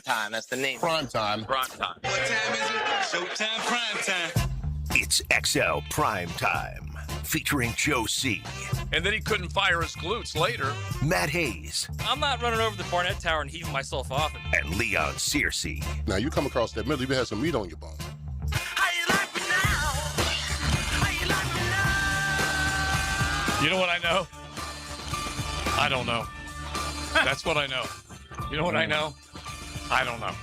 Primetime. That's the name. Primetime. Primetime. What time is it? Showtime, primetime. It's XL Primetime, featuring Joe C. And then he couldn't fire his glutes later. Matt Hayes. I'm not running over the Barnett Tower and heaving myself off it. And Leon Searcy. Now, you come across that middle, you better have some meat on your bone. How you like me now? How you like me now? You know what I know? I don't know. That's what I know. You know what I know? I don't know.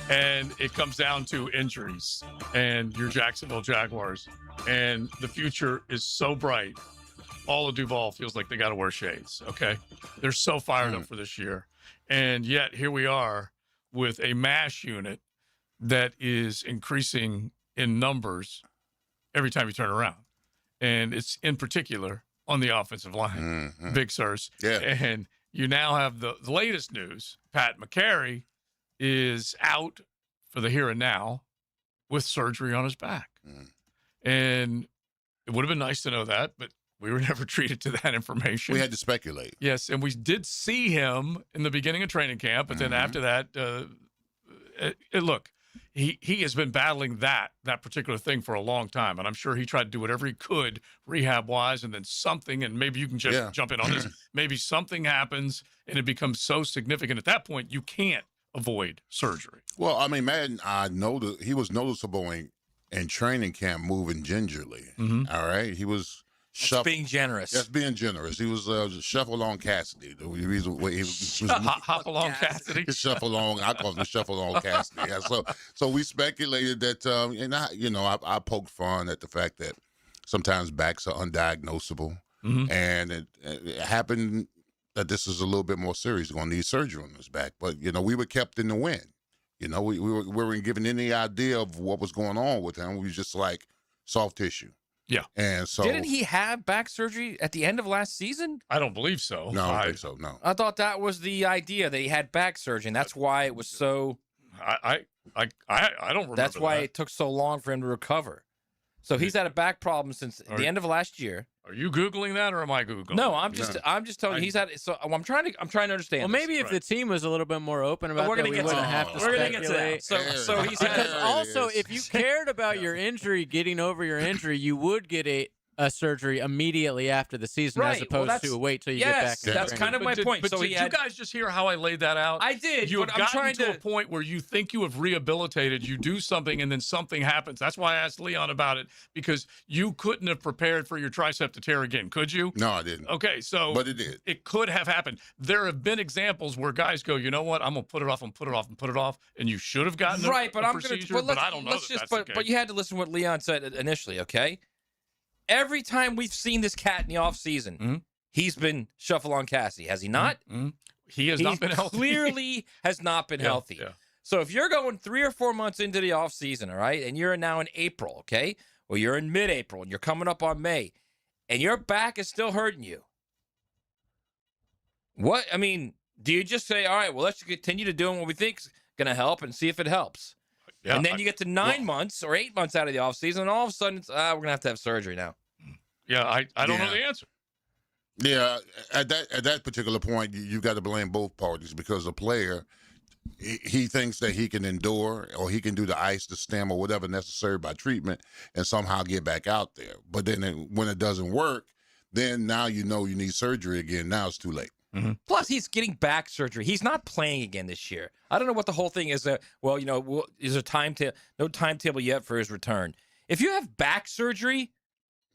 And it comes down to injuries and your Jacksonville Jaguars. And the future is so bright. All of Duval feels like they got to wear shades, okay? They're so fired up for this year. And yet here we are with a MASH unit that is increasing in numbers every time you turn around. And it's in particular on the offensive line. Big Sirs. Yeah. And you now have the latest news. Pat Mekari is out for the here and now with surgery on his back. And it would have been nice to know that, but we were never treated to that information. We had to speculate. Yes, and we did see him in the beginning of training camp, but then after that, look, he has been battling that particular thing for a long time, and I'm sure he tried to do whatever he could rehab-wise, and then something, and maybe you can just jump in on this, maybe something happens, and it becomes so significant at that point, you can't avoid surgery. Well, I mean, Madden, I know that he was noticeable in training camp moving gingerly. All right? He was Being generous. That's being generous. He was shuffle along Cassidy. The reason why he was Hop along, Cassidy. Shuffle along. I call him shuffle along Cassidy. Yeah, so we speculated that, and I poked fun at the fact that sometimes backs are undiagnosable, and it happened that this is a little bit more serious. He's going to need surgery on his back, but we were kept in the wind. We weren't given any idea of what was going on with him. We was just like soft tissue. Yeah. And so Didn't he have back surgery at the end of last season? I don't believe so. No, I don't think so. No. I thought that was the idea, that he had back surgery, and that's why it was so. I don't remember. That's why that. it took so long for him to recover. So he's had a back problem since the end of last year. Are you Googling that, or am I Googling? No, I'm just telling you he's had. So I'm trying to understand. Well, maybe if the team was a little bit more open about that, we wouldn't have to We're speculate. gonna get to that. So he's had. Because also, if you cared about your injury, getting over your injury, you would get a surgery immediately after the season, as opposed to wait till you get back. That's kind of my point. But So did you guys just hear how I laid that out? I did. You but have I'm gotten trying to a point where you think you have rehabilitated, you do something, and then something happens. That's why I asked Leon about it, because you couldn't have prepared for your tricep to tear again, could you? No, I didn't. Okay, so but it did. It could have happened. There have been examples where guys go, you know what? I'm gonna put it off and put it off and put it off, and you should have gotten right. But a I'm procedure, gonna. but I don't know. But you had to listen to what Leon said initially, okay? Every time we've seen this cat in the offseason, he's been shuffle on Cassie, has he not? He has not been healthy. Clearly has not been healthy. Yeah. So if you're going 3 or 4 months into the offseason, all right, and you're now in April, okay? Well, you're in mid-April, and you're coming up on May, and your back is still hurting you. What? I mean, do you just say, all right, well, let's continue to doing what we think is going to help and see if it helps? Yeah, and then you get to 9 months or 8 months out of the offseason, and all of a sudden, it's, we're going to have surgery now. Yeah, I don't know the answer. Yeah, at that particular point, you got to blame both parties, because the player, he thinks that he can endure, or he can do the ice, the stem, or whatever necessary by treatment, and somehow get back out there. But then when it doesn't work, then now you need surgery again. Now it's too late. Plus, he's getting back surgery. He's not playing again this year. I don't know what the whole thing is. Is there no timetable yet for his return? If you have back surgery,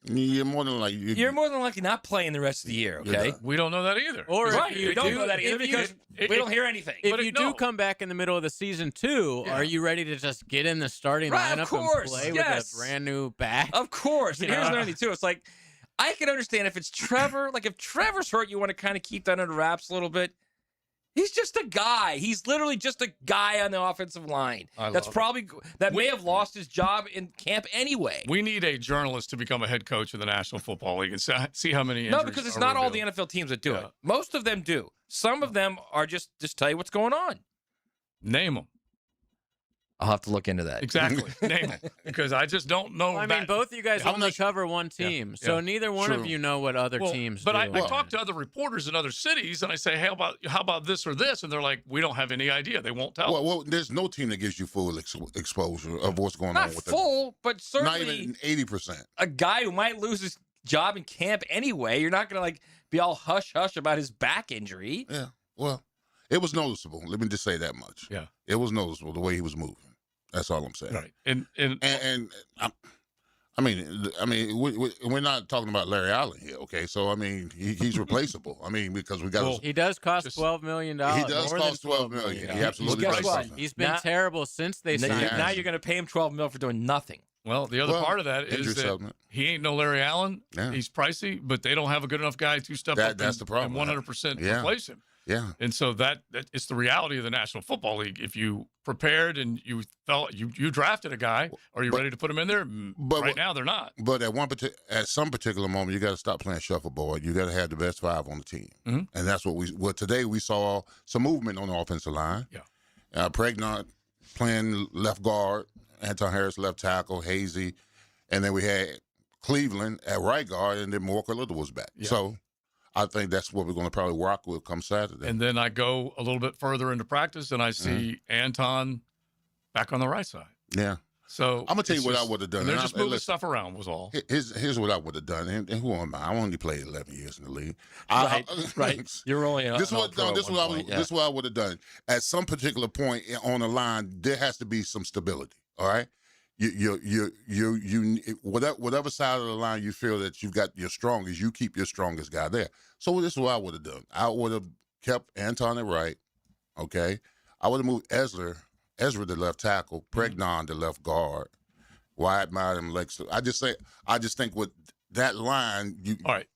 you're more than likely not playing the rest of the year. Okay, we don't know that either. Or we don't know that either, because we don't hear anything. If you do come back in the middle of the season too, are you ready to just get in the starting lineup and play with a brand new back? Of course. And here's another thing too. It's like, I can understand if it's Trevor. Like, if Trevor's hurt, you want to kind of keep that under wraps a little bit. He's just a guy. He's literally just a guy on the offensive line. That may have lost his job in camp anyway. We need a journalist to become a head coach of the National Football League and see how many injuries. No, because it's not all the NFL teams that do it. Most of them do. Some of them are just tell you what's going on. Name them. I'll have to look into that. Exactly. Name them. Because I just don't know. I mean, both of you guys only cover one team, so neither one of you know what other teams do. But I talk to other reporters in other cities, and I say, hey, how about this or this? And they're like, we don't have any idea. They won't tell. Well, there's no team that gives you full exposure of what's going Not on with full, but certainly not even 80%. A guy who might lose his job in camp anyway. You're not going to be all hush-hush about his back injury. Yeah, well, it was noticeable. Let me just say that much. Yeah. It was noticeable the way he was moving. That's all I'm saying. Right. I mean, we're not talking about Larry Allen here, okay? So I mean, he's replaceable. I mean, because we got he does cost $12 million. He does cost $12 million. He absolutely does. Guess what? He's been terrible since they signed him. Now you're going to pay him $12 million for doing nothing. Well, the other part of that is that he ain't no Larry Allen. Yeah. He's pricey, but they don't have a good enough guy to step up that's the problem. And 100% replace him. Yeah. And so that it's the reality of the National Football League. If you prepared and you felt you drafted a guy, are you ready to put him in there? But right now they're not. But at some particular moment, you got to stop playing shuffleboard. You got to have the best five on the team, and that's what today we saw some movement on the offensive line. Yeah, Pregnant playing left guard, Anton Harris left tackle, Hazy, and then we had Cleveland at right guard, and then Walker Little was back. Yeah. So I think that's what we're going to probably rock with come Saturday. And then I go a little bit further into practice, and I see Anton back on the right side. Yeah. So I'm gonna tell you what I would have done. And they're just moving stuff around was all. Here's what I would have done. And who am I? I only played 11 years in the league. Right. You're only this is what I would have done. At some particular point on the line, there has to be some stability. All right. Whatever side of the line you feel that you've got your strongest, you keep your strongest guy there. So this is what I would have done. I would have kept Anton at right. Okay. I would have moved Ezra the left tackle, Pregnon the left guard, Wyatt Martin, Lex. I just think with that line,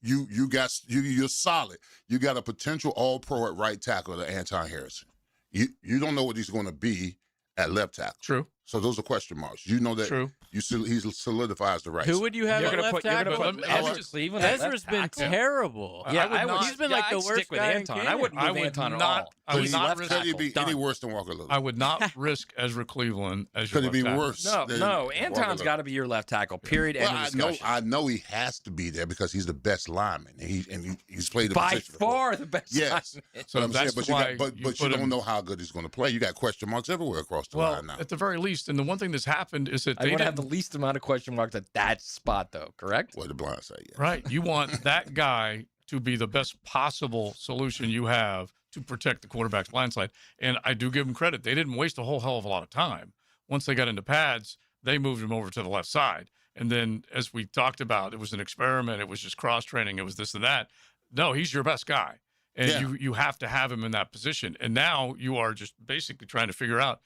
you're solid. You got a potential All-Pro at right tackle, to Anton Harrison. You don't know what he's going to be at left tackle. True. So those are question marks. You know that. True. He solidifies the right. Who would you have at left tackle? Ezra's been terrible. Yeah, he's been like the worst guy in camp. I wouldn't move Anton at all. I would not risk. Could he be any worse than Walker Little? I would not risk Ezra Cleveland as your left tackle. Could he be worse? No. Anton's got to be your left tackle. Period. Well, I know he has to be there because he's the best lineman. He's played the position by far the best. Yes. Lineman. So that's why. But you don't know how good he's going to play. You got question marks everywhere across the line now. At the very least, and the one thing that's happened is that they have the least amount of question marks at that spot, though. Correct? Well, the blind side, yeah. Right. You want that guy to be the best possible solution you have to protect the quarterback's blind side. And I do give them credit. They didn't waste a whole hell of a lot of time. Once they got into pads, they moved him over to the left side. And then, as we talked about, it was an experiment. It was just cross-training. It was this and that. No, he's your best guy. And you have to have him in that position. And now you are just basically trying to figure out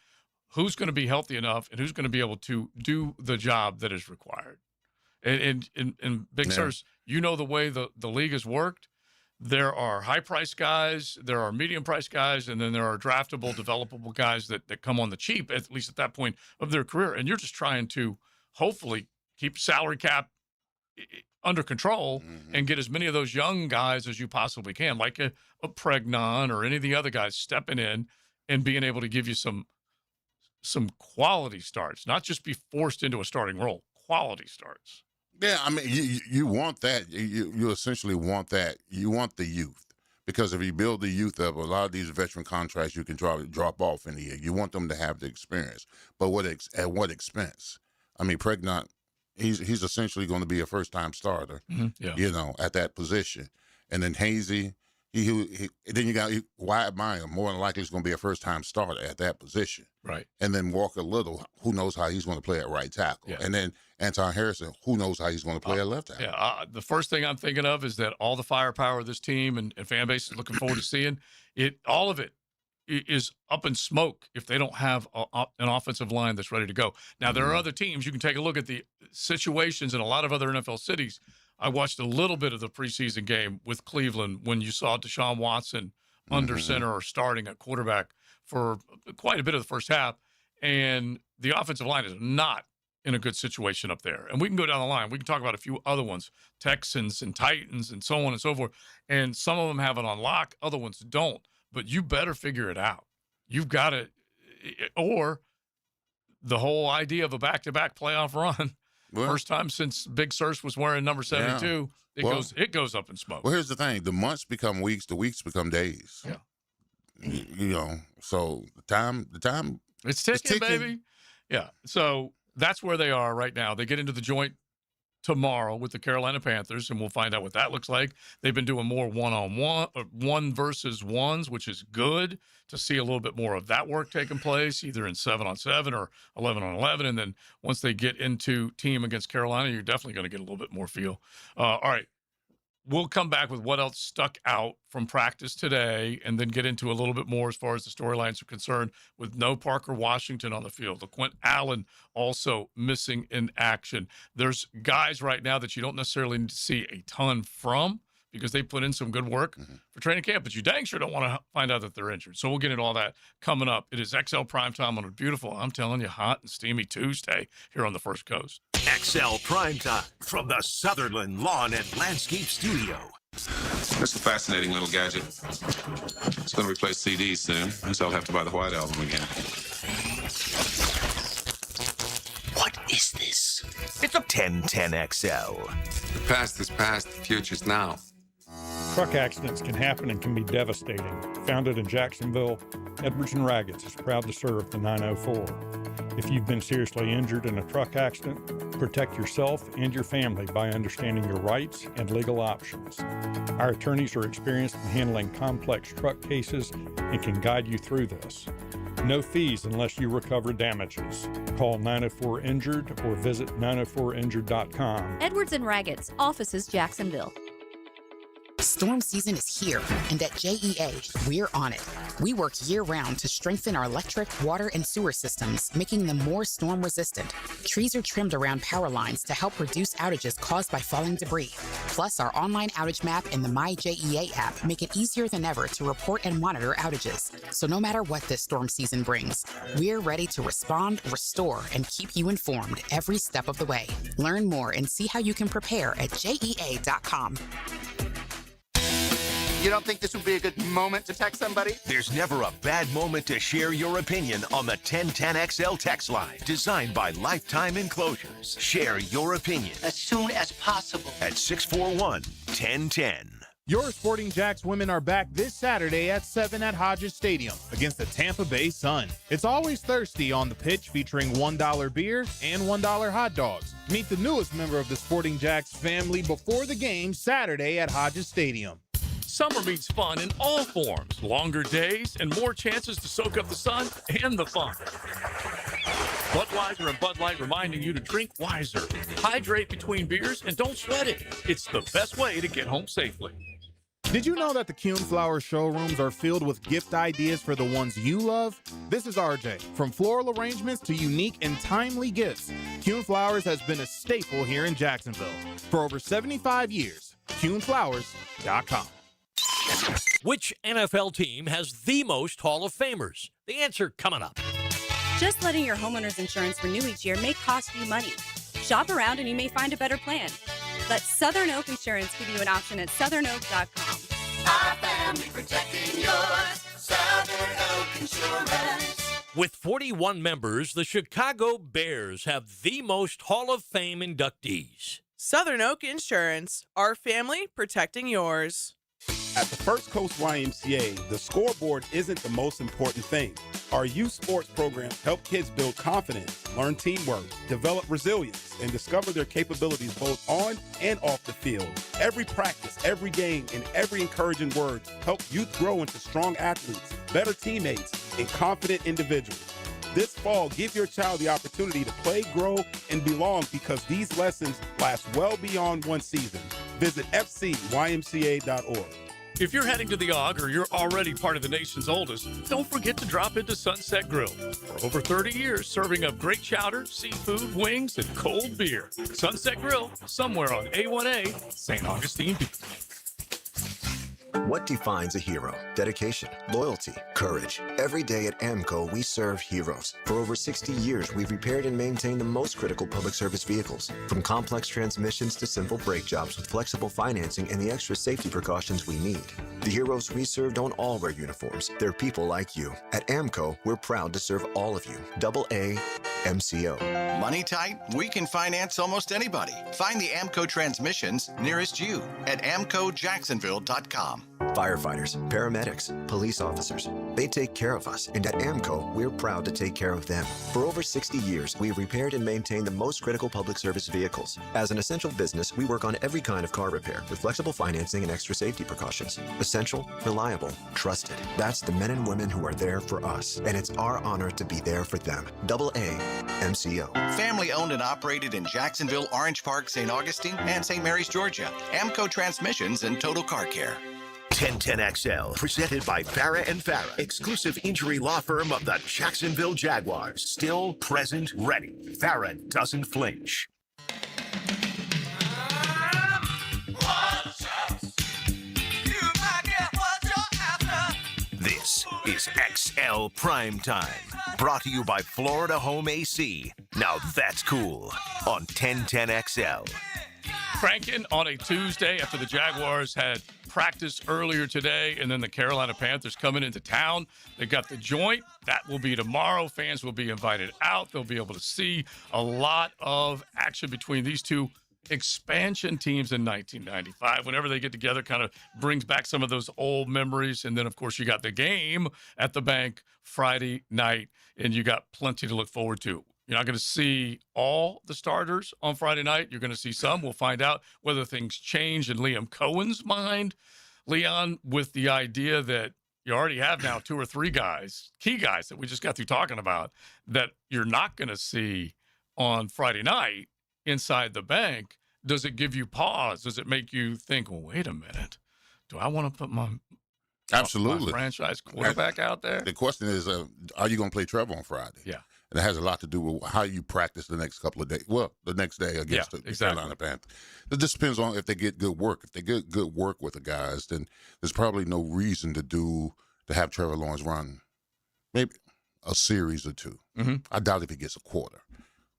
who's going to be healthy enough and who's going to be able to do the job that is required. And Big Sirs, you know the way the league has worked. There are high-priced guys, there are medium-priced guys, and then there are draftable, developable guys that come on the cheap, at least at that point of their career. And you're just trying to hopefully keep salary cap under control and get as many of those young guys as you possibly can, like a Pregnon or any of the other guys stepping in and being able to give you some quality starts, not just be forced into a starting role, quality starts. Yeah, I mean, you want that. You essentially want that. You want the youth. Because if you build the youth up, a lot of these veteran contracts you can drop off in the year. You want them to have the experience. But at what expense? I mean, Pregnant, he's essentially going to be a first-time starter, at that position. And then Hazy, then you got Wyatt Meyer, more than likely is going to be a first-time starter at that position. Right. And then Walker Little, who knows how he's going to play at right tackle. Yeah. And then Anton Harrison, who knows how he's going to play at left tackle. Yeah, the first thing I'm thinking of is that all the firepower of this team and fan base is looking forward to seeing it. All of it is up in smoke if they don't have an offensive line that's ready to go. Now, there are other teams. You can take a look at the situations in a lot of other NFL cities. I watched a little bit of the preseason game with Cleveland when you saw Deshaun Watson under center or starting at quarterback for quite a bit of the first half, and the offensive line is not in a good situation up there. And we can go down the line. We can talk about a few other ones, Texans and Titans and so on and so forth, and some of them have it on lock, other ones don't. But you better figure it out. You've got to – or the whole idea of a back-to-back playoff run, Well, first time since Big Surge was wearing number 72, it goes up in smoke. Well, here's the thing: the months become weeks, the weeks become days. Yeah. You know, so the time It's ticking, baby. Yeah. So that's where they are right now. They get into the joint tomorrow with the Carolina Panthers, and we'll find out what that looks like. They've been doing more one-on-one, one versus ones, which is good to see a little bit more of that work taking place, either in 7-on-7 or 11-on-11. And then once they get into team against Carolina, you're definitely going to get a little bit more feel. All right. We'll come back with what else stuck out from practice today and then get into a little bit more as far as the storylines are concerned with no Parker Washington on the field. LaQuint Allen also missing in action. There's guys right now that you don't necessarily need to see a ton from because they put in some good work for training camp, but you dang sure don't want to find out that they're injured. So we'll get into all that coming up. It is XL Primetime on a beautiful, I'm telling you, hot and steamy Tuesday here on the First Coast. XL Primetime from the Sutherland Lawn and Landscape Studio. That's a fascinating little gadget. It's going to replace CDs soon, so I'll have to buy the White Album again. What is this? It's a 1010XL. The past is past, the future's now. Truck accidents can happen and can be devastating. Founded in Jacksonville, Edwards and Raggets is proud to serve the 904. If you've been seriously injured in a truck accident, protect yourself and your family by understanding your rights and legal options. Our attorneys are experienced in handling complex truck cases and can guide you through this. No fees unless you recover damages. Call 904-INJURED or visit 904injured.com. Edwards and Raggets, offices Jacksonville. Storm season is here, and at JEA, we're on it. We work year-round to strengthen our electric, water, and sewer systems, making them more storm-resistant. Trees are trimmed around power lines to help reduce outages caused by falling debris. Plus, our online outage map and the My JEA app make it easier than ever to report and monitor outages. So no matter what this storm season brings, we're ready to respond, restore, and keep you informed every step of the way. Learn more and see how you can prepare at JEA.com. You don't think this would be a good moment to text somebody? There's never a bad moment to share your opinion on the 1010XL text line. Designed by Lifetime Enclosures. Share your opinion As soon as possible. at 641-1010. Your Sporting Jacks women are back this Saturday at 7 at Hodges Stadium against the Tampa Bay Sun. It's always thirsty on the pitch, featuring $1 beer and $1 hot dogs. Meet the newest member of the Sporting Jacks family before the game Saturday at Hodges Stadium. Summer means fun in all forms. Longer days and more chances to soak up the sun and the fun. Budweiser and Bud Light reminding you to drink wiser. Hydrate between beers and don't sweat it. It's the best way to get home safely. Did you know that the Kuhn Flower showrooms are filled with gift ideas for the ones you love? This is RJ. From floral arrangements to unique and timely gifts, Kuhn Flowers has been a staple here in Jacksonville for over 75 years. KuhnFlowers.com. Which NFL team has the most Hall of Famers? The answer coming up. Just letting your homeowner's insurance renew each year may cost you money. Shop around and you may find a better plan. Let Southern Oak Insurance give you an option at southernoak.com. Our family protecting yours. Southern Oak Insurance. With 41 members, the Chicago Bears have the most Hall of Fame inductees. Southern Oak Insurance, our family protecting yours. At the First Coast YMCA, the scoreboard isn't the most important thing. Our youth sports programs help kids build confidence, learn teamwork, develop resilience, and discover their capabilities both on and off the field. Every practice, every game, and every encouraging word help youth grow into strong athletes, better teammates, and confident individuals. This fall, give your child the opportunity to play, grow, and belong because these lessons last well beyond one season. Visit fcymca.org. If you're heading to the Og or you're already part of the nation's oldest, don't forget to drop into Sunset Grill. For over 30 years, serving up great chowder, seafood, wings, and cold beer. Sunset Grill, somewhere on A1A, St. Augustine Beach. What defines a hero? Dedication, loyalty, courage. Every day at AMCO, we serve heroes. For over 60 years, we've repaired and maintained the most critical public service vehicles. From complex transmissions to simple brake jobs with flexible financing and the extra safety precautions we need. The heroes we serve don't all wear uniforms. They're people like you. At AMCO, we're proud to serve all of you. AA, MCO. Money tight? We can finance almost anybody. Find the Amco transmissions nearest you at amcojacksonville.com. Firefighters, paramedics, police officers, they take care of us, and at AMCO, we're proud to take care of them. For over 60 years, we've repaired and maintained the most critical public service vehicles. As an essential business, we work on every kind of car repair with flexible financing and extra safety precautions. Essential, reliable, trusted. That's the men and women who are there for us, and it's our honor to be there for them. AA MCO. Family owned and operated in Jacksonville, Orange Park, St. Augustine, and St. Mary's, Georgia. Amco Transmissions and Total Car Care. 1010XL, presented by Farah and Farah, exclusive injury law firm of the Jacksonville Jaguars. Still, present, ready. Farah doesn't flinch. This is XL Primetime, brought to you by Florida Home AC. Now that's cool on 1010XL. Cranking on a Tuesday after the Jaguars had practice earlier today, and then the Carolina Panthers coming into town. They got the joint. That will be tomorrow. Fans will be invited out. They'll be able to see a lot of action between these two expansion teams in 1995. Whenever they get together, kind of brings back some of those old memories. And then, of course, you got the game at the bank Friday night, and you got plenty to look forward to. You're not going to see all the starters on Friday night. You're going to see some. We'll find out whether things change in Liam Cohen's mind. Leon, with the idea that you already have now 2 or 3 guys, key guys that we just got through talking about, that you're not going to see on Friday night inside the bank. Does it give you pause? Does it make you think, well, wait a minute, do I want to put my franchise quarterback out there? The question is, are you going to play Trevor on Friday? Yeah. And it has a lot to do with how you practice the next couple of days. Well, the next day against the Carolina Panthers. It just depends on if they get good work. If they get good work with the guys, then there's probably no reason to have Trevor Lawrence run maybe a series or 2. Mm-hmm. I doubt if he gets a quarter.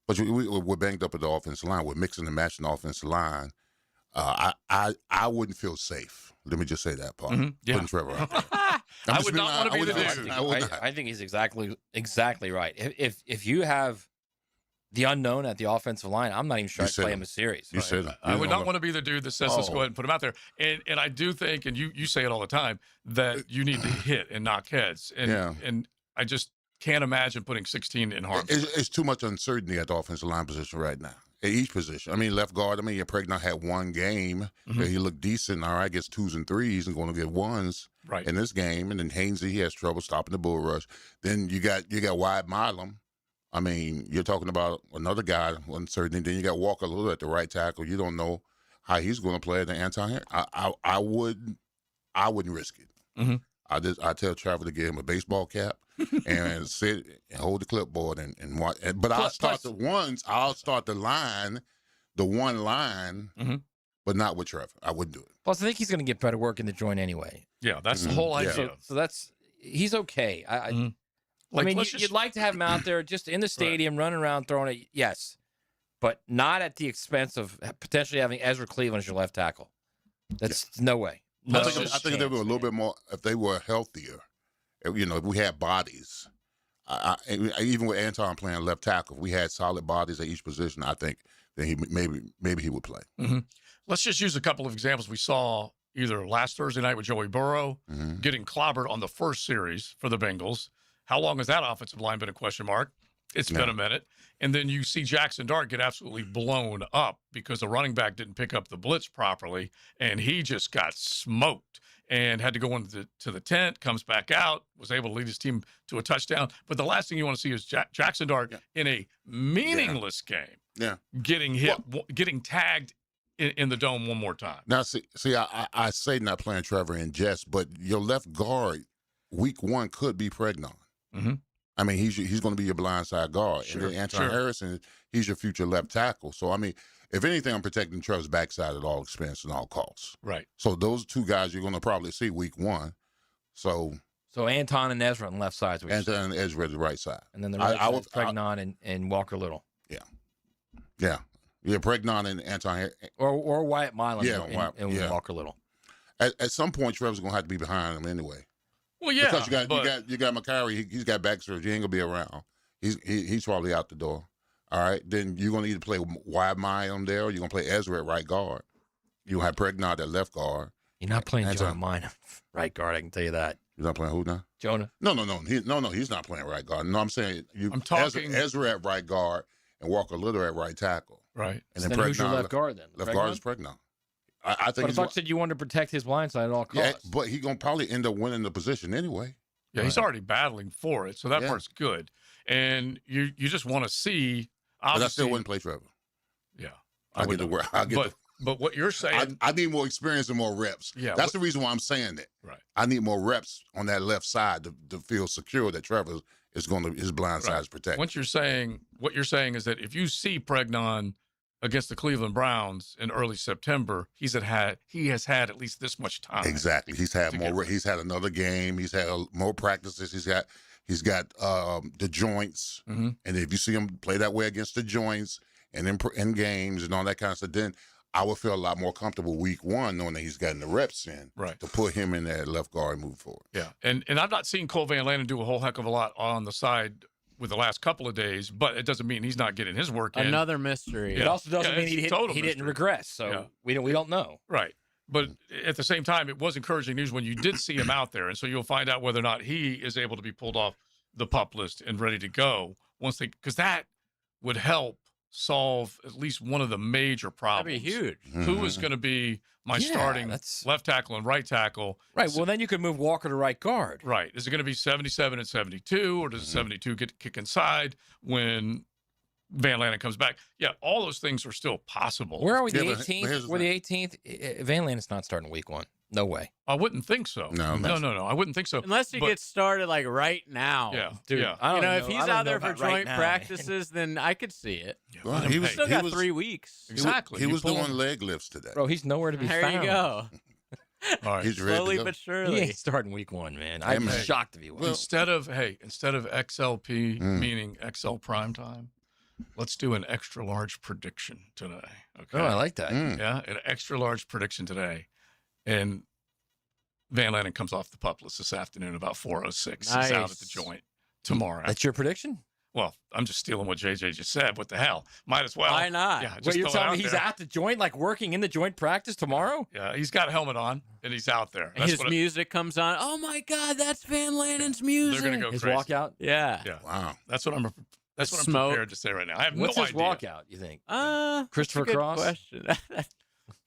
But we're banged up at the offensive line. We're mixing and matching the offensive line. I wouldn't feel safe. Let me just say that part. Mm-hmm. Yeah. Putting Trevor out there. I would not want to be the dude. I think he's exactly right. If you have the unknown at the offensive line, I'm not even sure I'd play him a series. You said that. I would not want to be the dude that says, let's go ahead and put him out there. And I do think, and you say it all the time, that you need to hit and knock heads. And I just can't imagine putting 16 in harm's way. It's too much uncertainty at the offensive line position right now. At each position. I mean, left guard, Pregnant had 1 game that he looked decent. All right, gets 2s and 3s and going to get 1s in this game. And then Hainsey, he has trouble stopping the bull rush. Then you got Wyatt Milam. I mean, you're talking about another guy uncertainty. Then you got Walker Little at the right tackle. You don't know how he's going to play. The Anton, I wouldn't risk it. Mm-hmm. I tell Trevor to give him a baseball cap and sit and hold the clipboard and watch. But I'll start the line, the one line, but not with Trevor. I wouldn't do it. Plus, I think he's going to get better work in the joint anyway. Yeah, that's the whole idea. So he's okay. I mean, you'd like to have him out there just in the stadium, running around, throwing it, yes, but not at the expense of potentially having Ezra Cleveland as your left tackle. That's no way. I think if they were a little bit more, if they were healthier, if we had bodies, even with Anton playing left tackle, if we had solid bodies at each position, I think that maybe he would play. Mm-hmm. Let's just use a couple of examples we saw either last Thursday night with Joey Burrow getting clobbered on the first series for the Bengals. How long has that offensive line been a question mark? It's been a minute. And then you see Jackson Dart get absolutely blown up because the running back didn't pick up the blitz properly, and he just got smoked and had to go into the tent, comes back out, was able to lead his team to a touchdown. But the last thing you want to see is Jackson Dart in a meaningless game getting hit, getting tagged in the dome one more time. Now, see, I say not playing Trevor in jest, but your left guard, week 1 could be Pregnant. Mm-hmm. I mean, he's going to be your blindside guard. Sure, and then Anton Harrison, he's your future left tackle. So, I mean, if anything, I'm protecting Trevor's backside at all expense and all costs. Right. So those 2 guys you're going to probably see week 1. So Anton and Ezra on the left side. Anton and Ezra at the right side. And then the right side is Pregnant and Walker Little. Yeah. Pregnant and Anton. Or Wyatt Milam and Walker Little. At some point, Trevor's going to have to be behind him anyway. Well, yeah. Because you got Mekari, he's got back surgery. He ain't going to be around. He's probably out the door. All right, then you're going to either play wide Mine there, or you're going to play Ezra at right guard. You have Pregnant at left guard. You're not playing Jonah Mine right guard. I can tell you that. You're not playing who now? Jonah. No. He's not playing right guard. No, I'm saying I'm talking Ezra at right guard and Walker Little at right tackle. Right. And then who's your left guard then? Left guard is Pregnant. I think. But Buck said you wanted to protect his blind side at all costs. Yeah, but he's gonna probably end up winning the position anyway. Yeah, he's already battling for it, so that part's good. And you just want to see. But I still wouldn't play Trevor. Yeah, I get to work. But what you're saying, I need more experience and more reps. Yeah, that's the reason why I'm saying that. Right. I need more reps on that left side to feel secure that Trevor is going to his blind side is protected. What you're saying is that if you see Pregnon against the Cleveland Browns in early September, he has had at least this much time. Exactly. He's had more. He's had another game. He's had more practices. He's got the joints. Mm-hmm. And if you see him play that way against the joints and in games and all that kind of stuff, then I would feel a lot more comfortable week one knowing that he's gotten the reps in to put him in that left guard and move forward. Yeah. And I've not seen Cole Van Lanen do a whole heck of a lot on the side with the last couple of days, but it doesn't mean he's not getting his work in. Another mystery. It also doesn't mean he didn't regress. So we don't know. Right. But at the same time, it was encouraging news when you did see him out there. And so you'll find out whether or not he is able to be pulled off the PUP list and ready to go because that would help solve at least one of the major problems. That'd be huge. Who is going to be my starting left tackle and right tackle? Right. Well, then you could move Walker to right guard. Right. Is it going to be 77 and 72, or does the 72 get kick inside when Van Lanen comes back? Yeah, all those things are still possible. Where are we? The 18th? We're the 18th. Van Lanen's not starting week one. No way. I wouldn't think so. No. I wouldn't think so. Unless he gets started like right now. Yeah, dude. Yeah. I don't know. If he's out there for joint practices, then I could see it. Well, he still got 3 weeks. Exactly. He was doing leg lifts today. Bro, he's nowhere to be there found. There you go. All right. He's ready Slowly to go. but surely. He ain't starting week one, man. I'm shocked if he was. Well, instead of XLP, meaning XL Primetime, let's do an extra large prediction today. Okay. Oh, I like that. Yeah, an extra large prediction today. And Van Lanen comes off the PUP list this afternoon about 4:06. Nice. He's out at the joint tomorrow. That's your prediction? Well, I'm just stealing what JJ just said. What the hell? Might as well. Why not? Yeah, Wait, you're telling me he's at the joint, like working in the joint practice tomorrow? Yeah, he's got a helmet on, and he's out there. And his music comes on. Oh, my God, that's Van Lanen's music. They're going to go his crazy. walkout? Yeah. Wow. That's what I'm Smoke. prepared to say right now. I have What's no his idea. walkout, you think? Christopher Cross? Question.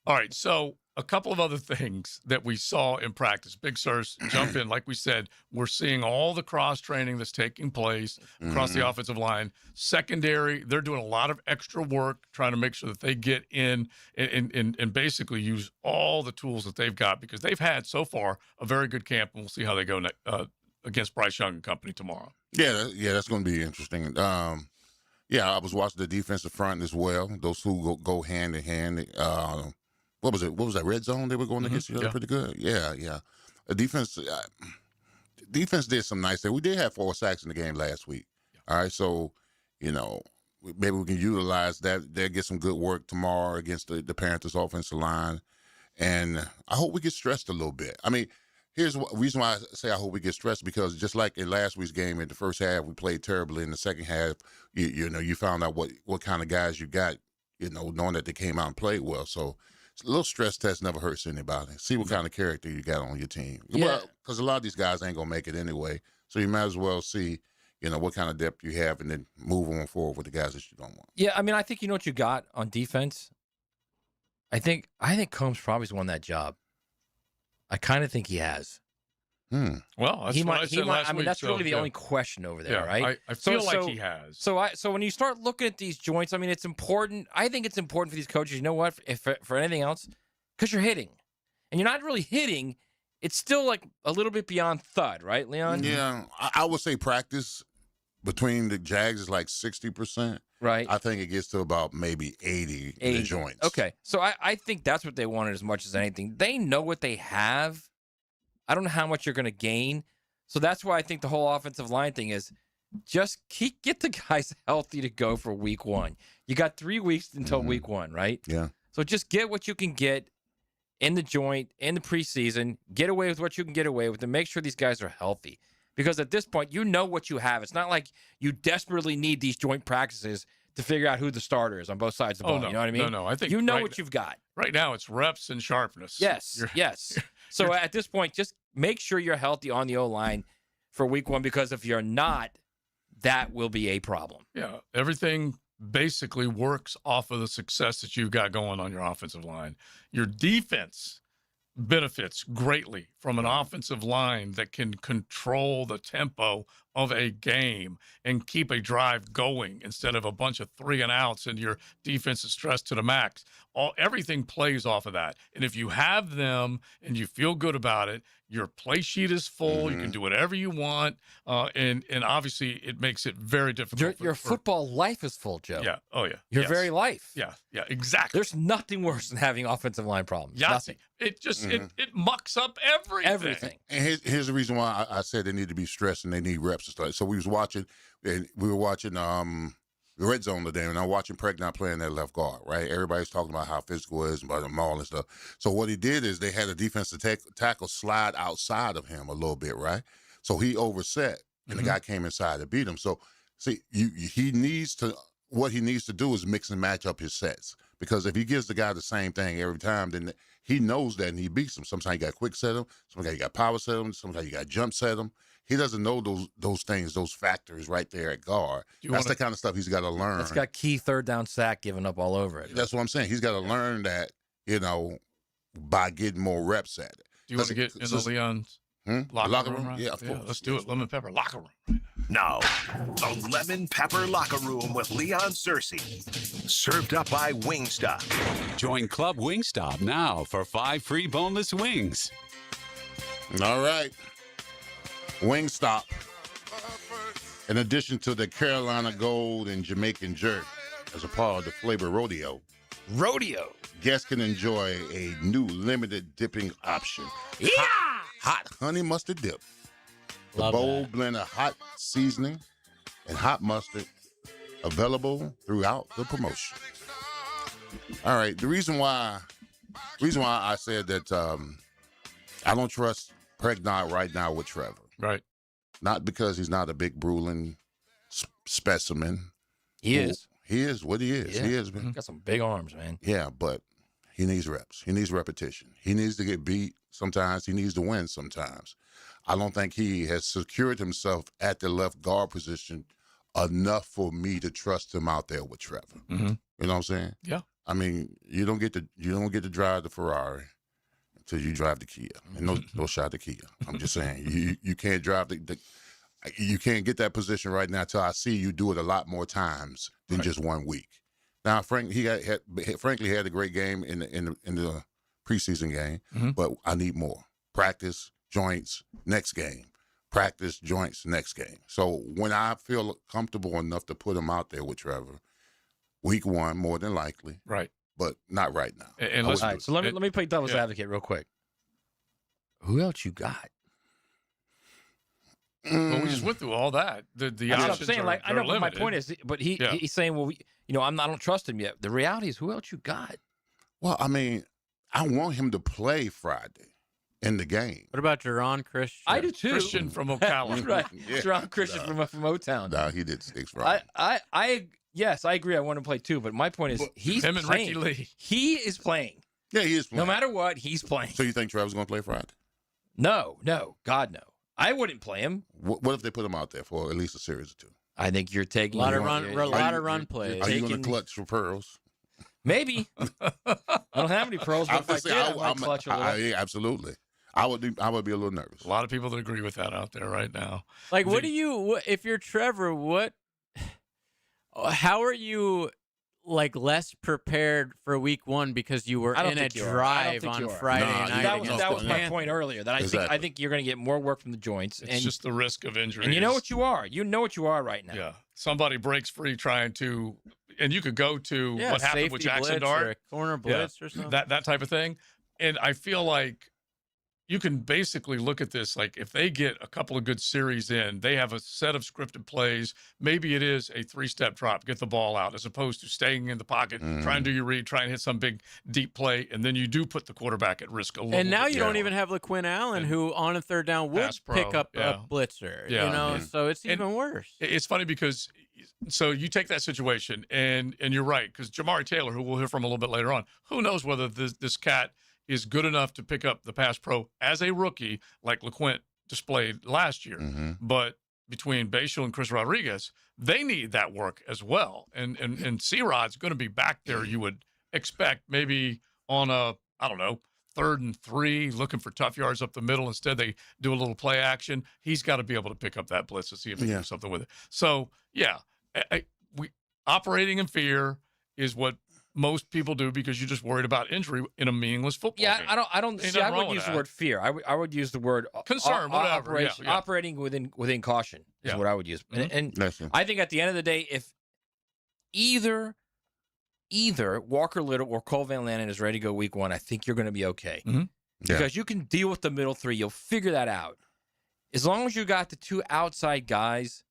All right, so a couple of other things that we saw in practice. Big Sirs, jump in. Like we said, we're seeing all the cross training that's taking place across the offensive line. Secondary, they're doing a lot of extra work trying to make sure that they get in and basically use all the tools that they've got, because they've had so far a very good camp, and we'll see how they go against Bryce Young and company tomorrow. Yeah, that's going to be interesting. Yeah, I was watching the defensive front as well. Those two go hand in hand. What was it? What was that, red zone? They were going against each other pretty good. Yeah. The defense did some nice things. We did have 4 sacks in the game last week. All right, so, maybe we can utilize that. They'll get some good work tomorrow against the Panthers' offensive line. And I hope we get stressed a little bit. I mean, here's the reason why I say I hope we get stressed, because just like in last week's game, in the first half, we played terribly. In the second half, you found out what kind of guys you got, knowing that they came out and played well. So a little stress test never hurts anybody. See what kind of character you got on your team. Yeah. Because a lot of these guys ain't going to make it anyway. So you might as well see, what kind of depth you have, and then move on forward with the guys that you don't want. Yeah, I mean, I think you know what you got on defense. I think Combs probably's won that job. I kind of think he has. Well, that's what I said last week. That's really the only question over there, right? I feel like he has. So when you start looking at these joints, I mean, it's important. I think it's important for these coaches. You know what? If for anything else, because you're hitting, and you're not really hitting. It's still like a little bit beyond thud, right, Leon? Yeah, I would say practice between the Jags is like 60%. Right. I think it gets to about maybe 80 in the joints. Okay. So I think that's what they wanted as much as anything. They know what they have. I don't know how much you're going to gain. So that's why I think the whole offensive line thing is just get the guys healthy to go for week one. You got 3 weeks until week one, right? Yeah. So just get what you can get in the joint, in the preseason. Get away with what you can get away with, and make sure these guys are healthy. Because at this point, you know what you have. It's not like you desperately need these joint practices to figure out who the starter is on both sides of the ball. No. You know what I mean? No. I think you know what you've got. Right now, it's reps and sharpness. Yes. So at this point, just make sure you're healthy on the O-line for week 1, because if you're not, that will be a problem. Yeah. Everything basically works off of the success that you've got going on your offensive line. Your defense benefits greatly from an offensive line that can control the tempo of a game and keep a drive going instead of a bunch of 3-and-outs and your defense is stressed to the max. Everything plays off of that. And if you have them and you feel good about it, your play sheet is full. You can do whatever you want. And obviously it makes it very difficult. Your football life is full, Joe. Yeah. Oh, yeah. Your very life. Yeah, exactly. There's nothing worse than having offensive line problems. Nothing. It just it mucks up everything. And here's the reason why I said they need to be stressed and they need reps and stuff. So we were watching the Red Zone today, and I'm watching Pregnant playing that left guard, right? Everybody's talking about how physical it is and about the maul and stuff. So what he did is they had a defensive tackle slide outside of him a little bit, right? So he overset, and the guy came inside to beat him. So see, what he needs to do is mix and match up his sets, because if he gives the guy the same thing every time, then he knows that and he beats him. Sometimes you got quick set him, sometimes you got power set him, sometimes you got jump set him. He doesn't know those things, those factors right there at guard. That's the kind of stuff he's got to learn. It's got key third down sack given up all over it. That's what I'm saying. He's got to learn that, by getting more reps at it. Do you want to get in the Leon's locker room? Yeah, of course. Let's do it. Lemon Pepper locker room. Now, the Lemon Pepper Locker Room with Leon Searcy. Served up by Wingstop. Join Club Wingstop now for 5 free boneless wings. All right. Wingstop. In addition to the Carolina Gold and Jamaican Jerk, as a part of the Flavor Rodeo, guests can enjoy a new limited dipping option. Yeah! Hot honey mustard dip. The Love bold that. blend of hot seasoning and hot mustard, available throughout the promotion. All right, the reason why I said that I don't trust Pregnant right now with Trevor. Right. Not because he's not a big bruising specimen. He is. He is what he is. Yeah. He is, man. Got some big arms, man. Yeah, but he needs reps. He needs repetition. He needs to get beat sometimes. He needs to win sometimes. I don't think he has secured himself at the left guard position enough for me to trust him out there with Trevor. Mm-hmm. You know what I'm saying? Yeah. I mean, you don't get to drive the Ferrari until you drive the Kia. And no shot the Kia. I'm just saying you can't drive you can't get that position right now until I see you do it a lot more times than just 1 week. Now, frankly, he had a great game in the preseason game, but I need more practice, joints, next game. Practice, joints, next game. So when I feel comfortable enough to put him out there with Trevor, week 1 more than likely, right? But not right now. And all right, so let me play devil's advocate real quick. Who else you got? Well, we just went through all that. The That's what I'm options saying. are I know, but my limited. point is, but he's saying, well, I don't trust him yet. The reality is, who else you got? Well, I mean, I want him to play Friday in the game. What about Jerron Christian? I do too. Christian from Ocala. Right. Yeah. Jerron Christian from O-Town. No, he did 6 Friday. Yes, I agree. I want him to play too, but my point is, he's him and playing. Ricky Lee. He is playing. Yeah, he is playing. No matter what, he's playing. So you think Trevor's going to play Friday? No, God, no. I wouldn't play him. What if they put him out there for at least a series or 2? I think you're taking a lot of run plays. Are you going to clutch for pearls? Maybe. I don't have any pearls, but if I did, I might clutch a little. Yeah, absolutely. I would be a little nervous. A lot of people that agree with that out there right now. Like, if you're Trevor, how are you less prepared for week 1 because you were in a drive on Friday night? That was my point earlier. That I think you're going to get more work from the joints. It's just the risk of injury. And you know what you are. You know what you are right now. Yeah. Somebody breaks free trying to, and you could go to what happened with Jackson Dart, corner blitz or something. That type of thing. And I feel like you can basically look at this like if they get a couple of good series in, they have a set of scripted plays. Maybe it is a 3-step drop, get the ball out, as opposed to staying in the pocket, try and do your read, try and hit some big deep play, and then you do put the quarterback at risk a little. And now bit you don't even have LaQuinn Allen, who on a third down would pick up a blitzer. You know, so it's even worse. It's funny because so you take that situation, and you're right, because Jamari Taylor, who we'll hear from a little bit later on, who knows whether this cat is good enough to pick up the pass pro as a rookie like LaQuint displayed last year. But between Bashal and Chris Rodriguez, they need that work as well. And C-Rod's going to be back there, you would expect, maybe on a, I don't know, 3rd and 3, looking for tough yards up the middle. Instead, they do a little play action. He's got to be able to pick up that blitz to see if he can do something with it. So, yeah, we operating in fear is what most people do because you're just worried about injury in a meaningless football game. I wouldn't use the word fear. I would use the word concern, whatever. Operating within caution is what I would use. And I think at the end of the day, if either Walker Little or Cole Van Lannon is ready to go week 1, I think you're going to be okay. Because you can deal with the middle 3. You'll figure that out. As long as you got the 2 outside guys,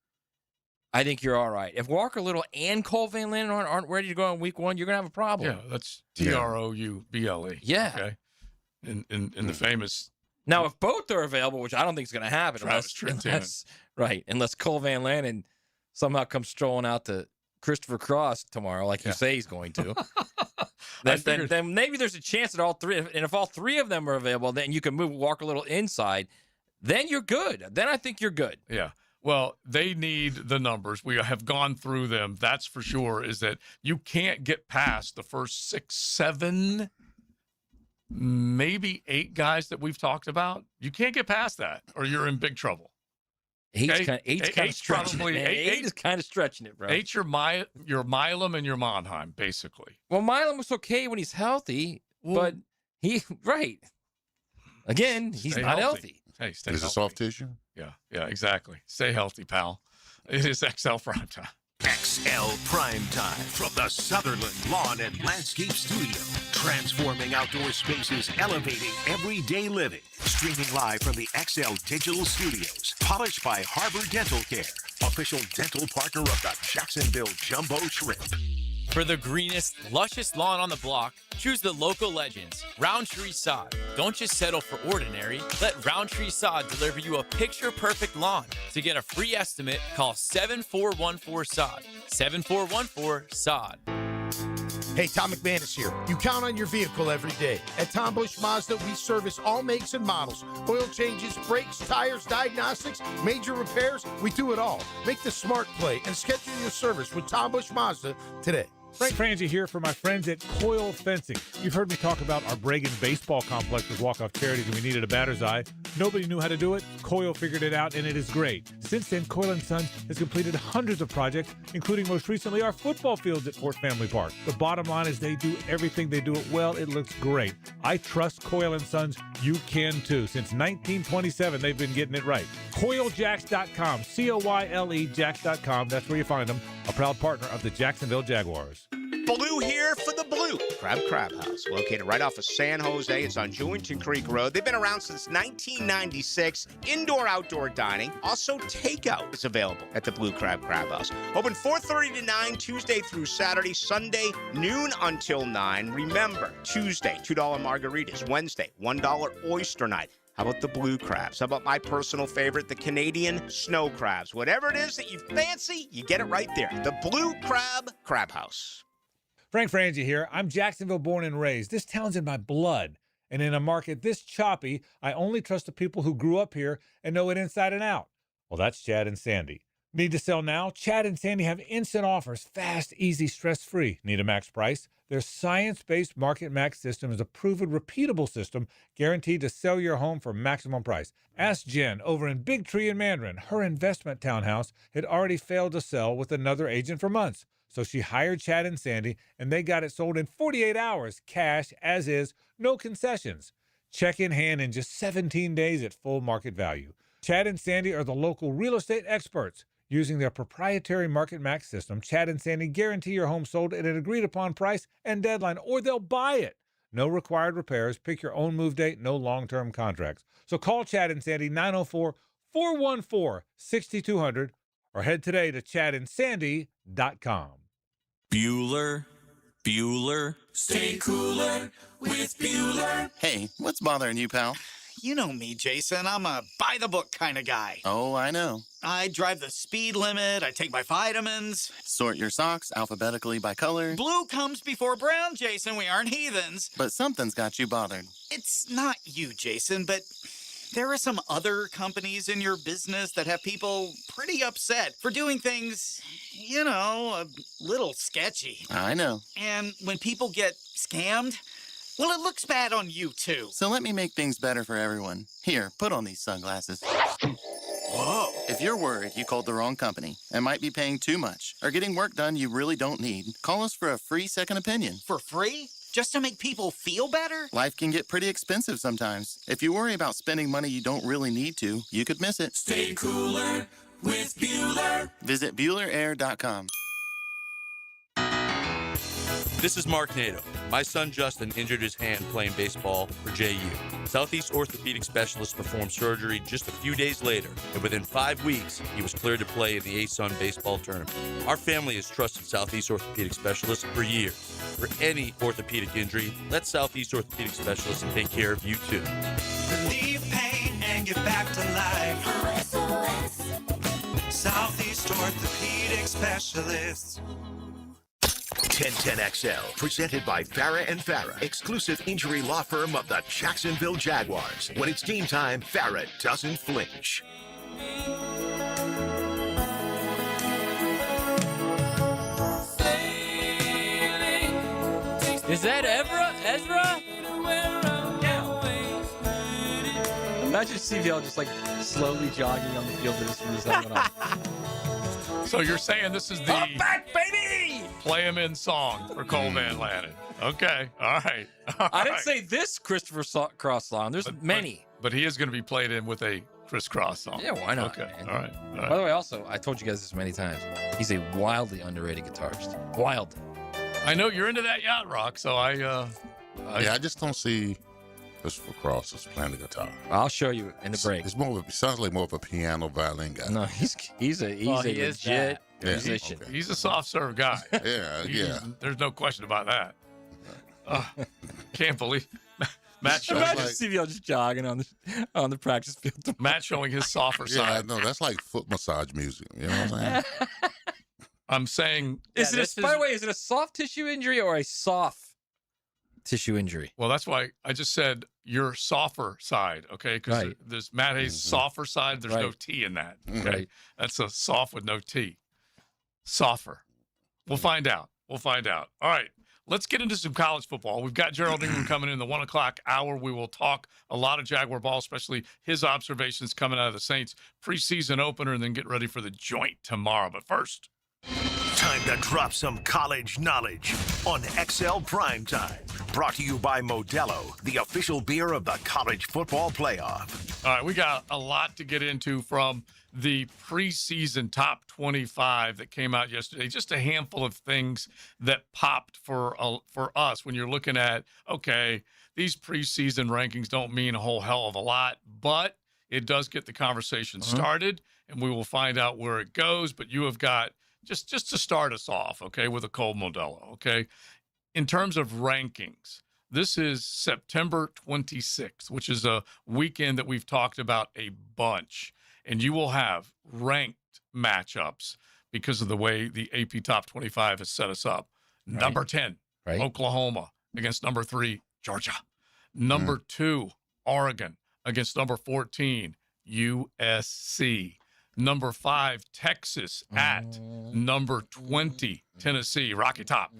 I think you're all right. If Walker Little and Cole Van Lannon aren't ready to go in week 1, you're going to have a problem. Yeah, that's Trouble. Yeah. Okay. In the famous. Now, if both are available, which I don't think is going to happen, unless Cole Van Lannon somehow comes strolling out to Christopher Cross tomorrow, like you say he's going to, then maybe there's a chance that all 3, and if all 3 of them are available, then you can move Walker Little inside. Then you're good. Then I think you're good. Yeah. Well, they need the numbers. We have gone through them. That's for sure, is that you can't get past the first 6, 7, maybe 8 guys that we've talked about. You can't get past that or you're in big trouble. 8's kind of stretching it. 8 is kind of stretching it, bro. 8's your Milam and your Monheim, basically. Well, Milam was okay when he's healthy, but again, he's not healthy. Hey, stay healthy. Is it soft tissue? Yeah, exactly. Stay healthy, pal. It is XL Primetime. XL Primetime from the Sutherland Lawn and Landscape Studio. Transforming outdoor spaces, elevating everyday living. Streaming live from the XL Digital Studios. Polished by Harbor Dental Care. Official dental partner of the Jacksonville Jumbo Shrimp. For the greenest, luscious lawn on the block, choose the local legends, Roundtree Sod. Don't just settle for ordinary. Let Roundtree Sod deliver you a picture-perfect lawn. To get a free estimate, call 7414-SOD. 7414-SOD. Hey, Tom McManus here. You count on your vehicle every day. At Tom Busch Mazda, we service all makes and models. Oil changes, brakes, tires, diagnostics, major repairs, we do it all. Make the smart play and schedule your service with Tom Busch Mazda today. Frank Frangie here for my friends at Coyle Fencing. You've heard me talk about our Bragan baseball complex with walk-off charities and we needed a batter's eye. Nobody knew how to do it. Coyle figured it out, and it is great. Since then, Coyle & Sons has completed hundreds of projects, including most recently our football fields at Fort Family Park. The bottom line is they do everything. They do it well. It looks great. I trust Coyle & Sons. You can too. Since 1927, they've been getting it right. CoyleJacks.com. C-O-Y-L-E Jacks.com. That's where you find them. A proud partner of the Jacksonville Jaguars. Blue here for the Blue Crab House, located right off of San Jose. It's on Jewington Creek Road. They've been around since 1996. Indoor-outdoor dining. Also, takeout is available at the Blue Crab House. Open 4:30 to 9, Tuesday through Saturday. Sunday, noon until 9. Remember, Tuesday, $2 margaritas. Wednesday, $1 oyster night. How about the blue crabs? How about my personal favorite, the Canadian snow crabs? Whatever it is that you fancy, you get it right there. The Blue Crab House. Frank Frangie here. I'm Jacksonville born and raised. This town's in my blood. And in a market this choppy, I only trust the people who grew up here and know it inside and out. Well, that's Chad and Sandy. Need to sell now? Chad and Sandy have instant offers, fast, easy, stress-free. Need a max price? Their science-based Market Max system is a proven, repeatable system guaranteed to sell your home for maximum price. Ask Jen over in Big Tree in Mandarin. Her investment townhouse had already failed to sell with another agent for months. So she hired Chad and Sandy, and they got it sold in 48 hours, cash, as is, no concessions. Check in hand in just 17 days at full market value. Chad and Sandy are the local real estate experts. Using their proprietary Market Max system, Chad and Sandy guarantee your home sold at an agreed-upon price and deadline, or they'll buy it. no required repairs. Pick your own move date, no long-term contracts. So call Chad and Sandy 904-414-6200 or head today to chadandsandy.com. Bueller. Stay cooler with Bueller. Hey, what's bothering you, pal? You know me, Jason. I'm a by-the-book kind of guy. Oh, I know. I drive the speed limit. I take my vitamins. Sort your socks alphabetically by color. Blue comes before brown, Jason. We aren't heathens. But something's got you bothered. It's not you, Jason, but there are some other companies in your business that have people pretty upset for doing things, you know, a little sketchy. I know. And when people get scammed, well, it looks bad on you, too. So let me make things better for everyone. Here, put on these sunglasses. Whoa. If you're worried you called the wrong company and might be paying too much or getting work done you really don't need, call us for a free second opinion. For free? Just to make people feel better? Life can get pretty expensive sometimes. If you worry about spending money you don't really need to, you could miss it. Stay cooler with Bueller. Visit BuellerAir.com. This is Mark Nato. My son Justin injured his hand playing baseball for JU. Southeast orthopedic specialist performed surgery just a few days later, and within 5 weeks, he was cleared to play in the ASUN baseball tournament. Our family has trusted Southeast orthopedic specialists for years. For any orthopedic injury, let Southeast orthopedic specialists take care of you too. Relieve pain and get back to life. Southeast Orthopedic Specialists. 1010XL, presented by Farah and Farah, exclusive injury law firm of the Jacksonville Jaguars. When it's game time, Farah doesn't flinch. Is that Ezra? Imagine CVL just like slowly jogging on the field with his helmet on. So you're saying this is the back, baby! Play him in song for Cole Van Lanen. Okay, all right. I didn't say this Christopher Cross song. There's many. But he is going to be played in with a crisscross song. Yeah, why not? Okay, man? all right. By the way, also, I told you guys this many times. He's a wildly underrated guitarist. Wild. I know you're into that yacht rock, so I just don't see Christopher Cross as playing the guitar. I'll show you in the break. It's more of sounds like more of a piano violin guy. No, he's a legit musician. Okay. He's a soft serve guy. yeah. There's no question about that. Can't believe Matt showing Imagine CVL just jogging on the practice field. Matt showing his softer side. No, that's like foot massage music. You know what I'm saying? I'm saying, by the way, is it a soft tissue injury or a soft tissue injury? Well, that's why I just said your softer side, okay? Because there's Matt Hayes' softer side. There's no T in that, okay? Right. That's a soft with no T. Softer. We'll find out. All right. Let's get into some college football. We've got Gerald Ingram coming in the 1 o'clock hour. We will talk a lot of Jaguar ball, especially his observations coming out of the Saints preseason opener, and then get ready for the joint tomorrow. But first, Time to drop some college knowledge on XL Primetime. Brought to you by Modelo, the official beer of the college football playoff. all right, we got a lot to get into from the preseason top 25 that came out yesterday. Just a handful of things that popped for us when you're looking at, okay, these preseason rankings don't mean a whole hell of a lot, but it does get the conversation started, and we will find out where it goes. But you have got, just to start us off, okay, with a Cole Modelo, okay? In terms of rankings, this is September 26th, which is a weekend that we've talked about a bunch. And you will have ranked matchups because of the way the AP Top 25 has set us up. Right. Number 10, Oklahoma against number 3, Georgia. Number 2, Oregon against number 14, USC. Number 5, Texas at number 20, Tennessee, Rocky Top.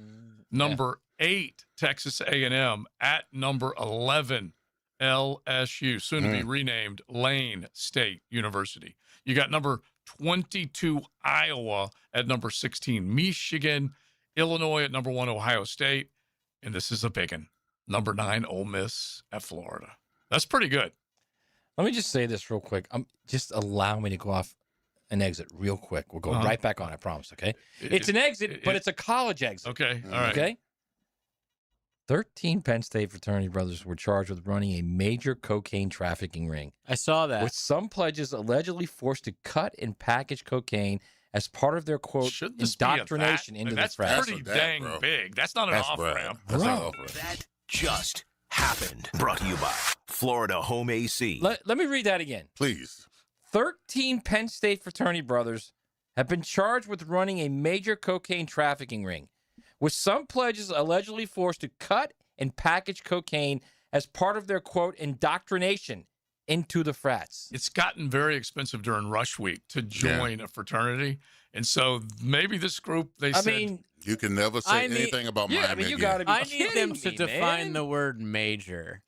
Number 8, Texas A&M at number 11, LSU, soon to be renamed Lane State University. You got number 22, Iowa at number 16, Michigan, Illinois at number 1, Ohio State, and this is a big one, number 9, Ole Miss at Florida. That's pretty good. Let me just say this real quick. Just allow me to go off an exit real quick. We'll go right back on, I promise, okay? It's an exit, but it's a college exit. Okay, all right. Okay? 13 Penn State fraternity brothers were charged with running a major cocaine trafficking ring. I saw that. With some pledges allegedly forced to cut and package cocaine as part of their, quote, Shouldn't this be a indoctrination that? into the That's frats. pretty dang big. That's not an off-ramp. That just happened. Brought to you by Florida Home AC. Let me read that again. Please. 13 Penn State fraternity brothers have been charged with running a major cocaine trafficking ring, with some pledges allegedly forced to cut and package cocaine as part of their, quote, indoctrination into the frats. It's gotten very expensive during rush week to join a fraternity. And so maybe this group, you can never say anything about Miami again. I need them to define the word major.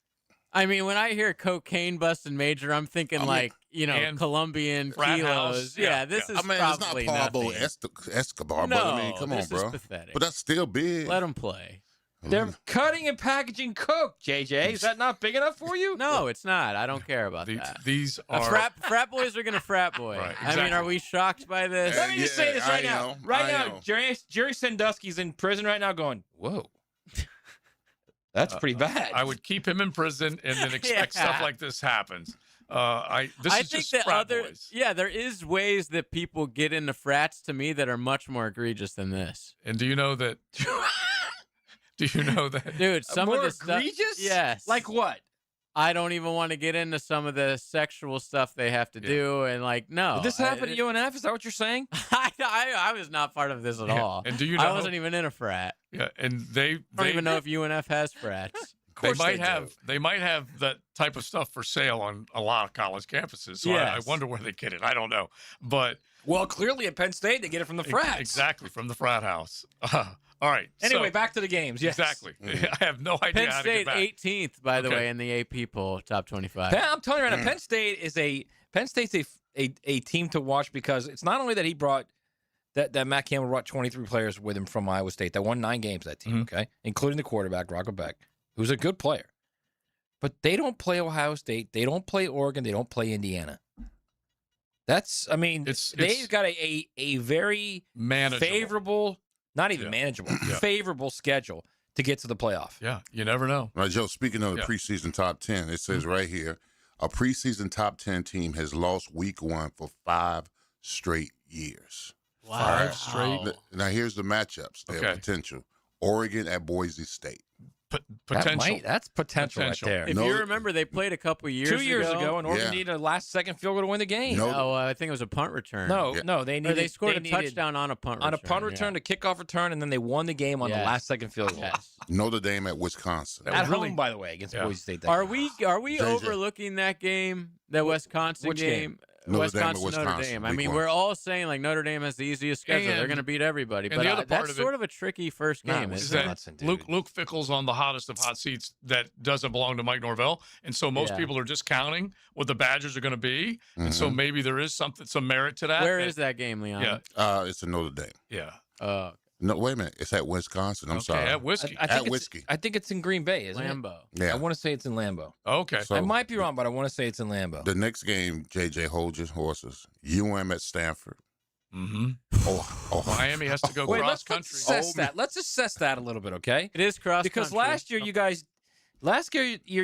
I mean, when I hear cocaine busting major, I'm thinking and Colombian frat kilos. house. Yeah, this is I mean, probably it's not Pablo nothing. Escobar, No, but I mean, come on, this is bro. pathetic. But that's still big. Let them play. They're cutting and packaging coke, JJ. Is that not big enough for you? No, it's not. I don't care about that. These are frat boys are gonna frat boy. Right, I mean, are we shocked by this? Let me just say this right now. Jerry Sandusky's in prison right now going, whoa. That's pretty bad. I would keep him in prison and then expect stuff like this happens. I think that there is ways that people get into frats to me that are much more egregious than this. And do you know that? Dude, some more of the stuff, egregious? yes. Like what? I don't even want to get into some of the sexual stuff they have to do, and no. Did this happen at UNF? Is that what you're saying? I was not part of this at all. And do you know? I wasn't even in a frat. Yeah, and they don't even know if UNF has frats. They might have that type of stuff for sale on a lot of college campuses. So I wonder where they get it. I don't know, but clearly at Penn State they get it from the frats. Exactly, from the frat house. All right. Anyway, back to the games. Yes. Exactly. I have no idea Penn how State to get back. 18th, by the way, in the AP poll, top 25. I'm telling you right now, Penn State's a team to watch because it's not only that he brought that Matt Campbell brought 23 players with him from Iowa State that won 9 games, that team, okay, including the quarterback Rocco Beck, who's a good player, but they don't play Ohio State, they don't play Oregon, they don't play Indiana. They've got a very favorable. Not even manageable, favorable schedule to get to the playoff. Yeah, you never know. Right, Joe, speaking of the preseason top 10, it says right here, a preseason top 10 team has lost week 1 for 5 straight years. Wow. 5 straight? Now, here's the matchups. They have potential. Oregon at Boise State. Potential. That's potential right there. If you remember, they played a couple years 2 years ago, and Oregon needed a last-second field goal to win the game. I think it was a punt return. No, they scored a touchdown on a punt return. On a punt return, a kickoff return, and then they won the game on the last-second field goal. Notre Dame at Wisconsin. At home, by the way, against Boise State. Are we overlooking that game, that Wisconsin game? Wisconsin, Notre Dame. I mean, we're all saying Notre Dame has the easiest schedule. They're going to beat everybody. But that's sort of a tricky first game. Is that Luke Fickell's on the hottest of hot seats that doesn't belong to Mike Norvell, and so most people are just counting what the Badgers are going to be, and so maybe there is some merit to that. Where is that game, Leon? Yeah, it's in Notre Dame. Yeah. No, wait a minute. It's at Wisconsin. I'm sorry. At Whiskey. I think it's in Green Bay, isn't Lambeau. it? Yeah. I want to say it's in Lambeau. Okay. So, I might be wrong, but I want to say it's in Lambeau. The next game, JJ, hold your horses. UM at Stanford. Mm-hmm. Miami has to go cross country. Let's assess that a little bit, okay? It is cross because country. last year you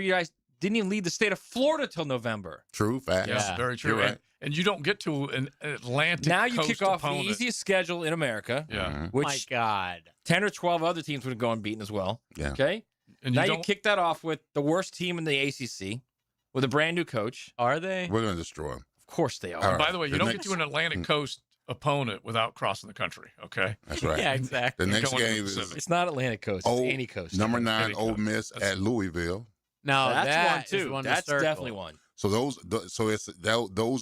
guys didn't even leave the state of Florida till November. True fact. Yes, very true. You're right. And you don't get to an Atlantic now you coast kick off opponent. the easiest schedule in America. Yeah. Which my God, 10 or 12 other teams would have gone beaten as well. Yeah. Okay. And now you kick that off with the worst team in the ACC with a brand new coach. Are they? We're going to destroy them. Of course they are. All right. By the way, you don't get to an Atlantic coast opponent without crossing the country. Okay. That's right. Yeah, exactly. The next Going to game the is It's not Atlantic coast. It's any coast. number 9 Ole Miss at Louisville. No, that's one too. One That's definitely one. So those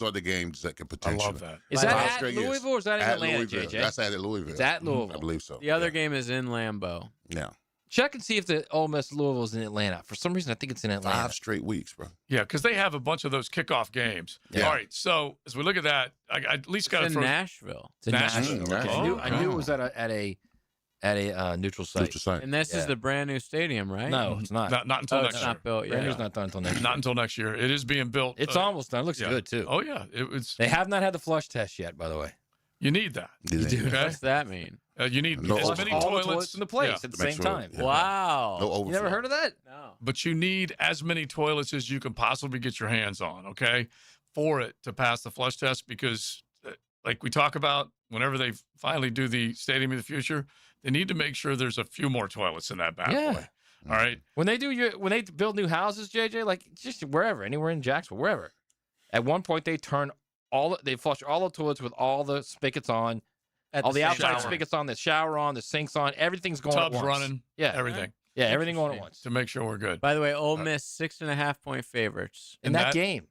are the games that could potentially. I love that. Is that at Louisville or is that in Atlanta, Louisville. JJ? That's at Louisville. It's at Louisville. I believe so. The other game is in Lambeau. Yeah. Check and see if the Ole Miss Louisville is in Atlanta. For some reason, I think it's in Atlanta. 5 straight weeks, bro. Yeah, because they have a bunch of those kickoff games. Yeah. All right, so as we look at that, I at least got to in throw Nashville. It's in Nashville. Nashville. I knew it was at a neutral site. Neutral site. And this is the brand new stadium, right? No, it's not. Not until next it's year. not built Brand yet. new's not done until next year. Not until next year. It is being built. It's almost done. It looks good too. Oh yeah, it's. They have not had the flush test yet, by the way. You need that. You do. Okay. What's that mean? You need No as overflow. many all the toilets toilets in the place yeah. at the same sure, time. yeah. Wow. No overflow. You never heard of that? No. But you need as many toilets as you can possibly get your hands on, okay, for it to pass the flush test. Because, like we talk about, whenever they finally do the Stadium of the Future, they need to make sure there's a few more toilets in that bad boy. All right. When they build new houses, JJ, like just wherever, anywhere in Jacksonville, wherever. At one point, they flush all the toilets with all the spigots on, all the outside spigots on, the shower on, the sinks on, everything's going Tubs at once. running, Yeah, everything. Yeah, everything going at once to make sure we're good. By the way, Ole Miss 6.5-point favorites in that game.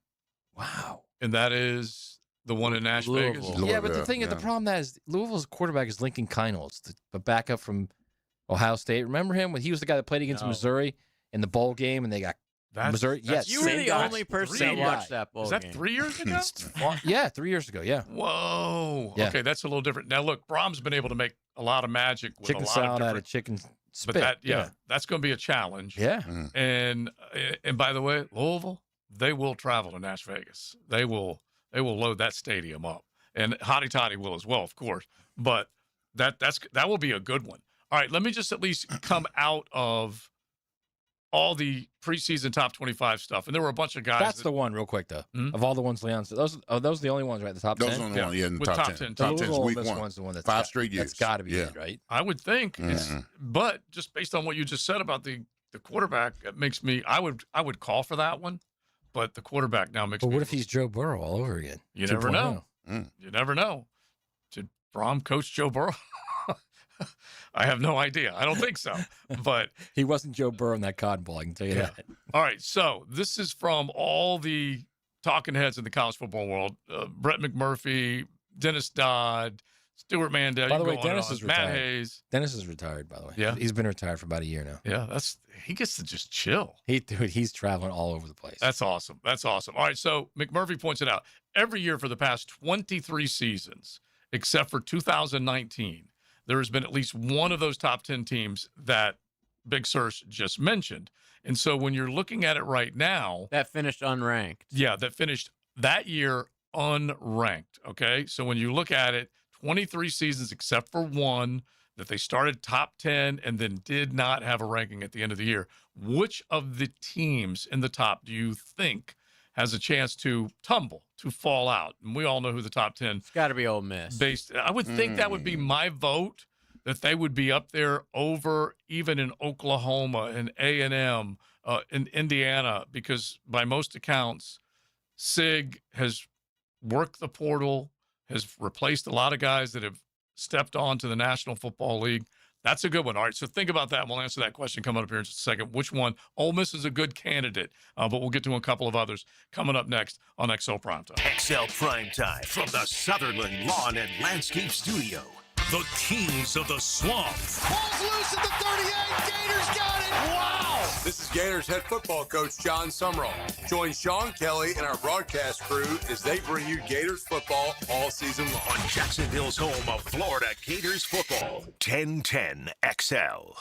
Wow. And that is the one in Nash Vegas. Yeah, but the thing is, the problem is Louisville's quarterback is Lincoln Kienholz, the backup from Ohio State. Remember him when he was the guy that played against Missouri in the bowl game, and they got Missouri. Yes, you were the only person that watched that bowl Is that game. 3 years ago? Yeah, 3 years ago. Yeah. Whoa. Yeah. Okay, that's a little different. Now, look, Brahm's been able to make a lot of magic with Chicken a lot salad of out different. of chicken spit. But that's going to be a challenge. Yeah. And by the way, Louisville, they will travel to Nash Vegas. They will load that stadium up, and Hotty Toddy will as well, of course. But that will be a good one. All right, let me just at least come out of all the preseason top 25 stuff, and there were a bunch of guys. That's the one, real quick though. Of all the ones Leon said, those are the only ones, right? The top 10. Those are the ones, in the with top 10. Top 10 is week one. One's the one that's 5 straight years. That's got to be good, right? I would think. But just based on what you just said about the quarterback, it makes me. I would call for that one, but the quarterback now makes. But me what if he's Joe Burrow all over again? You never know. You never know. Did Brahm coach Joe Burrow? I have no idea. I don't think so. But he wasn't Joe Burrow in that Cotton Bowl, I can tell you that. All right. So this is from all the talking heads in the college football world. Brett McMurphy, Dennis Dodd, Stuart Mandel. By the way, Dennis is retired. Matt Hayes. Dennis is retired, by the way. Yeah. He's been retired for about a year now. Yeah, he gets to just chill. He's traveling all over the place. That's awesome. That's awesome. All right, so McMurphy points it out. Every year for the past 23 seasons, except for 2019, there has been at least one of those top 10 teams that Big Surge just mentioned. And so when you're looking at it right now. That finished unranked. Yeah, that finished that year unranked. Okay, so when you look at it, 23 seasons except for one that they started top 10 and then did not have a ranking at the end of the year. Which of the teams in the top do you think has a chance to tumble, to fall out? And we all know who the top 10. It's got to be Ole Miss. I would think that would be my vote, that they would be up there over even in Oklahoma and A&M, in Indiana, because by most accounts, SIG has worked the portal, has replaced a lot of guys that have stepped on to the National Football League. That's a good one. All right, so think about that. We'll answer that question coming up here in just a second. Which one? Ole Miss is a good candidate, but we'll get to a couple of others coming up next on XL Primetime. XL Primetime from the Sutherland Lawn and Landscape Studio. The Kings of the Swamp. Ball's loose at the 38. Gators got it. Wow. This is Gators head football coach John Summerall. Join Sean Kelly and our broadcast crew as they bring you Gators football all season long. On Jacksonville's home of Florida Gators football. 1010 XL.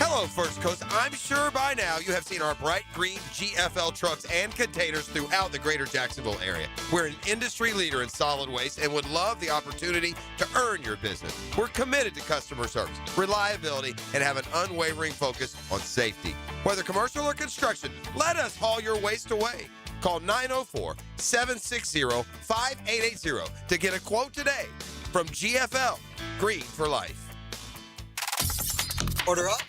Hello, First Coast. I'm sure by now you have seen our bright green GFL trucks and containers throughout the greater Jacksonville area. We're an industry leader in solid waste and would love the opportunity to earn your business. We're committed to customer service, reliability, and have an unwavering focus on safety. Whether commercial or construction, let us haul your waste away. Call 904-760-5880 to get a quote today from GFL, Green for Life. Order up.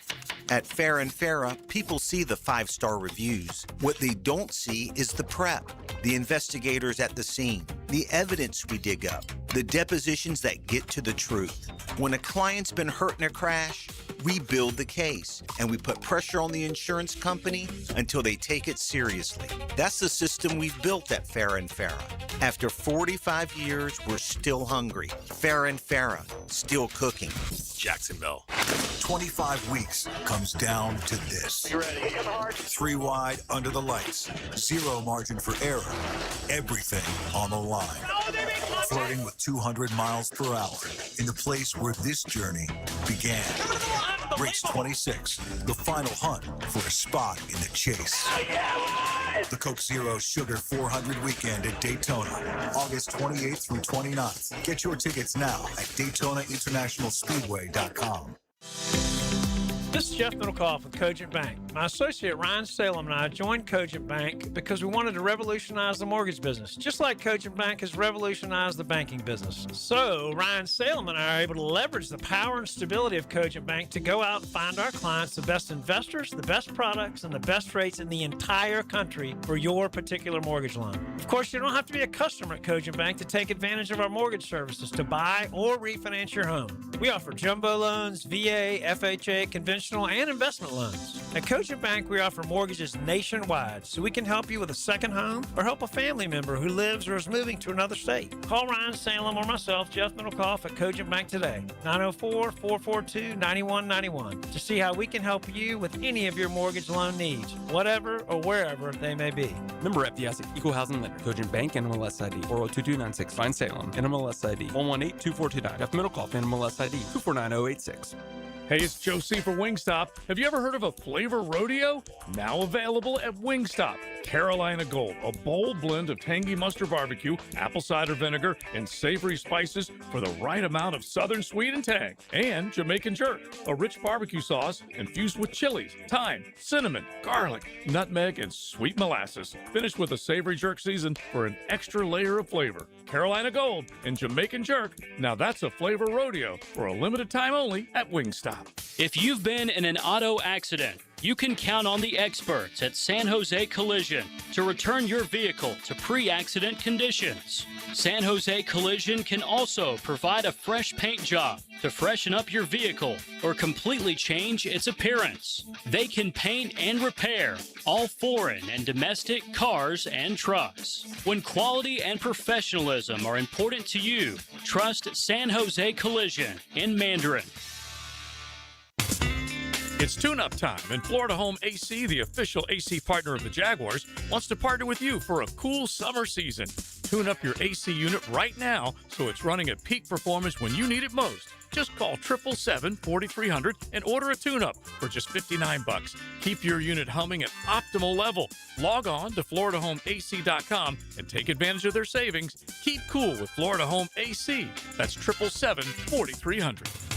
At Fair and Farah, people see the 5-star reviews. What they don't see is the prep, the investigators at the scene, the evidence we dig up, the depositions that get to the truth. When a client's been hurt in a crash, we build the case and we put pressure on the insurance company until they take it seriously. That's the system we've built at Fair and Farah. After 45 years, we're still hungry. Fair and Farah, still cooking. Jacksonville. 25 weeks comes down to this. You ready? Hit the hard. 3 wide under the lights. 0 margin for error. Everything on the line. Flirting with 200 miles per hour in the place where this journey began. Race 26, the final hunt for a spot in the chase. The Coke Zero Sugar 400 weekend at Daytona, August 28th through 29th. Get your tickets now at DaytonaInternationalSpeedway.com. This is Jeff Middlecoff with Cogent Bank. My associate Ryan Salem and I joined Cogent Bank because we wanted to revolutionize the mortgage business, just like Cogent Bank has revolutionized the banking business. So Ryan Salem and I are able to leverage the power and stability of Cogent Bank to go out and find our clients the best investors, the best products, and the best rates in the entire country for your particular mortgage loan. Of course, you don't have to be a customer at Cogent Bank to take advantage of our mortgage services to buy or refinance your home. We offer jumbo loans, VA, FHA, conventional and investment loans. At Cogent Bank, we offer mortgages nationwide, so we can help you with a second home or help a family member who lives or is moving to another state. Call Ryan Salem or myself, Jeff Middlecoff, at Cogent Bank today, 904-442-9191, to see how we can help you with any of your mortgage loan needs, whatever or wherever they may be. Member FDIC, Equal Housing Lender, Cogent Bank, NMLS ID 402296, Fine Salem, NMLS ID 1182429, Jeff Middlecoff, NMLS ID 249086. Hey, it's Joe C. for Wingstop. Have you ever heard of a flavor rodeo? Now available at Wingstop. Carolina Gold, a bold blend of tangy mustard barbecue, apple cider vinegar, and savory spices for the right amount of southern sweet and tang. And Jamaican Jerk, a rich barbecue sauce infused with chilies, thyme, cinnamon, garlic, nutmeg, and sweet molasses. Finished with a savory jerk season for an extra layer of flavor. Carolina Gold and Jamaican Jerk. Now that's a flavor rodeo for a limited time only at Wingstop. If you've been in an auto accident, you can count on the experts at San Jose Collision to return your vehicle to pre-accident conditions. San Jose Collision can also provide a fresh paint job to freshen up your vehicle or completely change its appearance. They can paint and repair all foreign and domestic cars and trucks. When quality and professionalism are important to you, trust San Jose Collision in Mandarin. It's tune-up time, and Florida Home AC, the official AC partner of the Jaguars, wants to partner with you for a cool summer season. Tune up your AC unit right now so it's running at peak performance when you need it most. Just call 777-4300 and order a tune-up for just $59. Keep your unit humming at optimal level. Log on to FloridaHomeAC.com and take advantage of their savings. Keep cool with Florida Home AC. That's 777-4300.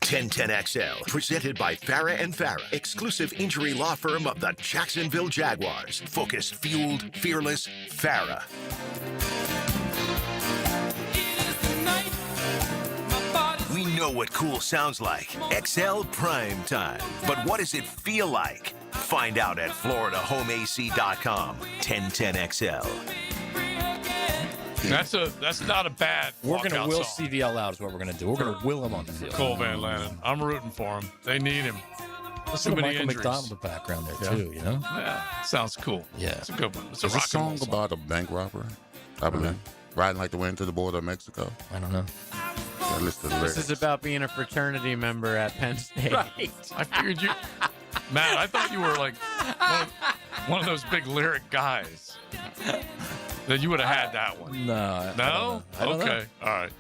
1010XL, presented by Farah and Farah, exclusive injury law firm of the Jacksonville Jaguars. Focused, fueled, fearless, Farah. We know what cool sounds like. XL Primetime. But what does it feel like? Find out at FloridaHomeAC.com. 1010XL. That's not a bad. We're going to will song. CVL out is what we're going to do. We're going to will him on the field. Cole Van Lannon. I'm rooting for him. They need him. Listen Too to many Michael injuries. McDonald in the background there too. You know. Yeah, sounds cool. Yeah, it's a good one. It's a Is this rock and roll song about a bank robbery? I believe. Riding like the wind to the border of Mexico. I don't know. Yeah, listen to the This lyrics. is about being a fraternity member at Penn State. Right. I figured you, Matt. I thought you were like one of those big lyric guys. That you would have had that one. No. No? I don't know. Okay. All right.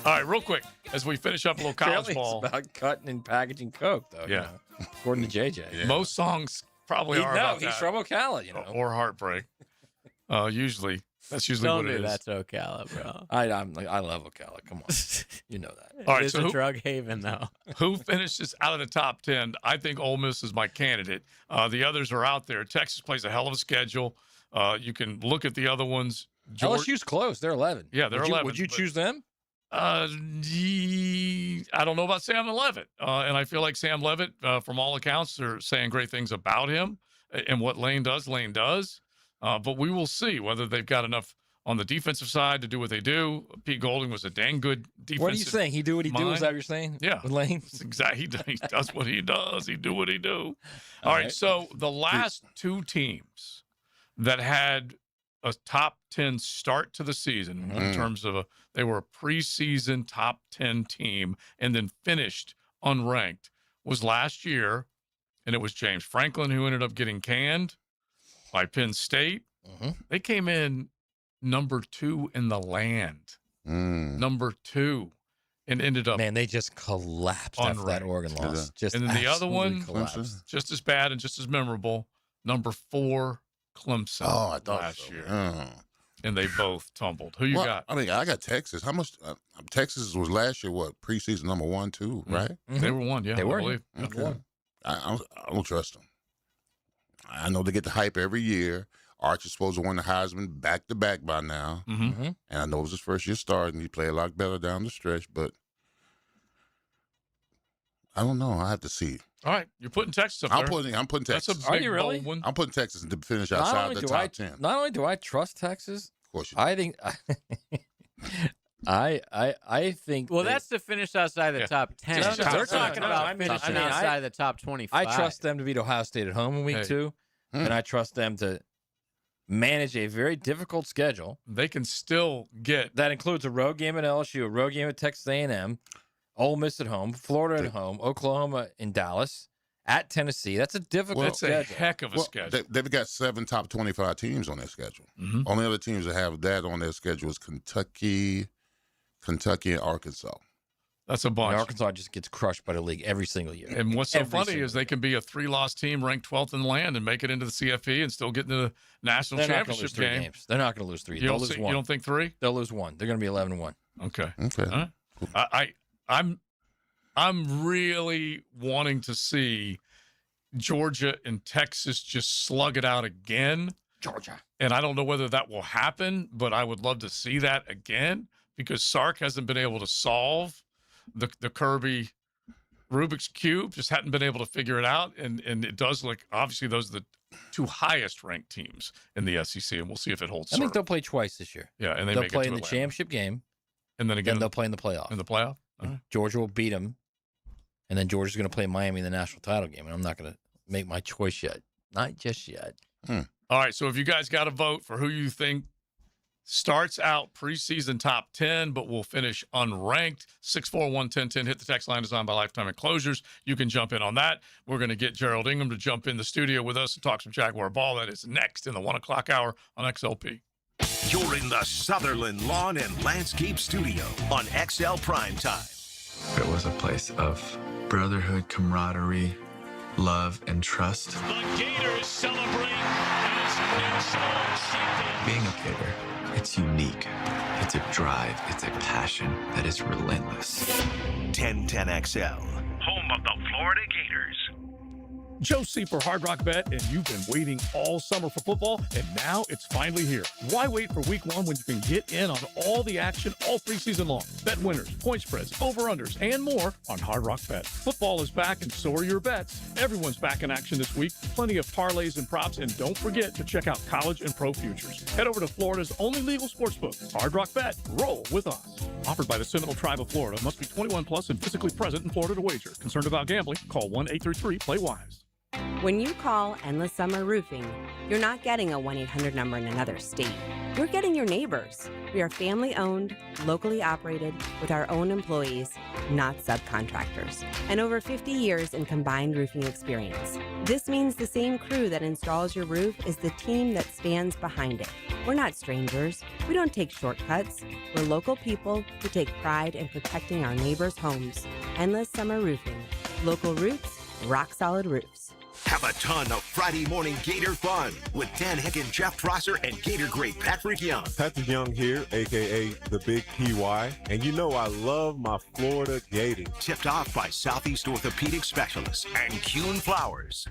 All right. Real quick, as we finish up a little college Apparently ball. It's about cutting and packaging Coke, though. Yeah. According to JJ. Most songs probably are about he's that. from Ocala, you know. Or heartbreak. Usually, that's usually Tell what me it is. that's Ocala, bro. I love Ocala. Come on, you know that. All right, It's so a who- drug haven, though. Who finishes out of the top 10? I think Ole Miss is my candidate. The others are out there. Texas plays a hell of a schedule. You can look at the other ones. LSU's close. They're 11. Yeah, they're Would you- 11. Would you choose them? I don't know about Sam Levitt. And I feel like Sam Levitt, from all accounts, are saying great things about him. And what Lane does. But we will see whether they've got enough on the defensive side to do what they do. Pete Golding was a dang good defensive What are you saying? He do what he do? Is mind. that what you're saying? Yeah. With Lane? Exactly. He does what he does. He do what he do. All right. So the last two teams that had a top 10 start to the season in terms of they were a preseason top 10 team and then finished unranked was last year. And it was James Franklin who ended up getting canned by Penn State. They came in number 2 in the land. Number 2. and ended up. Man, they just collapsed after that Oregon loss. Just and then the other one, collapsed. just as bad and just as memorable. Number 4, Clemson. Oh, I thought last so. year. Oh. And they both tumbled. Who you got? I mean, I got Texas. How much? Texas was last year, what, preseason number 1, 2, right? Mm-hmm. They were 1, yeah. They were. I believe. Okay. I don't trust them. I know they get the hype every year. Arch is supposed to win the Heisman back-to-back by now. Mm-hmm. And I know it was his first year starting. He played a lot better down the stretch, but I don't know. I have to see. All right, you're putting Texas up there. I'm putting Texas. That's a big, bold one. I'm putting Texas to finish outside the top 10. Not only do I trust Texas, of course you do. I think I think. Well, that's to finish outside the top 10. They're talking about finishing outside the top 25. I trust them to beat Ohio State at home in week 2, and I trust them to manage a very difficult schedule. They can still get. That includes a road game at LSU, a road game at Texas A&M, Ole Miss at home, Florida at home, Oklahoma in Dallas, at Tennessee. That's a difficult schedule. That's a heck of a schedule. They've got 7 top 25 teams on their schedule. Mm-hmm. Only other teams that have that on their schedule is Kentucky, and Arkansas. That's a bunch. And Arkansas just gets crushed by the league every single year. And what's so funny is they can be a 3-loss team ranked 12th in the land and make it into the CFP and still get into the national championship game. Games. They're not going to lose 3. They'll lose 1. You don't think 3? They'll lose 1. They're going to be 11-1. Okay. Okay. I'm really wanting to see Georgia and Texas just slug it out again. Georgia. And I don't know whether that will happen, but I would love to see that again because Sark hasn't been able to solve the Kirby Rubik's Cube, just hadn't been able to figure it out. And it does look, obviously, those are the 2 highest ranked teams in the SEC, and we'll see if it holds. I think they'll play twice this year. Yeah, and they'll play in the championship game, and then again they'll play in the playoff. In the playoff, Georgia will beat them, and then Georgia's going to play Miami in the national title game. And I'm not going to make my choice yet, not just yet. All right, so if you guys got to vote for who you think starts out preseason top 10, but will finish unranked, 641-1010. Hit the text line designed by Lifetime Enclosures. You can jump in on that. We're going to get Gerald Ingham to jump in the studio with us and talk some Jaguar ball. That is next in the 1 o'clock hour on XLP. You're in the Sutherland Lawn and Landscape Studio on XL Primetime. It was a place of brotherhood, camaraderie, love, and trust. The Gators celebrate as national champions. Being a Gator, it's unique. It's a drive. It's a passion that is relentless. 1010XL, home of the Florida Gators. Joe Seeper, Hard Rock Bet, and you've been waiting all summer for football, and now it's finally here. Why wait for week 1 when you can get in on all the action all preseason long? Bet winners, point spreads, over-unders, and more on Hard Rock Bet. Football is back, and so are your bets. Everyone's back in action this week. Plenty of parlays and props, and don't forget to check out college and pro futures. Head over to Florida's only legal sportsbook, Hard Rock Bet. Roll with us. Offered by the Seminole Tribe of Florida. Must be 21 plus and physically present in Florida to wager. Concerned about gambling? Call 1-833-PLAY-WISE. When you call Endless Summer Roofing, you're not getting a 1-800 number in another state. You're getting your neighbors. We are family-owned, locally operated, with our own employees, not subcontractors, and over 50 years in combined roofing experience. This means the same crew that installs your roof is the team that stands behind it. We're not strangers. We don't take shortcuts. We're local people who take pride in protecting our neighbors' homes. Endless Summer Roofing. Local roots, rock-solid roofs. Have a ton of Friday morning Gator fun with Dan Hicken, Jeff Prosser, and Gator great Patrick Young. Patrick Young here, a.k.a. the Big PY. And you know I love my Florida Gators. Tipped off by Southeast Orthopedic Specialists and Kuhn Flowers.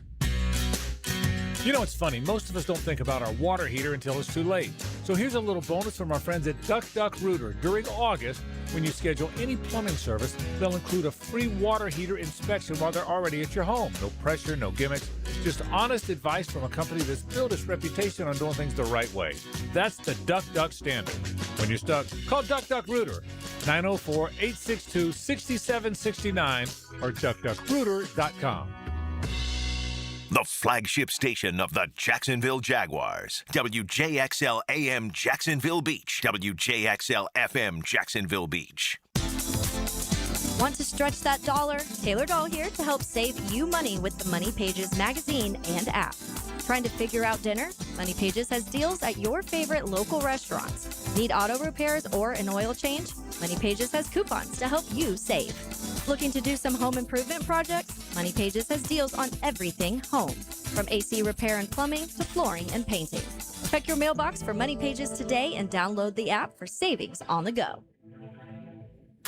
You know, it's funny. Most of us don't think about our water heater until it's too late. So here's a little bonus from our friends at Duck Duck Rooter. During August, when you schedule any plumbing service, they'll include a free water heater inspection while they're already at your home. No pressure, no gimmicks, just honest advice from a company that's built its reputation on doing things the right way. That's the Duck Duck standard. When you're stuck, call Duck Duck Rooter, 904-862-6769 or duckduckrooter.com. The flagship station of the Jacksonville Jaguars. WJXL AM Jacksonville Beach. WJXL FM Jacksonville Beach. Want to stretch that dollar? Taylor Doll here to help save you money with the Money Pages magazine and app. Trying to figure out dinner? Money Pages has deals at your favorite local restaurants. Need auto repairs or an oil change? Money Pages has coupons to help you save. Looking to do some home improvement projects? Money Pages has deals on everything home, from AC repair and plumbing to flooring and painting. Check your mailbox for Money Pages today and download the app for savings on the go.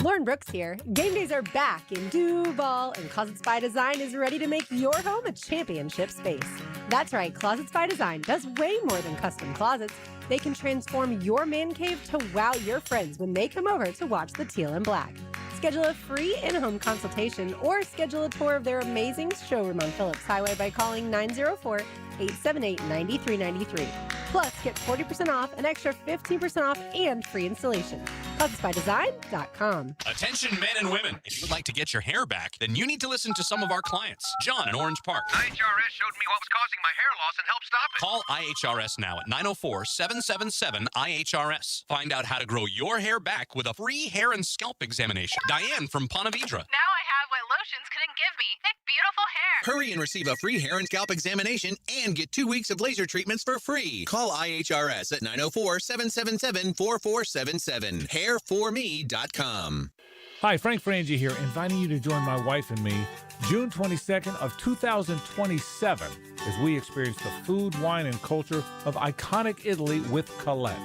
Lauren Brooks here. Game days are back in Duval, and Closets by Design is ready to make your home a championship space. That's right, Closets by Design does way more than custom closets. They can transform your man cave to wow your friends when they come over to watch the Teal and Black. Schedule a free in-home consultation or schedule a tour of their amazing showroom on Phillips Highway by calling 904-878-9393. Plus, get 40% off, an extra 15% off, and free installation. ClothesByDesign.com. Attention men and women. If you would like to get your hair back, then you need to listen to some of our clients. John in Orange Park. IHRS showed me what was causing my hair loss and helped stop it. Call IHRS now at 904-777-IHRS. Find out how to grow your hair back with a free hair and scalp examination. Diane from Ponte Vedra. Now I have what lotions couldn't give me. Thick, beautiful hair. Hurry and receive a free hair and scalp examination and get 2 weeks of laser treatments for free. Call IHRS at 904-777-4477. Hairforme.com. Hi, Frank Frangie here, inviting you to join my wife and me June 22nd of 2027 as we experience the food, wine, and culture of iconic Italy with Colette.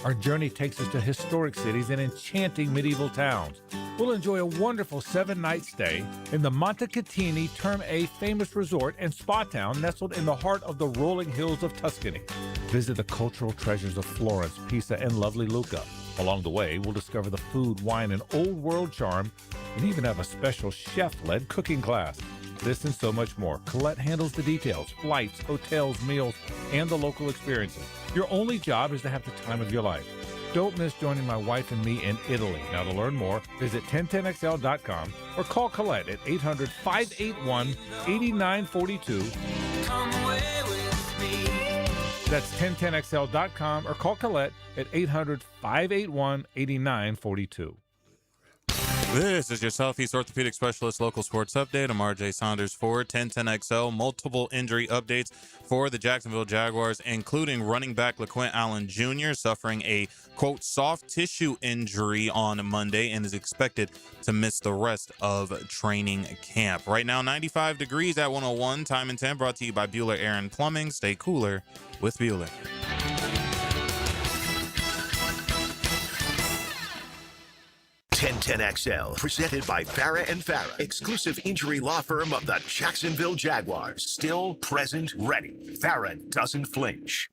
Our journey takes us to historic cities and enchanting medieval towns. We'll enjoy a wonderful 7-night stay in the Montecatini Term A famous resort and spa town nestled in the heart of the rolling hills of Tuscany. Visit the cultural treasures of Florence, Pisa, and lovely Lucca. Along the way, we'll discover the food, wine, and old world charm, and even have a special chef-led cooking class. This and so much more. Colette handles the details, flights, hotels, meals, and the local experiences. Your only job is to have the time of your life. Don't miss joining my wife and me in Italy. Now, to learn more, visit 1010XL.com or call Colette at 800-581-8942. Come away with me. That's 1010XL.com or call Colette at 800-581-8942. This is your Southeast Orthopedic Specialist Local Sports Update. I'm RJ Saunders for 1010XL. Multiple injury updates for the Jacksonville Jaguars, including running back LaQuint Allen Jr. suffering a, quote, soft tissue injury on Monday and is expected to miss the rest of training camp. Right now, 95 degrees at 101. Time and Temp brought to you by Bueller Air and Plumbing. Stay cooler with Bueller. 1010XL, presented by Farah and Farah, exclusive injury law firm of the Jacksonville Jaguars. Still, present, ready. Farah doesn't flinch.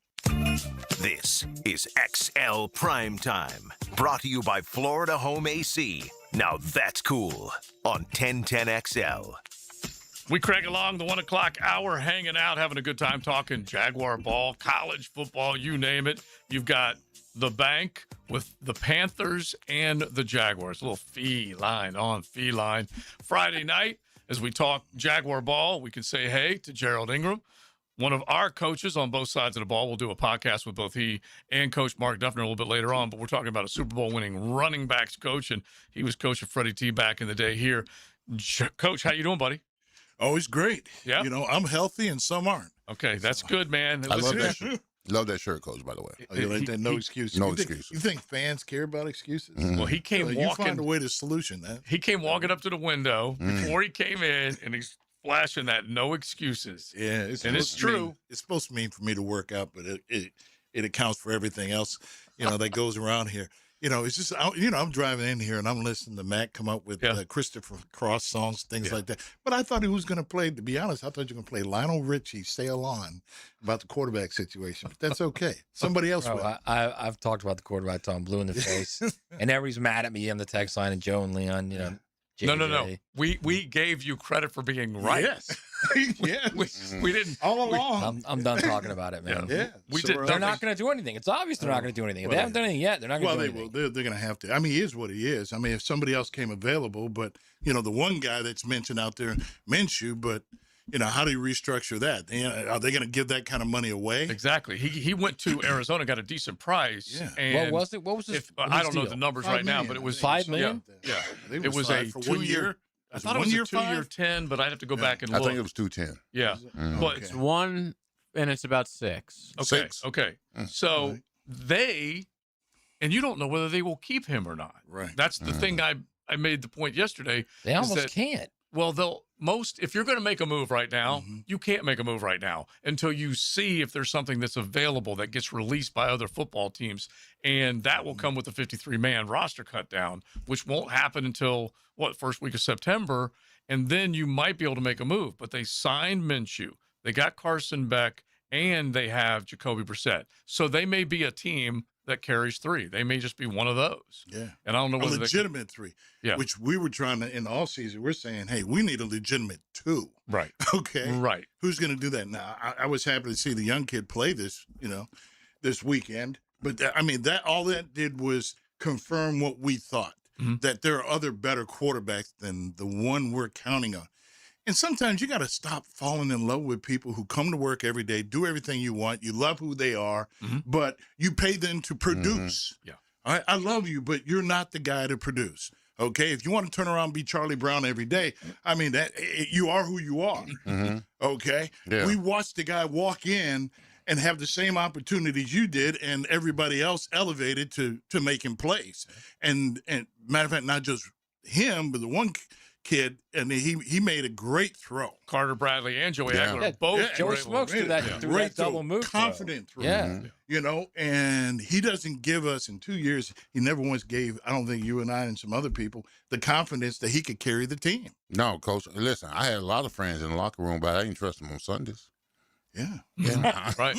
This is XL Primetime, brought to you by Florida Home AC. Now that's cool on 1010XL. We crank along the 1 o'clock hour, hanging out, having a good time talking Jaguar ball, college football, you name it. You've got the bank with the Panthers and the Jaguars. A little feline on feline. Friday night, as we talk Jaguar ball, we can say hey to Gerald Ingram, one of our coaches on both sides of the ball. We'll do a podcast with both he and Coach Mark Duffner a little bit later on, but we're talking about a Super Bowl winning running backs coach, and he was coaching Freddie T back in the day here. Coach, how you doing, buddy? Oh, he's great. Yeah. You know, I'm healthy and some aren't. Okay, that's good, man. I love that shirt. Love that shirt, Coach, by the way. Oh, you like that? No excuses. No excuses. You think fans care about excuses? Mm-hmm. Well, he came walking. You find a way to solution that. He came walking up to the window before he came in, and he's flashing that no excuses. Yeah, it's true. It's supposed to mean for me to work out, but it accounts for everything else, that goes around here. It's just, I'm driving in here and I'm listening to Mac come up with Christopher Cross songs, things like that. But I thought he was going to play, to be honest, I thought you were going to play Lionel Richie, Sail On, about the quarterback situation. But that's okay. Somebody else will. I've talked about the quarterback till I'm blue in the face. And everybody's mad at me on the text line, and Joe and Leon, No. We gave you credit for being right. Yes. we didn't. All along. I'm done talking about it, man. Yeah. They're not going to do anything. It's obvious they're not going to do anything. If they haven't done anything yet, they're not going to do anything. They're going to have to. I mean, he is what he is. I mean, if somebody else came available, but, the one guy that's mentioned out there, Minshew, but, how do you restructure that? Are they going to give that kind of money away? Exactly. He went to Arizona, got a decent price. Yeah. And what was it? What was his? I don't know the numbers right now, but it was $5 million. Yeah. It was a 2 year. I thought it was a 2-year 10, but I'd have to go back and look. I think it was 210. Yeah. But it's one, and it's about 6. Okay. Okay. So they and you don't know whether they will keep him or not. Right. That's the thing I made the point yesterday. They almost can't. Well, if you're going to make a move right now, you can't make a move right now until you see if there's something that's available that gets released by other football teams. And that will come with the 53-man roster cut down, which won't happen until, first week of September. And then you might be able to make a move. But they signed Minshew. They got Carson Beck, and they have Jacoby Brissett. So they may be a team that carries 3. They may just be one of those. Yeah. And I don't know whether a legitimate 3. Yeah. Which we were trying to, in the all season, we're saying, hey, we need a legitimate 2. Right. Okay. Right. Who's going to do that? Now, I was happy to see the young kid play this weekend. But all that did was confirm what we thought, that there are other better quarterbacks than the one we're counting on. And sometimes you got to stop falling in love with people who come to work every day, do everything you want. You love who they are, but you pay them to produce. Yeah. I love you, but you're not the guy to produce. Okay. If you want to turn around and be Charlie Brown every day, you are who you are. Okay. Yeah. We watched the guy walk in and have the same opportunities you did, and everybody else elevated to make him plays. And matter of fact, not just him, but the one kid, and he made a great throw. Carter Bradley and Joey Aguilar both. Joey Smokes threw that double move. Confident throw. Yeah. And he doesn't give us in 2 years. He never once gave, I don't think you and I and some other people, the confidence that he could carry the team. No, Coach. Listen, I had a lot of friends in the locker room, but I didn't trust them on Sundays. Yeah. Right.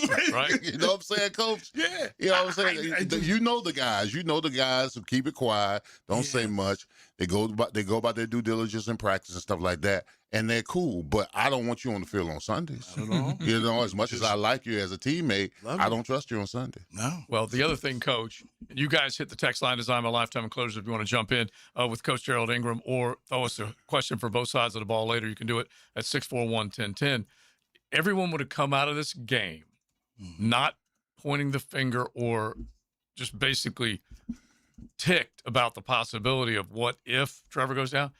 You know what I'm saying, Coach? Yeah. You know what I'm saying? You know the guys. You know the guys who keep it quiet, don't say much. They go about their due diligence and practice and stuff like that, and they're cool. But I don't want you on the field on Sundays. You know, as much as I like you as a teammate, I don't trust you on Sunday. No. Well, the other thing, Coach, you guys hit the text line Design My Lifetime Enclosures if you want to jump in with Coach Gerald Ingram or throw us a question for both sides of the ball later. You can do it at 641-1010. Everyone would have come out of this game not pointing the finger or just basically ticked about the possibility of what if Trevor goes down.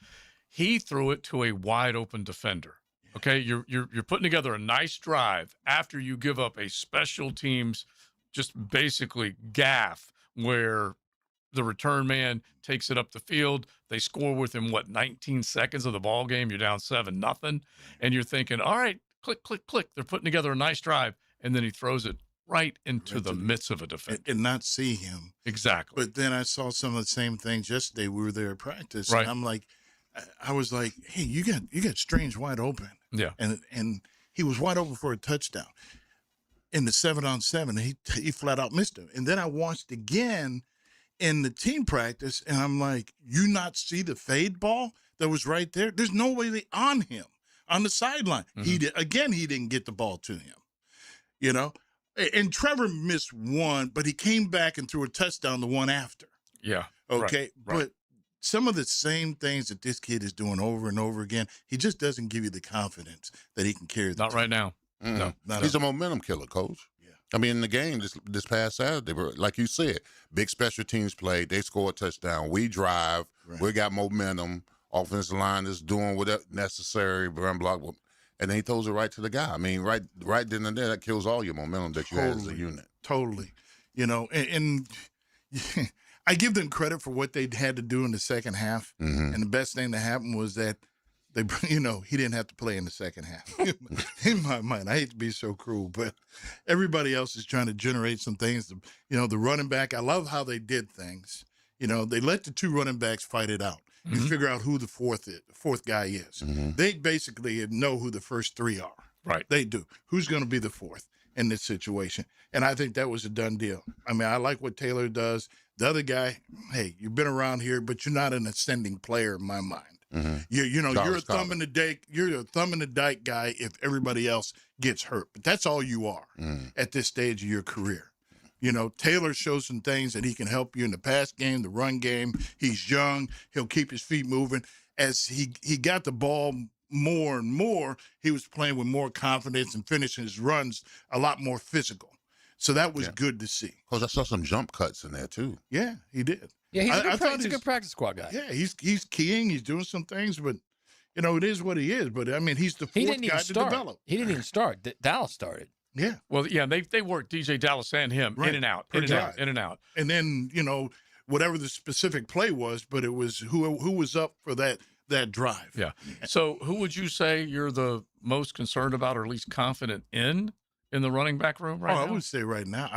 He threw it to a wide open defender. Okay, you're putting together a nice drive after you give up a special teams just basically gaff where the return man takes it up the field. They score within 19 seconds of the ball game. You're down 7-0, and you're thinking, all right, click, click, click. They're putting together a nice drive, and then he throws it right into the midst of a defense. And not see him. Exactly. But then I saw some of the same things yesterday. We were there at practice. Right. And I'm like, I was like, hey, you got Strange wide open. Yeah. And he was wide open for a touchdown. In the 7-on-7, he flat out missed him. And then I watched again in the team practice, and I'm like, you not see the fade ball that was right there? There's no way they on him. On the sideline. He didn't get the ball to him, and Trevor missed one, but he came back and threw a touchdown the one after. Yeah. Okay. Right. But some of the same things that this kid is doing over and over again, he just doesn't give you the confidence that he can carry the Not team. right now. No. He's a momentum killer, Coach. Yeah. I mean, in the game this past Saturday, like you said, big special teams play. They score a touchdown. We drive. Right. We got momentum. Offensive line is doing whatever necessary, run block, and then he throws it right to the guy. I mean, right then and there, that kills all your momentum that you had as a unit. Totally. And I give them credit for what they had to do in the second half. And the best thing that happened was that he didn't have to play in the second half. In my mind, I hate to be so cruel, but everybody else is trying to generate some things. The running back, I love how they did things. They let the 2 running backs fight it out. You figure out who the fourth guy is. They basically know who the first 3 are. Right. They do. Who's going to be the 4th in this situation? And I think that was a done deal. I mean, I like what Taylor does. The other guy, hey, you've been around here, but you're not an ascending player in my mind. You're a thumb in the dike. You're a thumb in the dike guy if everybody else gets hurt. But that's all you are at this stage of your career. Taylor shows some things that he can help you in the pass game, the run game. He's young. He'll keep his feet moving. As he got the ball more and more, he was playing with more confidence and finishing his runs a lot more physical. So that was good to see. Because I saw some jump cuts in there, too. Yeah, he did. Yeah, he's a good practice squad guy. Yeah, he's keying. He's doing some things, but, it is what he is. But, I mean, he's the 4th guy to develop. He didn't even start. Dallas started. Yeah. Well, yeah, they worked DJ Dallas and him in and out, in and out, in and out. And then, whatever the specific play was, but it was who was up for that drive. Yeah. So who would you say you're the most concerned about or least confident in the running back room right now? I would say right now,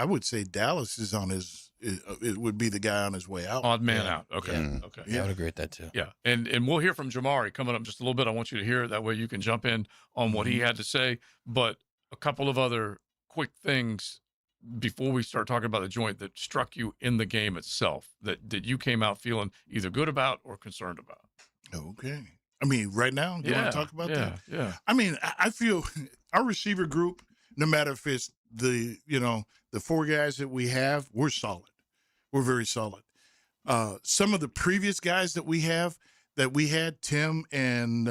Dallas is on his it would be the guy on his way out. Odd man out. Okay. Yeah. Okay. Yeah, I would agree with that too. Yeah. And we'll hear from Jamari coming up just a little bit. I want you to hear it. That way you can jump in on what he had to say. But a couple of other quick things before we start talking about the joint that struck you in the game itself that you came out feeling either good about or concerned about. Okay. I mean, right now, do you want to talk about that? Yeah. I mean, I feel our receiver group, no matter if it's the 4 guys that we have, we're solid. We're very solid. Some of the previous guys that we had, Tim and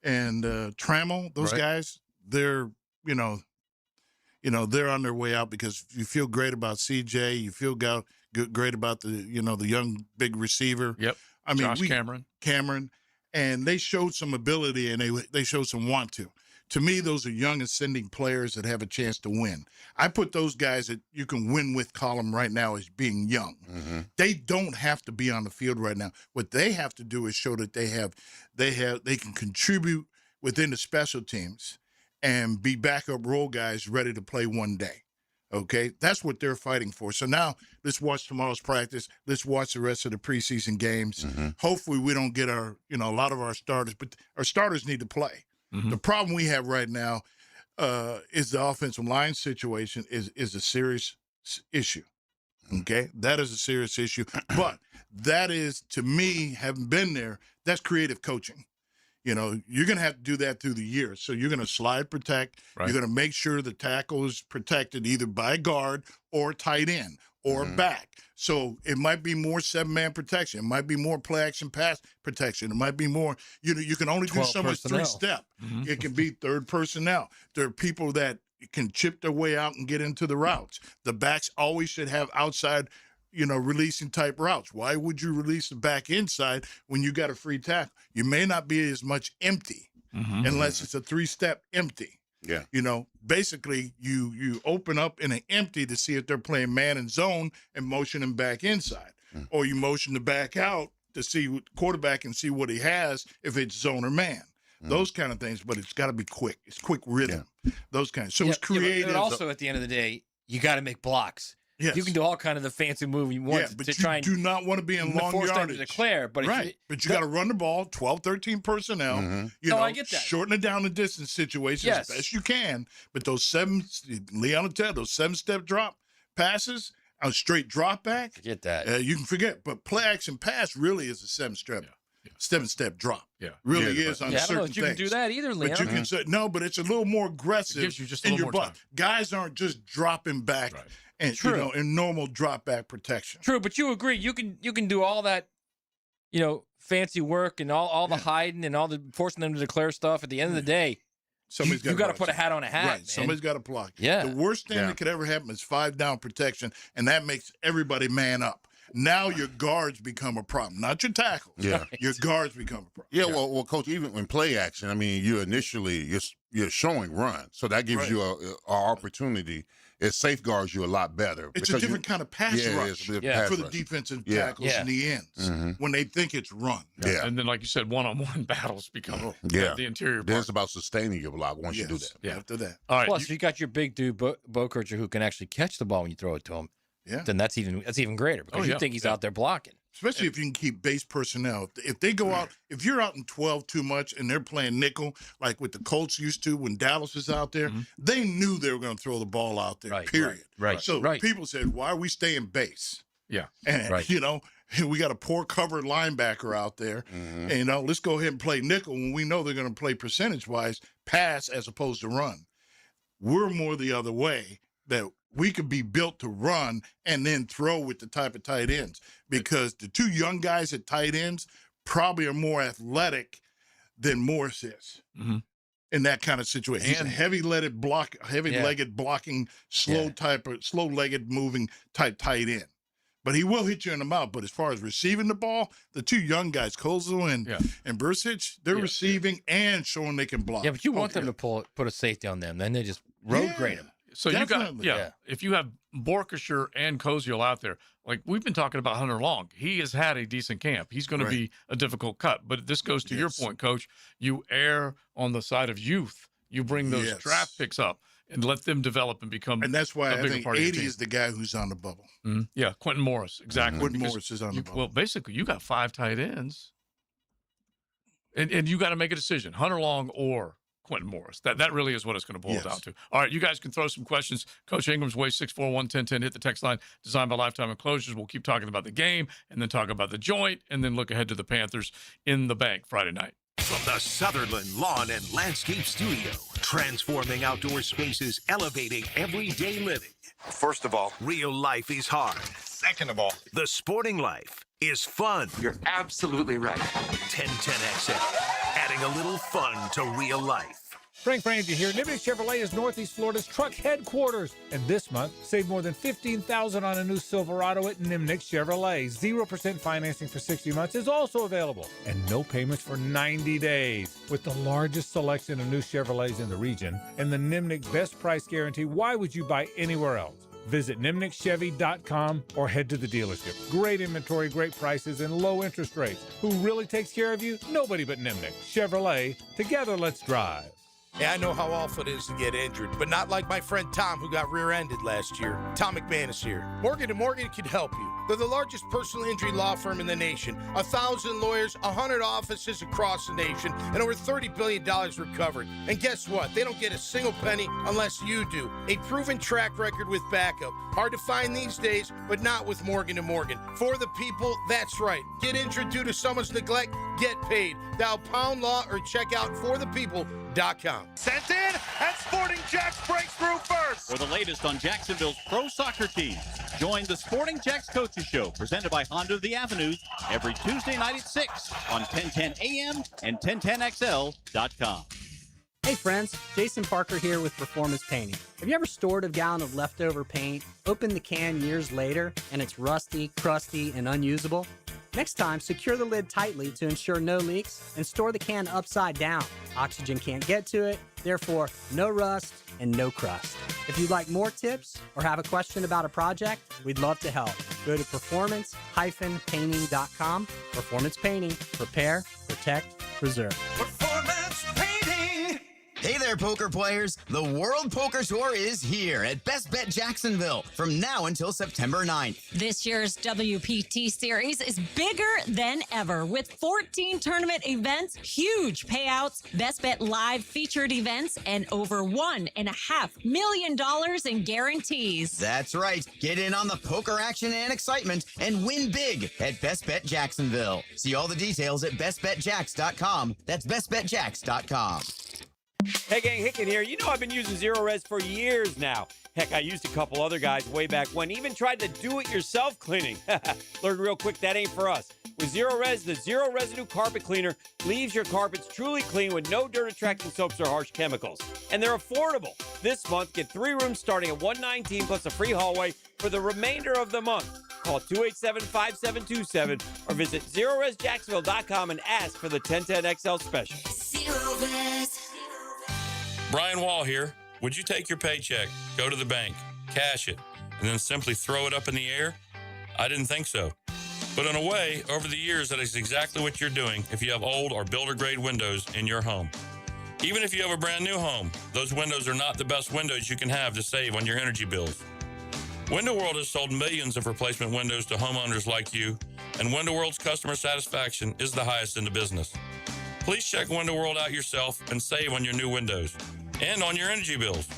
Trammell, those guys, they're, they're on their way out because you feel great about CJ. You feel great about the young big receiver. Yep. I mean, Josh Cameron, and they showed some ability and they showed some want to. To me, those are young ascending players that have a chance to win. I put those guys that you can win with column right now as being young. Mm-hmm. They don't have to be on the field right now. What they have to do is show that they can contribute within the special teams and be backup role guys ready to play one day. Okay, that's what they're fighting for. So now let's watch tomorrow's practice. Let's watch the rest of the preseason games. Mm-hmm. Hopefully we don't get a lot of our starters, but our starters need to play. Mm-hmm. The problem we have right now is the offensive line situation is a serious issue. Okay, that is a serious issue. But that is, to me, having been there, that's creative coaching. You're going to have to do that through the year. So you're going to slide protect. Right. You're going to make sure the tackle is protected either by guard or tight end or back. So it might be more 7-man protection. It might be more play action pass protection. It might be more, you can only do so much 3-step. Mm-hmm. It can be third personnel. There are people that can chip their way out and get into the routes. The backs always should have outside releasing type routes. Why would you release the back inside when you got a free tackle? You may not be as much empty unless it's a 3-step empty. Yeah. Basically you open up in an empty to see if they're playing man and zone and motion them back inside. Or you motion the back out to see quarterback and see what he has if it's zone or man. Those kind of things, but it's got to be quick. It's quick rhythm. Those kinds. So it's creative. But also at the end of the day, you got to make blocks. Yes. You can do all kind of the fancy move you want but to you try and do not want to be in long force them yardage. to declare. But But you got to run the ball, 12, 13 personnel. I get that. Shorten it down the distance situations as best you can. But those 7-step drop passes, a straight drop back. Forget that. You can forget. But play action pass really is a 7-step. 7-step drop. Yeah. Really is on I don't certain know if you can do that either, Leon. But you can say, no, but it's a little more aggressive. It gives you just a in little your more butt. time. Guys aren't just dropping back and True. in normal drop back protection. True, but you agree you can do all that, fancy work and all the hiding and all the forcing them to declare stuff. At the end of the day, Somebody's you got to put a hat on a hat. Right. Man. Somebody's got to block. Yeah. The worst thing that could ever happen is 5-down protection, and that makes everybody man up. Now your guards become a problem, not your tackles. Yeah. Your guards become a problem. Yeah, well, Coach, even when play action, I mean, you're showing run, so that gives you an opportunity. It safeguards you a lot better. It's a different kind of pass rush for the defensive tackles in the ends when they think it's run. Yeah. And then, like you said, one-on-one battles become the interior Then part. it's about sustaining your block once you do that. Yeah. After that. All right. Plus, you got your big dude, Bokercher, who can actually catch the ball when you throw it to him. Yeah. Then that's even greater because you think he's out there blocking. Especially if you can keep base personnel. If they go out, if you're out in 12 too much and they're playing nickel, like what the Colts used to when Dallas was out there, they knew they were going to throw the ball out there, period. Right. So people said, why are we staying base? Yeah. And, we got a poor covered linebacker out there. And, let's go ahead and play nickel when we know they're going to play percentage-wise, pass as opposed to run. We're more the other way, that we could be built to run and then throw with the type of tight ends, because the two young guys at tight ends probably are more athletic than Morris is in that kind of situation. He's a heavy-legged blocking, slow-legged moving type tight end. But he will hit you in the mouth. But as far as receiving the ball, the two young guys, Kozel and Bursic, they're receiving and showing they can block. Yeah, but you want them to put a safety on them. Then they just road grade them. So Definitely. you got, if you have Borkshire and Koziel out there, like we've been talking about Hunter Long, he has had a decent camp. He's going to be a difficult cut. But this goes to your point, Coach. You err on the side of youth. You bring those draft picks up and let them develop and become. And that's why a I think part 80 is the guy who's on the bubble. Mm-hmm. Yeah, Quentin Morris, exactly. Quentin Morris is on the bubble. Well, basically, you got 5 tight ends, and you got to make a decision: Hunter Long or Quentin Morris. That really is what it's going to boil down to. All right, you guys can throw some questions. Coach Ingram's way 641-1010. Hit the text line. Designed by Lifetime Enclosures. We'll keep talking about the game, and then talk about the joint, and then look ahead to the Panthers in the bank Friday night. From the Sutherland Lawn and Landscape Studio, transforming outdoor spaces, elevating everyday living. First of all, real life is hard. Second of all, the sporting life is fun. You're absolutely right. 1010XL, adding a little fun to real life. Frank Frangie here. Nimnik Chevrolet is Northeast Florida's truck headquarters. And this month, save more than $15,000 on a new Silverado at Nimnik Chevrolet. 0% financing for 60 months is also available. And no payments for 90 days. With the largest selection of new Chevrolets in the region and the Nimnik Best Price Guarantee, why would you buy anywhere else? Visit NimnikChevy.com or head to the dealership. Great inventory, great prices, and low interest rates. Who really takes care of you? Nobody but Nimnik. Chevrolet. Together, let's drive. Yeah, I know how awful it is to get injured, but not like my friend Tom who got rear-ended last year. Tom McManus here. Morgan & Morgan can help you. They're the largest personal injury law firm in the nation. 1,000 lawyers, 100 offices across the nation, and over $30 billion recovered. And guess what? They don't get a single penny unless you do. A proven track record with backup. Hard to find these days, but not with Morgan & Morgan. For the people, that's right. Get injured due to someone's neglect, get paid. Dial pound law or check out forthepeople.com. Sent in, and Sporting Jacks breaks through first. For the latest on Jacksonville's pro soccer teams, join the Sporting Jacks Coaches Show, presented by Honda of the Avenues, every Tuesday night at 6 on 1010 AM and 1010XL.com. Hey friends, Jason Parker here with Performance Painting. Have you ever stored a gallon of leftover paint, opened the can years later, and it's rusty, crusty, and unusable? Next time, secure the lid tightly to ensure no leaks and store the can upside down. Oxygen can't get to it, therefore no rust and no crust. If you'd like more tips or have a question about a project, we'd love to help. Go to performance-painting.com. Performance Painting. Prepare, protect, preserve. Performance Painting. Hey there, poker players. The World Poker Tour is here at Best Bet Jacksonville from now until September 9th. This year's WPT series is bigger than ever with 14 tournament events, huge payouts, Best Bet live featured events, and over $1.5 million in guarantees. That's right. Get in on the poker action and excitement and win big at Best Bet Jacksonville. See all the details at bestbetjacks.com. That's bestbetjacks.com. Hey gang, Hicken here. You know I've been using Zero Res for years now. Heck, I used a couple other guys way back when, even tried to do-it-yourself cleaning. Learned real quick that ain't for us. With Zero Res, the zero residue carpet cleaner leaves your carpets truly clean with no dirt-attracting soaps or harsh chemicals. And they're affordable. This month, get 3 rooms starting at $119 plus a free hallway for the remainder of the month. Call 287-5727 or visit ZeroResJacksonville.com and ask for the 1010XL special. Zero Res. Brian Wall here. Would you take your paycheck, go to the bank, cash it, and then simply throw it up in the air? I didn't think so. But in a way, over the years, that is exactly what you're doing if you have old or builder-grade windows in your home. Even if you have a brand new home, those windows are not the best windows you can have to save on your energy bills. Window World has sold millions of replacement windows to homeowners like you, and Window World's customer satisfaction is the highest in the business. Please check Window World out yourself and save on your new windows and on your energy bills.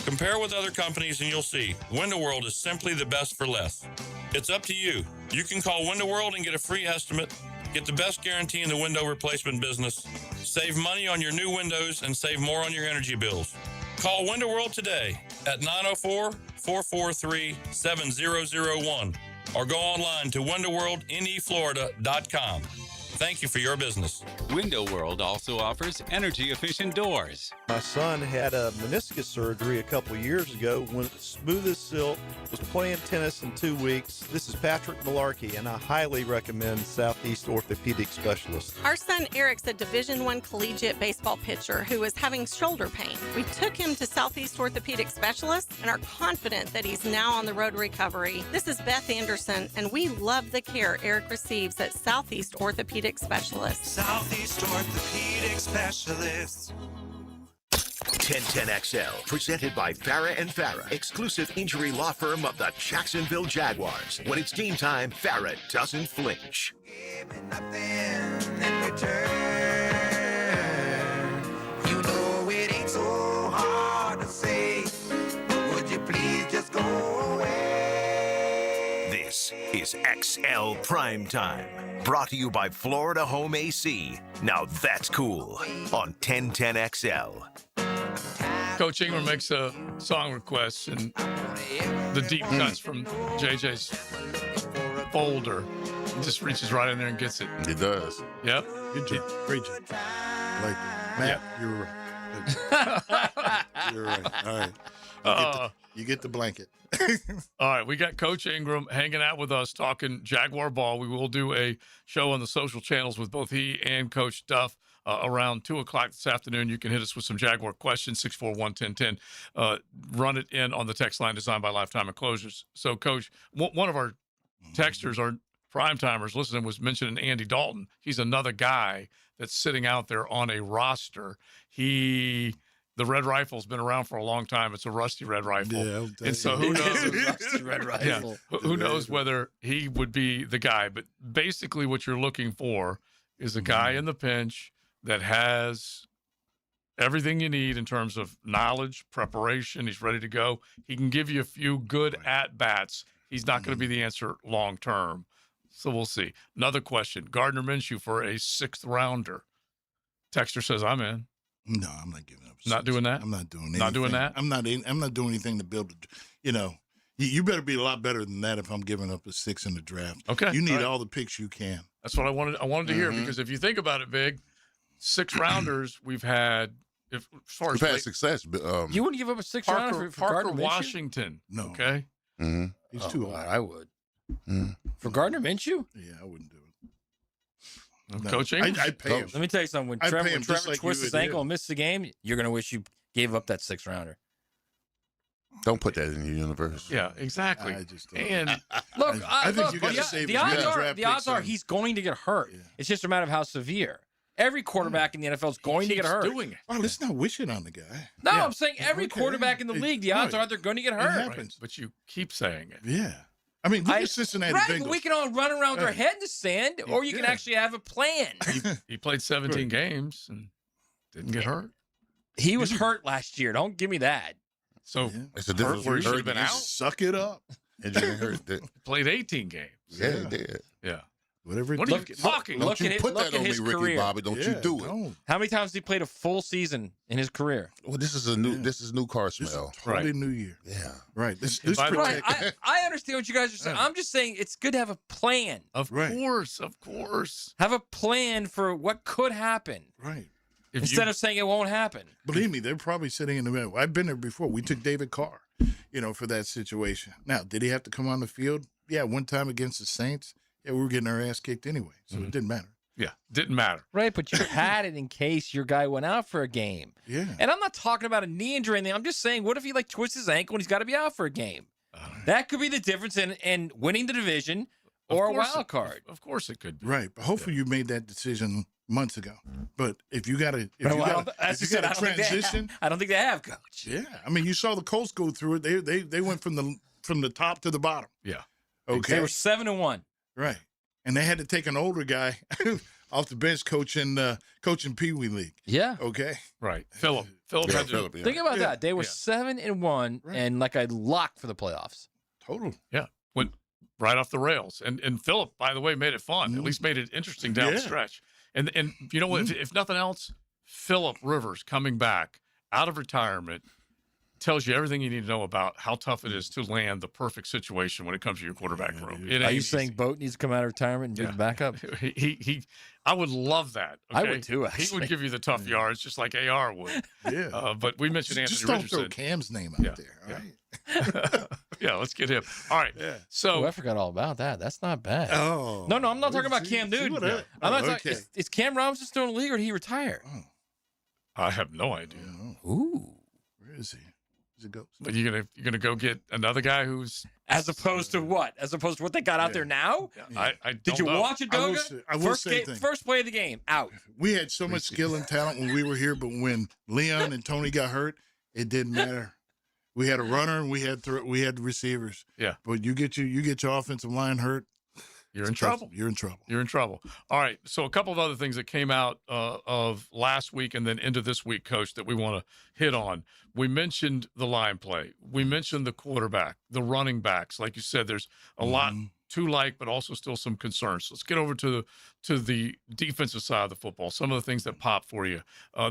Compare with other companies and you'll see Window World is simply the best for less. It's up to you. You can call Window World and get a free estimate, get the best guarantee in the window replacement business, save money on your new windows, and save more on your energy bills. Call Window World today at 904-443-7001 or go online to windowworldneflorida.com. Thank you for your business. Window World also offers energy-efficient doors. My son had a meniscus surgery a couple years ago. Went smooth as silk, was playing tennis in 2 weeks. This is Patrick Malarkey, and I highly recommend Southeast Orthopedic Specialists. Our son Eric's a Division I collegiate baseball pitcher who is having shoulder pain. We took him to Southeast Orthopedic Specialists and are confident that he's now on the road to recovery. This is Beth Anderson, and we love the care Eric receives at Southeast Orthopedic Specialists. Southeast Orthopedic Specialists. 1010XL, presented by Farrah and Farrah, exclusive injury law firm of the Jacksonville Jaguars. When it's game time, Farrah doesn't flinch. You know it ain't so hard to say. Would you please just go away? This is XL Primetime, brought to you by Florida Home AC. Now that's cool on 1010XL. Coach Ingram makes a song request, and the deep cuts from JJ's folder. He just reaches right in there and gets it. He does. Yep. Good job. Great job. Like that. Matt, you're right. You're right. All right. You get the blanket. All right, we got Coach Ingram hanging out with us talking Jaguar ball. We will do a show on the social channels with both he and Coach Duff around 2 o'clock this afternoon. You can hit us with some Jaguar questions, 641-1010. Run it in on the text line designed by Lifetime Enclosures. So, Coach, one of our texters, our prime-timers listening, was mentioning Andy Dalton. He's another guy that's sitting out there on a roster. The red rifle's been around for a long time. It's a rusty red rifle. Yeah, and so who knows? It is a rusty red rifle. Yeah, who knows whether he would be the guy. But basically what you're looking for is a guy in the pinch that has everything you need in terms of knowledge, preparation. He's ready to go. He can give you a few good at-bats. He's not going to be the answer long-term. So we'll see. Another question. Gardner Minshew for a 6th rounder. Texter says, I'm in. No, I'm not giving up. Not doing that? I'm not doing anything. Not doing that? I'm not doing anything to build, you better be a lot better than that if I'm giving up a 6 in the draft. Okay. You need all the picks you can. That's what I wanted to hear, because if you think about it, Big, 6 rounders we've had. As far as we've had success. You wouldn't give up a 6th rounder for Parker Gardner Washington. No. Okay. Mm-hmm. He's too old. I would. For Gardner Minshew? Yeah, I wouldn't do it. No. Coach Ingram? I'd pay him. Let me tell you something. When I'd Trevor pay him just like twists you his would ankle here. and misses the game, you're going to wish you gave up that 6th rounder. Don't put that in your universe. Yeah, exactly. I just don't. And Look, I think you got to save the odds are he's going to get hurt. Yeah. It's just a matter of how severe. Every quarterback in the NFL is going to get hurt. Doing it. Oh, let's not wish it on the guy. No, I'm saying every quarterback in the league, the odds are they're going to get hurt. happens. But you keep saying it. Yeah. I mean, look at Cincinnati Bengals. We can all run around with our head in the sand, or you can actually have a plan. He played 17 games and didn't get hurt. He was hurt last year. Don't give me that. So it's a difference where he should hurt have been and out. Suck it up. Injured hurt. Played 18 games. Yeah, he did. Yeah. Whatever. What are you talking? Don't you put that on me, Ricky career. Bobby. Don't you do it. How many times has he played a full season in his career? Well, this is new car smell. Totally new year. Yeah. Right. This Right. I understand what you guys are saying. I'm just saying it's good to have a plan. Of course. Have a plan for what could happen. Right. Instead of saying it won't happen. Believe me, they're probably sitting in the middle. I've been there before. We took David Carr, for that situation. Now, did he have to come on the field? Yeah, one time against the Saints. Yeah, we were getting our ass kicked anyway, so it didn't matter. Yeah, didn't matter. Right, but you had it in case your guy went out for a game. Yeah. And I'm not talking about a knee injury or anything. I'm just saying, what if he twists his ankle and he's got to be out for a game? That could be the difference in winning the division or a wild card. Of course it could be. Right, but hopefully you made that decision months ago. But if you got to transition, I don't think they have, Coach. Yeah, I mean, you saw the Colts go through it. They went from the top to the bottom. Yeah. Okay. They were 7-1. Right, and they had to take an older guy off the bench coaching Pee Wee League. Yeah. Okay. Right. Philip. Had to, Think about that. They were 7-1 and like a lock for the playoffs. Total. Yeah. Went right off the rails. And Philip, by the way, made it fun. At least made it interesting down the stretch. And you know what? If nothing else, Philip Rivers coming back out of retirement, tells you everything you need to know about how tough it is to land the perfect situation when it comes to your quarterback room. It Are ain't you easy. saying Boat needs to come out of retirement and be the backup? I would love that. I okay? would too, He actually. would give you the tough yards just like AR would. Yeah. But we mentioned Anthony Just don't Richardson. throw Cam's name out there. All right. Yeah, let's get him. All right. So I forgot all about that. That's not bad. Oh. No, I'm not talking about Cam Newton. I'm not talking. okay. Is Cam Robinson still in the league, or did he retire? I have no idea. Ooh. Where is he? Where's it go? But you're gonna go get another guy who's As opposed to what? As opposed to what they got out there now? I Did don't you know. watch it, I will Doga? say- I will First, say thing. first play of the game, out. We had so much skill and talent when we were here, but when Leon and Tony got hurt, it didn't matter. We had a runner and we had receivers. Yeah. But you get your offensive line hurt, You're in trouble. You're in trouble. You're in trouble. All right. So a couple of other things that came out of last week and then into this week, Coach, that we want to hit on. We mentioned the line play. We mentioned the quarterback, the running backs. Like you said, there's a lot to like, but also still some concerns. Let's get over to the defensive side of the football. Some of the things that pop for you.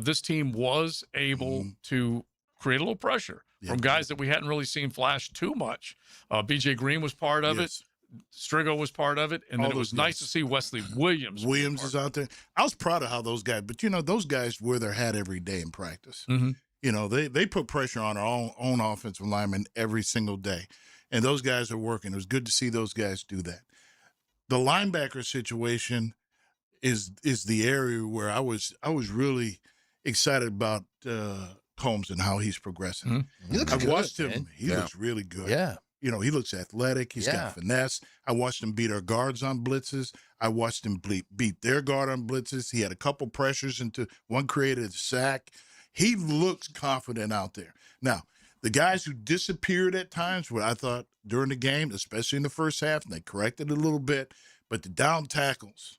This team was able to create a little pressure from guys that we hadn't really seen flash too much. BJ Green was part of it. Strigo was part of it, and then it was nice to see Wesley Williams. Williams is out there. I was proud of how those guys, but those guys wear their hat every day in practice. They put pressure on our own offensive linemen every single day, and those guys are working. It was good to see those guys do that. The linebacker situation is the area where I was really excited about Combs and how he's progressing. He looks I've good, watched him. man. He looks really good. Yeah. He looks athletic. He's got finesse. I watched him beat our guards on blitzes. I watched him beat their guard on blitzes. He had a couple pressures into one created a sack. He looks confident out there. Now, the guys who disappeared at times, what I thought during the game, especially in the first half, and they corrected it a little bit, but the down tackles,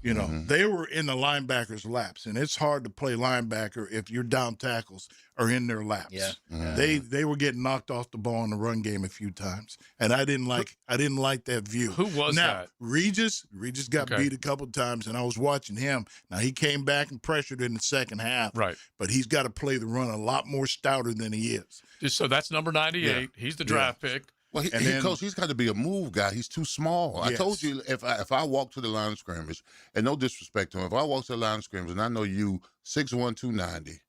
they were in the linebackers' laps, and it's hard to play linebacker if your down tackles are in their laps. Yeah. They were getting knocked off the ball in the run game a few times, and I didn't like that view. Who was that? Regis got Okay. beat a couple times, and I was watching him. Now he came back and pressured in the second half, Right. But he's got to play the run a lot more stouter than he is. So that's number 98. Yeah. He's the draft pick. Well, Coach, he's got to be a move guy. He's too small. I told you if I walk to the line of scrimmage, and no disrespect to him, if I walk to the line of scrimmage and I know you 6'1", 290,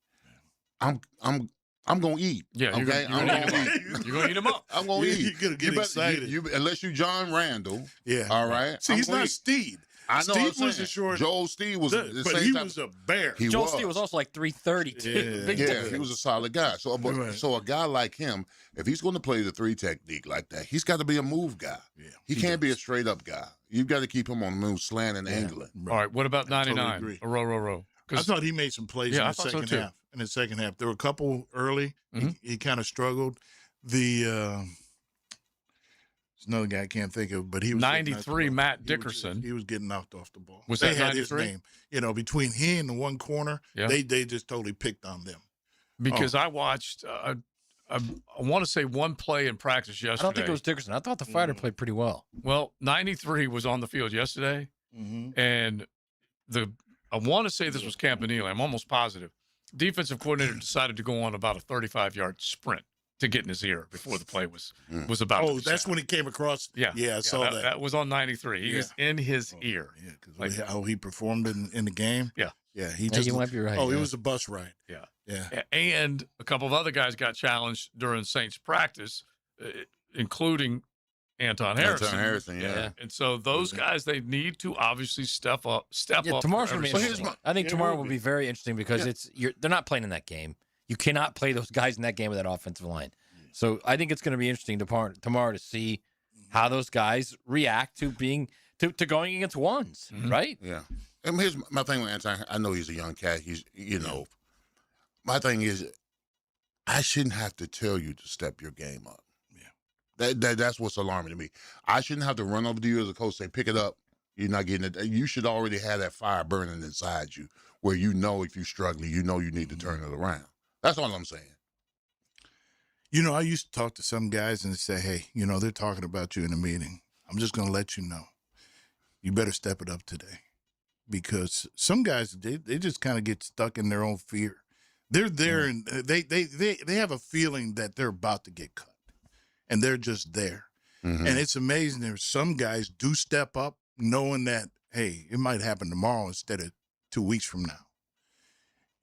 I'm gonna eat. Yeah, you're okay, gonna eat him up. You're gonna eat him up. I'm gonna eat. You're gonna get excited. Unless you John Randall. Yeah. All right. See, I'm he's gonna not eat. Steve. I know. Steve I'm was saying. a short. Joel Steve was the but same he type was a bear. Joel Steve was also like 330 too. Yeah, he was a solid guy. So, so a guy like him, if he's going to play the 3 technique like that, he's got to be a move guy. Yeah, he can't be a straight up guy. You've got to keep him on the move, slant and angling. All right. What about 99? agree. Row. I thought he made some plays Yeah, in I the thought so, second too. half. In the second half, there were a couple early. He kind of struggled. There's another guy I can't think of, but he was 93, Matt Dickerson. He was getting knocked off the ball. Was they that had his 93? name. Between he and the one corner, Yeah. they just totally picked on them. Because I watched, I want to say one play in practice yesterday. I don't think it was Dickerson. I thought the fighter played pretty well. Well, 93 was on the field yesterday, and I want to say this was Campanile. I'm almost positive. Defensive coordinator decided to go on about a 35-yard sprint to get in his ear before the play was about. Oh, to that's snap. when he came across. Yeah, I saw that. That was on 93. He was in his ear. Yeah, because how he performed in the game. Yeah. Yeah, he Yeah, just. you might be right, Oh, it yeah. was a bus ride. Yeah. Yeah. And a couple of other guys got challenged during Saints practice, including Anton Harrison. yeah. And so those guys, they need to obviously step up. Tomorrow's for going to every be single interesting. one. I think Yeah, tomorrow it will will be. be very interesting because they're not playing in that game. You cannot play those guys in that game with that offensive line. So I think it's going to be interesting tomorrow to see how those guys react to being to going against ones, right? Yeah. And here's my thing with Anton. I know he's a young cat. He's, my thing is, I shouldn't have to tell you to step your game up. Yeah. That's what's alarming to me. I shouldn't have to run over to you as a coach, say, pick it up. You're not getting it. You should already have that fire burning inside you where if you're struggling, you need to turn it around. That's all I'm saying. I used to talk to some guys and say, hey, they're talking about you in a meeting. I'm just going to let you know. You better step it up today. Because some guys, they just kind of get stuck in their own fear. They're there, and they have a feeling that they're about to get cut, and they're just there. Mm-hmm. And it's amazing. There's some guys do step up, knowing that, hey, it might happen tomorrow instead of 2 weeks from now.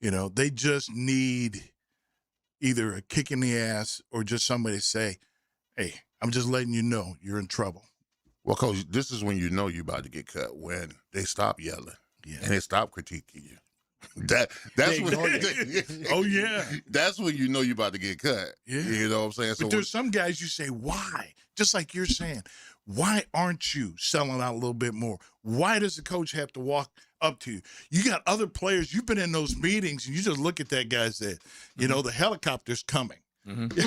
You know, they just need either a kick in the ass or just somebody to say, hey, I'm just letting you know you're in trouble. Well, Coach, this is when you know you're about to get cut, when they stop yelling and they stop critiquing you. That's when. Oh yeah, that's when you know you're about to get cut. Yeah, you know what I'm saying. But there's some guys you say, why? Just like you're saying, why aren't you selling out a little bit more? Why does the coach have to walk up to you? You got other players. You've been in those meetings, and you just look at that guy and say, you know, the helicopter's coming.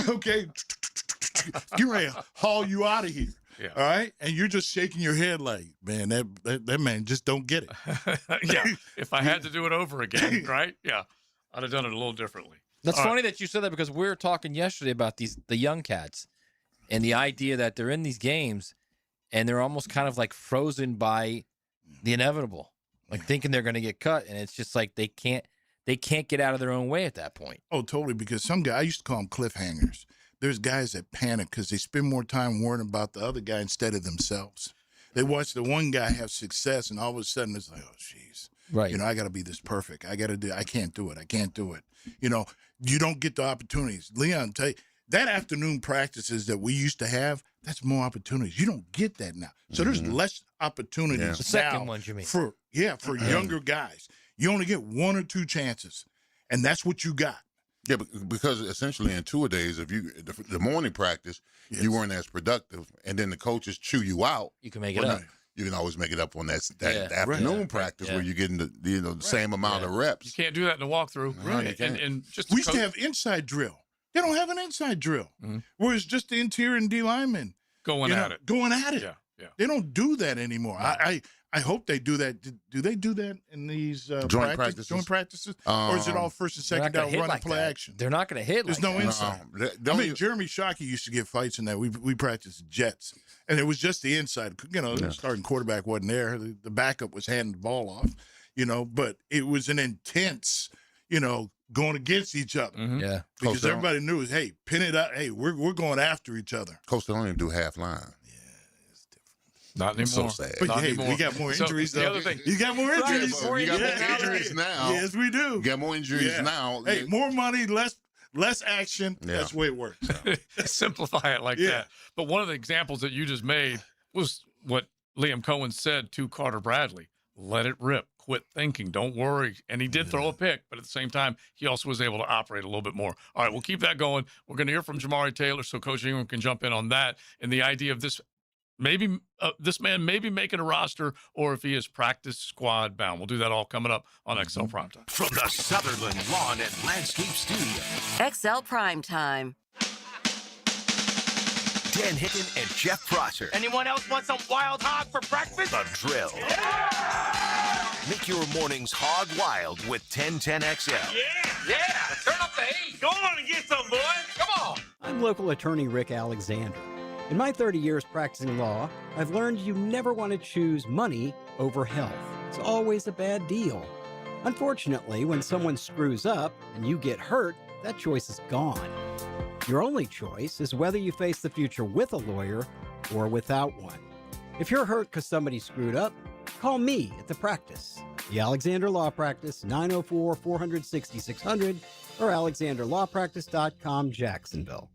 Okay, get ready to haul you out of here. Yeah. All right, and you're just shaking your head like, man, that man just don't get it. Yeah, if I had to do it over again, right? Yeah, I'd have done it a little differently. That's All funny right. that you said that, because we were talking yesterday about the young cats and the idea that they're in these games and they're almost kind of like frozen by the inevitable, like thinking they're going to get cut, and it's just like they can't get out of their own way at that point. Oh, totally. Because some guy, I used to call them cliffhangers. There's guys that panic because they spend more time worrying about the other guy instead of themselves. They watch the one guy have success, and all of a sudden it's like, oh, jeez. Right. You know, I got to be this perfect. I can't do it. I can't do it. You know, you don't get the opportunities. Leon, tell you, that afternoon practices that we used to have, that's more opportunities. You don't get that now. So there's less opportunities now. The second ones, you mean? For younger guys. You only get 1 or 2 chances, and that's what you got. Yeah, because essentially in two-a-days, if the morning practice, you weren't as productive, and then the coaches chew you out. You can make it up. You can always make it up on that afternoon practice where you're getting the same amount of reps. You can't do that in the walkthrough. Right. And just we used to have inside drill. They don't have an inside drill, where it's just the interior and D linemen going at it. Going at it. Yeah. They don't do that anymore. I hope they do that. Do they do that in these joint practices? Or is it all first and second down, run and play action? They're not going to hit. There's like no that. inside. I mean, Jeremy Shockey used to get fights in that. We practiced Jets, and it was just the inside. You know, the starting quarterback wasn't there. The backup was handing the ball off. You know, but it was an intense, going against each other. Yeah, because everybody knew, hey, pin it up. Hey, we're going after each other. Coach, they don't even do half line. Not anymore. So sad. But Not hey, anymore. we got more injuries. The though. other thing, you got more injuries. You got more injuries now. Yes, we do. You got more injuries now. Hey, more money, less action. Yeah. That's the way it works. simplify it like that. But one of the examples that you just made was what Liam Cohen said to Carter Bradley: "Let it rip. Quit thinking. Don't worry." And he did throw a pick, but at the same time, he also was able to operate a little bit more. All right, we'll keep that going. We're going to hear from Jamari Taylor, so Coach Ingram can jump in on that and the idea of this. Maybe this man may be making a roster, or if he is practice squad bound. We'll do that all coming up on XL Primetime. From the Sutherland Lawn and Landscape Studio, XL Primetime. Dan Hicken and Jeff Prosser. Anyone else want some wild hog for breakfast? The Drill. Make your mornings hog wild with 1010XL. Yeah. Turn up the heat. Go on and get some, boys. Come on. I'm local attorney Rick Alexander. In my 30 years practicing law, I've learned you never want to choose money over health. It's always a bad deal. Unfortunately, when someone screws up and you get hurt, that choice is gone. Your only choice is whether you face the future with a lawyer or without one. If you're hurt because somebody screwed up, call me at the practice. The Alexander Law Practice, 904-400-6600 or alexanderlawpractice.com, Jacksonville.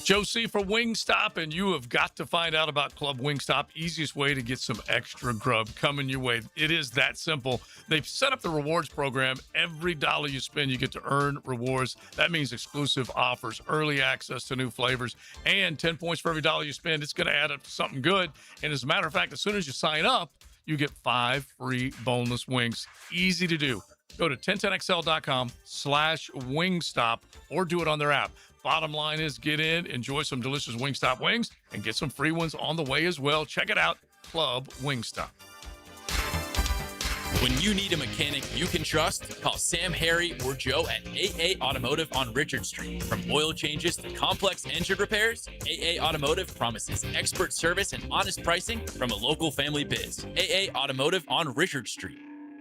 Joe C. for Wingstop, and you have got to find out about Club Wingstop. Easiest way to get some extra grub coming your way. It is that simple. They've set up the rewards program. Every dollar you spend, you get to earn rewards. That means exclusive offers, early access to new flavors, and 10 points for every dollar you spend. It's going to add up to something good. And as a matter of fact, as soon as you sign up, you get 5 free boneless wings. Easy to do. Go to 1010xl.com/Wingstop or do it on their app. Bottom line is get in, enjoy some delicious Wingstop wings, and get some free ones on the way as well. Check it out, Club Wingstop. When you need a mechanic you can trust, call Sam, Harry, or Joe at AA Automotive on Richard Street. From oil changes to complex engine repairs, AA Automotive promises expert service and honest pricing from a local family biz. AA Automotive on Richard Street.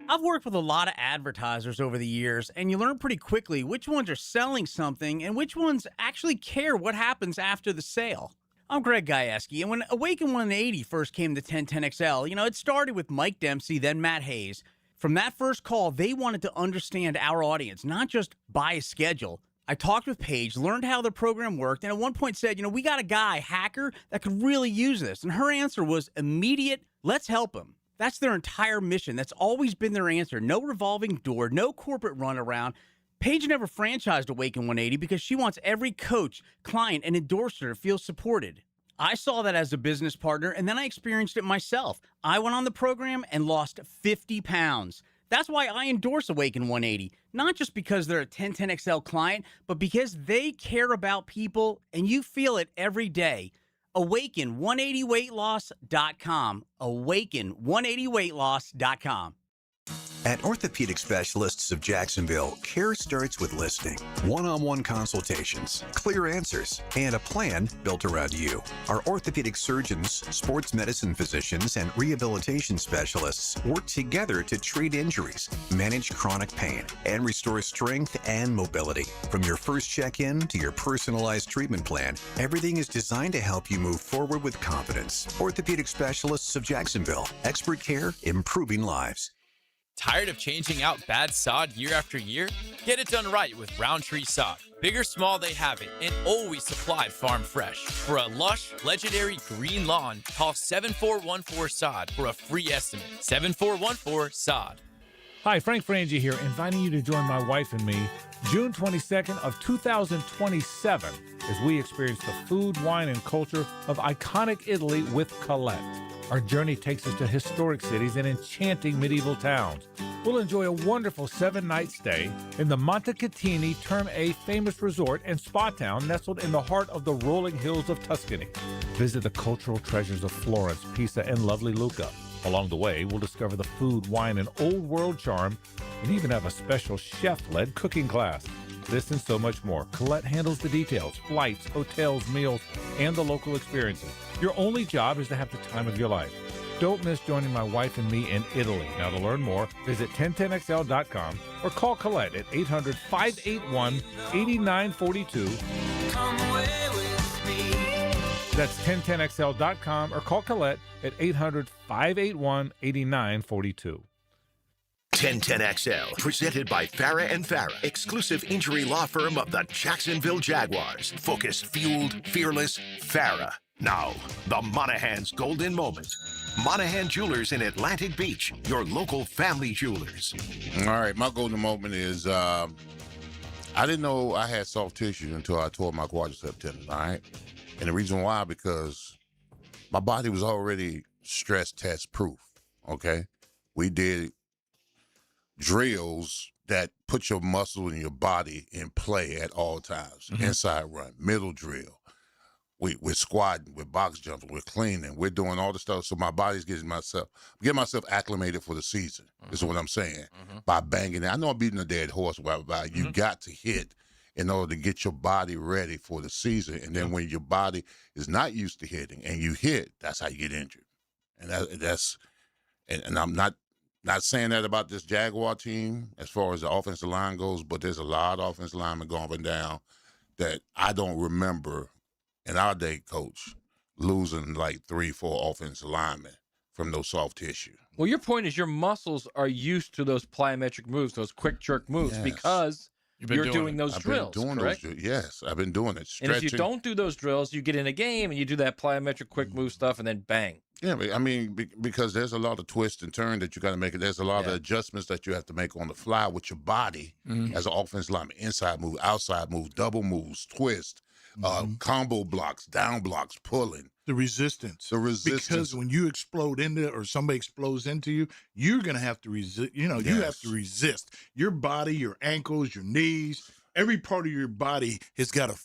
I've worked with a lot of advertisers over the years, and you learn pretty quickly which ones are selling something and which ones actually care what happens after the sale. I'm Greg Gajewski, and when Awaken 180 first came to 1010XL, it started with Mike Dempsey, then Matt Hayes. From that first call, they wanted to understand our audience, not just buy a schedule. I talked with Paige, learned how the program worked, and at one point said, we got a guy, hacker, that could really use this. And her answer was immediate, let's help him. That's their entire mission. That's always been their answer. No revolving door, no corporate runaround. Paige never franchised Awaken 180 because she wants every coach, client, and endorser to feel supported. I saw that as a business partner, and then I experienced it myself. I went on the program and lost 50 pounds. That's why I endorse Awaken 180, not just because they're a 1010XL client, but because they care about people, and you feel it every day. Awaken180weightloss.com. Awaken180weightloss.com. At Orthopedic Specialists of Jacksonville, care starts with listening, one-on-one consultations, clear answers, and a plan built around you. Our orthopedic surgeons, sports medicine physicians, and rehabilitation specialists work together to treat injuries, manage chronic pain, and restore strength and mobility. From your first check-in to your personalized treatment plan, everything is designed to help you move forward with confidence. Orthopedic Specialists of Jacksonville, expert care, improving lives. Tired of changing out bad sod year after year? Get it done right with Roundtree Sod. Big or small, they have it, and always supplied farm fresh. For a lush, legendary green lawn, call 7414-SOD for a free estimate. 7414-SOD. Hi, Frank Frangie here, inviting you to join my wife and me June 22nd of 2027 as we experience the food, wine, and culture of iconic Italy with Colette. Our journey takes us to historic cities and enchanting medieval towns. We'll enjoy a wonderful 7-night stay in the Montecatini Term A famous resort and spa town nestled in the heart of the rolling hills of Tuscany. Visit the cultural treasures of Florence, Pisa, and lovely Lucca. Along the way, we'll discover the food, wine, and old world charm, and even have a special chef-led cooking class. This and so much more. Colette handles the details, flights, hotels, meals, and the local experiences. Your only job is to have the time of your life. Don't miss joining my wife and me in Italy. Now, to learn more, visit 1010XL.com or call Colette at 800-581-8942. Come away with me. That's 1010XL.com or call Colette at 800-581-8942. 1010XL, presented by Farah and Farah, exclusive injury law firm of the Jacksonville Jaguars. Focus, fueled, fearless, Farah. Now, the Monahan's golden moment. Monahan Jewelers in Atlantic Beach, your local family jewelers. All right, my golden moment is I didn't know I had soft tissue until I tore my quadricep tendon, all right? And the reason why, because my body was already stress test proof, okay? We did drills that put your muscle in your body in play at all times. Inside run, middle drill. We're squatting, we're box jumping, we're cleaning, we're doing all the stuff. So my body's getting myself acclimated for the season, is what I'm saying. By banging it. I know I'm beating a dead horse, but you got to hit in order to get your body ready for the season. And then when your body is not used to hitting and you hit, that's how you get injured. And and I'm not saying that about this Jaguar team as far as the offensive line goes, but there's a lot of offensive linemen going up and down that I don't remember in our day, Coach, losing like 3-4 offensive linemen from no soft tissue. Well, your point is your muscles are used to those plyometric moves, those quick jerk moves, because you're doing those drills, correct? Yes, I've been doing it. And if you don't do those drills, you get in a game and you do that plyometric quick move stuff, and then bang. Yeah, I mean, because there's a lot of twist and turn that you got to make. There's a lot of adjustments that you have to make on the fly with your body as an offensive lineman. Inside move, outside move, double moves, twist, combo blocks, down blocks, pulling. The resistance. Because when you explode into it or somebody explodes into you, you're going to have to resist. You have to resist. Your body, your ankles, your knees, every part of your body has got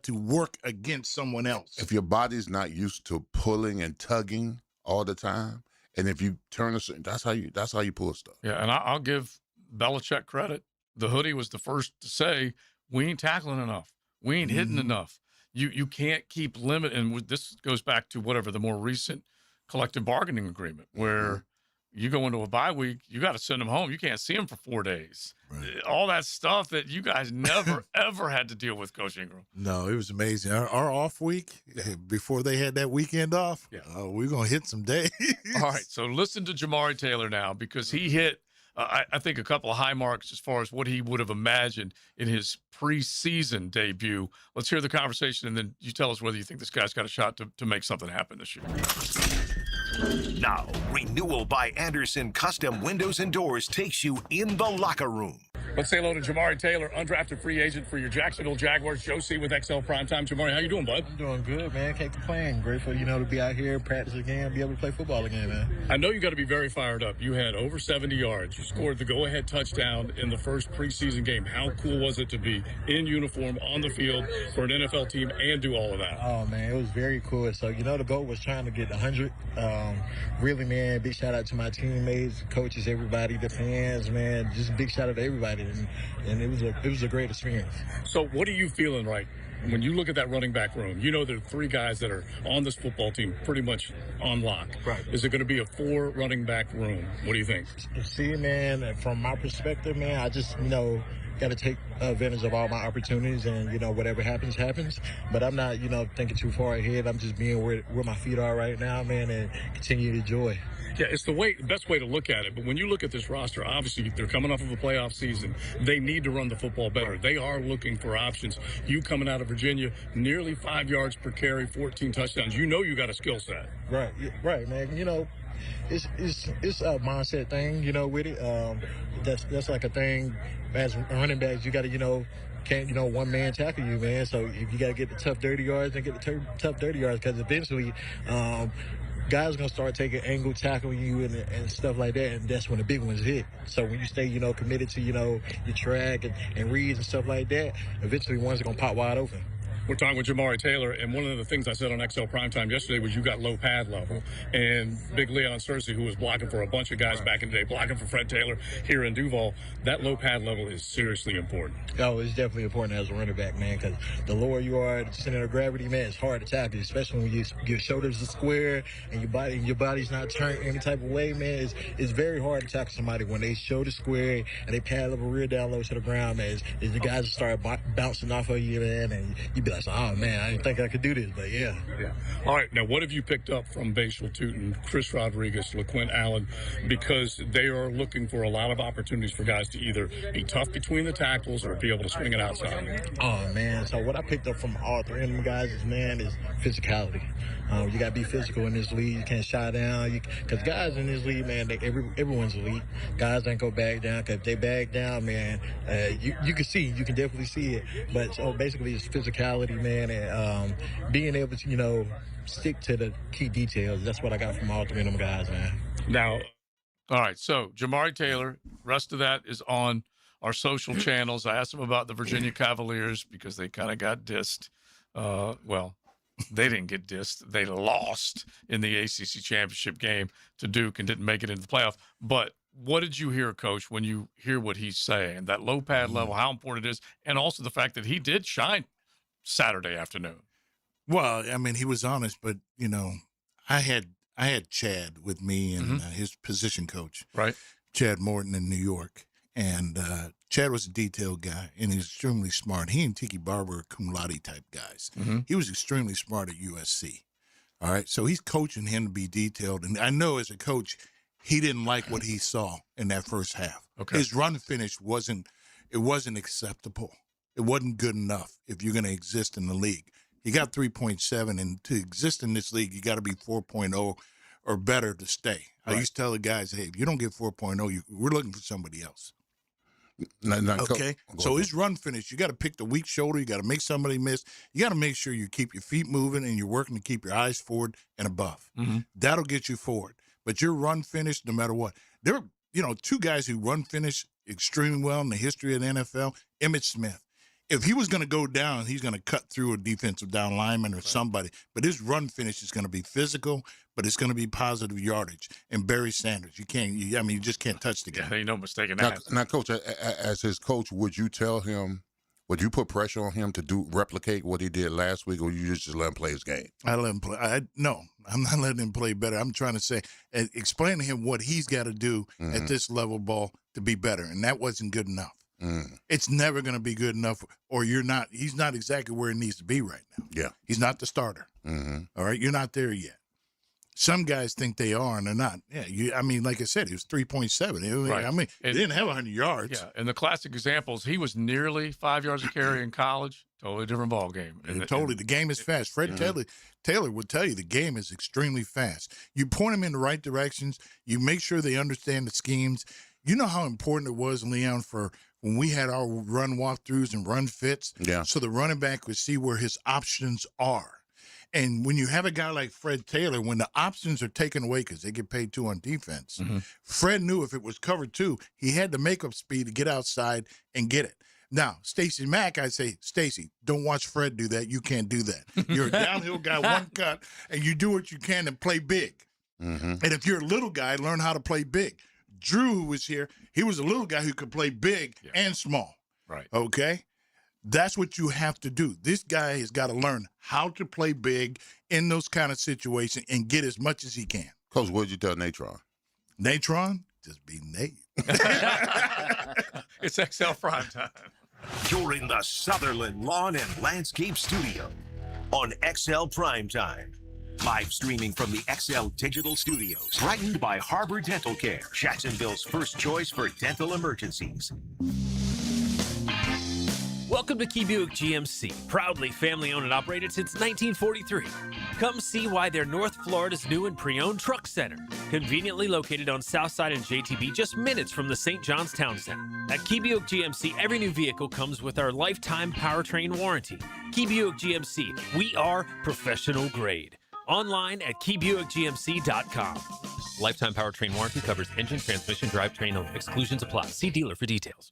to work against someone else. If your body's not used to pulling and tugging all the time, and if you turn that's how you pull stuff. Yeah, and I'll give Belichick credit. The hoodie was the first to say, we ain't tackling enough. We ain't hitting enough. You can't keep limiting. This goes back to whatever the more recent collective bargaining agreement, where You go into a bye week, you got to send them home. You can't see them for 4 days. All that stuff that you guys never, ever had to deal with, Coach Ingram. No, it was amazing. Our off week, before they had that weekend off, we're going to hit some days. All right, so listen to Jamari Taylor now, because he hit, I think, a couple of high marks as far as what he would have imagined in his preseason debut. Let's hear the conversation, and then you tell us whether you think this guy's got a shot to make something happen this year. Now, Renewal by Anderson Custom Windows and Doors takes you in the locker room. Let's say hello to Jamari Taylor, undrafted free agent for your Jacksonville Jaguars. Joe C with XL Primetime. Jamari, how you doing, bud? I'm doing good, man. Can't complain. Grateful, to be out here, practice again, be able to play football again, man. I know you got to be very fired up. You had over 70 yards. You scored the go-ahead touchdown in the first preseason game. How cool was it to be in uniform on the field for an NFL team and do all of that? Oh, man, it was very cool. So, the goal was trying to get 100. Really, man, big shout out to my teammates, coaches, everybody, the fans, man. Just a big shout out to everybody. And it was a great experience. So what are you feeling right when you look at that running back room? You know there are 3 guys that are on this football team pretty much on lock. Right. Is it going to be a 4 running back room? What do you think? See, man, from my perspective, man, I just, got to take advantage of all my opportunities, and whatever happens. But I'm not thinking too far ahead. I'm just being where my feet are right now, man, and continue to enjoy. Yeah, it's the best way to look at it. But when you look at this roster, obviously they're coming off of a playoff season. They need to run the football better. They are looking for options. You coming out of Virginia, nearly 5 yards per carry, 14 touchdowns. You got a skill set. Right, man. It's a mindset thing, with it. That's like a thing as running backs. You got to, can't, one man tackle you, man. So if you got to get the tough, dirty yards, then get the tough, dirty yards, because eventually, guys gonna start taking angle, tackling you, and stuff like that, and that's when the big ones hit. So when you stay, committed to, your track and reads and stuff like that, eventually ones are gonna pop wide open. We're talking with Jamari Taylor, and one of the things I said on XL Primetime yesterday was you got low pad level. And Big Leon Searcy, who was blocking for a bunch of guys back in the day, blocking for Fred Taylor here in Duval, that low pad level is seriously important. Oh, it's definitely important as a running back, man, because the lower you are, the center of gravity, man, it's hard to tackle, especially when your shoulders are square and your body's not turned any type of way, man. It's very hard to tackle somebody when they shoulder square and they pad level rear down low to the ground, man. Is the guys start bouncing off of you, man, and you be like, oh man, I didn't think I could do this, but yeah. All right, now what have you picked up from Bashal Tootin, Chris Rodriguez, LaQuint Allen, because they are looking for a lot of opportunities for guys to either be tough between the tackles or be able to swing it outside? Oh man, so what I picked up from all 3 of them guys is physicality. You gotta be physical in this league. You can't shy down, because guys in this league, man, everyone's elite. Guys don't go back down, because if they back down, man, you can definitely see it. But so basically, it's physicality, man, and being able to stick to the key details. That's what I got from all 3 of them guys, man. Now, all right, so Jamari Taylor, rest of that is on our social channels. I asked him about the Virginia Cavaliers because they kind of got dissed. Well, they didn't get dissed. They lost in the ACC championship game to Duke and didn't make it into the playoff. But what did you hear, Coach, when you hear what he's saying, that low pad level, how important it is, and also the fact that he did shine Saturday afternoon? Well, I mean, he was honest, but, I had Chad with me and his position coach, right? Chad Morton in New York. And Chad was a detailed guy, and he's extremely smart. He and Tiki Barber are cum laude type guys. He was extremely smart at USC. All right, so he's coaching him to be detailed. And I know as a coach, he didn't like what he saw in that first half. Okay. His run finish wasn't acceptable. It wasn't good enough if you're going to exist in the league. He got 3.7, and to exist in this league, you got to be 4.0 or better to stay. Right. I used to tell the guys, hey, if you don't get 4.0, we're looking for somebody else. Okay, so his run finish, you got to pick the weak shoulder. You got to make somebody miss. You got to make sure you keep your feet moving and you're working to keep your eyes forward and above. That'll get you forward. But your run finish, no matter what, there are 2 guys who run finish extremely well in the history of the NFL. Emmitt Smith. If he was going to go down, he's going to cut through a defensive down lineman or somebody. But his run finish is going to be physical, but it's going to be positive yardage. And Barry Sanders, you just can't touch the guy. Yeah, ain't no mistaking that. Now, Coach, as his coach, would you tell him Would you put pressure on him to replicate what he did last week, or you just let him play his game? I let him play. No, I'm not letting him play better. I'm trying to say, explain to him what he's got to do at this level ball to be better, and that wasn't good enough. It's never going to be good enough, or he's not exactly where he needs to be right now. Yeah. He's not the starter. All right? You're not there yet. Some guys think they are, and they're not. Yeah, I mean, like I said, he was 3.7. Right. I mean, he didn't have 100 yards. Yeah, and the classic examples, he was nearly 5 yards a carry in college. Totally different ball game. The game is fast. Fred Taylor would tell you the game is extremely fast. You point them in the right directions. You make sure they understand the schemes. You know how important it was, Leon, for when we had our run walkthroughs and run fits, so the running back could see where his options are. And when you have a guy like Fred Taylor, when the options are taken away because they get paid 2 on defense, Fred knew if it was cover 2, he had the makeup speed to get outside and get it. Now, Stacey Mack, I say, Stacey, don't watch Fred do that. You can't do that. You're a downhill guy, one cut, and you do what you can and play big. And if you're a little guy, learn how to play big. Drew, who was here, he was a little guy who could play big and small. Right. Okay? That's what you have to do. This guy has got to learn how to play big in those kind of situations and get as much as he can. Coach, what did you tell Natron? Natron? Just be Nate. It's XL Primetime. You're in the Sutherland Lawn and Landscape Studio on XL Primetime. Live streaming from the XL Digital Studios. Brightened by Harbor Dental Care, Jacksonville's first choice for dental emergencies. Welcome to Key Buick GMC, proudly family-owned and operated since 1943. Come see why they're North Florida's new and pre-owned truck center, conveniently located on Southside and JTB, just minutes from the St. John's Town Center. At Key Buick GMC, every new vehicle comes with our lifetime powertrain warranty. Key Buick GMC, we are professional grade. Online at keybuickgmc.com. Lifetime powertrain warranty covers engine, transmission, drivetrain only. Exclusions apply. See dealer for details.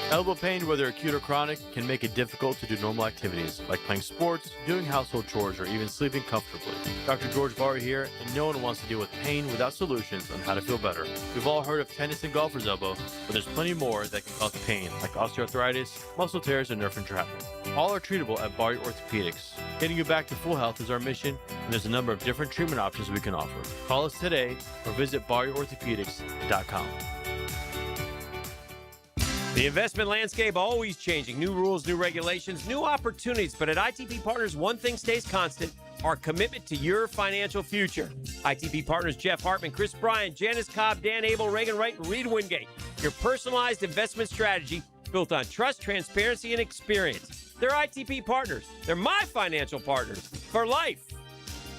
Elbow pain, whether acute or chronic, can make it difficult to do normal activities like playing sports, doing household chores, or even sleeping comfortably. Dr. George Varry here, and no one wants to deal with pain without solutions on how to feel better. We've all heard of tennis and golfer's elbow, but there's plenty more that can cause pain, like osteoarthritis, muscle tears, and nerve entrapment. All are treatable at Barry Orthopedics. Getting you back to full health is our mission, and there's a number of different treatment options we can offer. Call us today or visit barryorthopedics.com. The investment landscape always changing. New rules, new regulations, new opportunities. But at ITP Partners, one thing stays constant, our commitment to your financial future. ITP Partners, Jeff Hartman, Chris Bryant, Janice Cobb, Dan Abel, Reagan Wright, and Reed Wingate. Your personalized investment strategy built on trust, transparency, and experience. They're ITP Partners. They're my financial partners for life.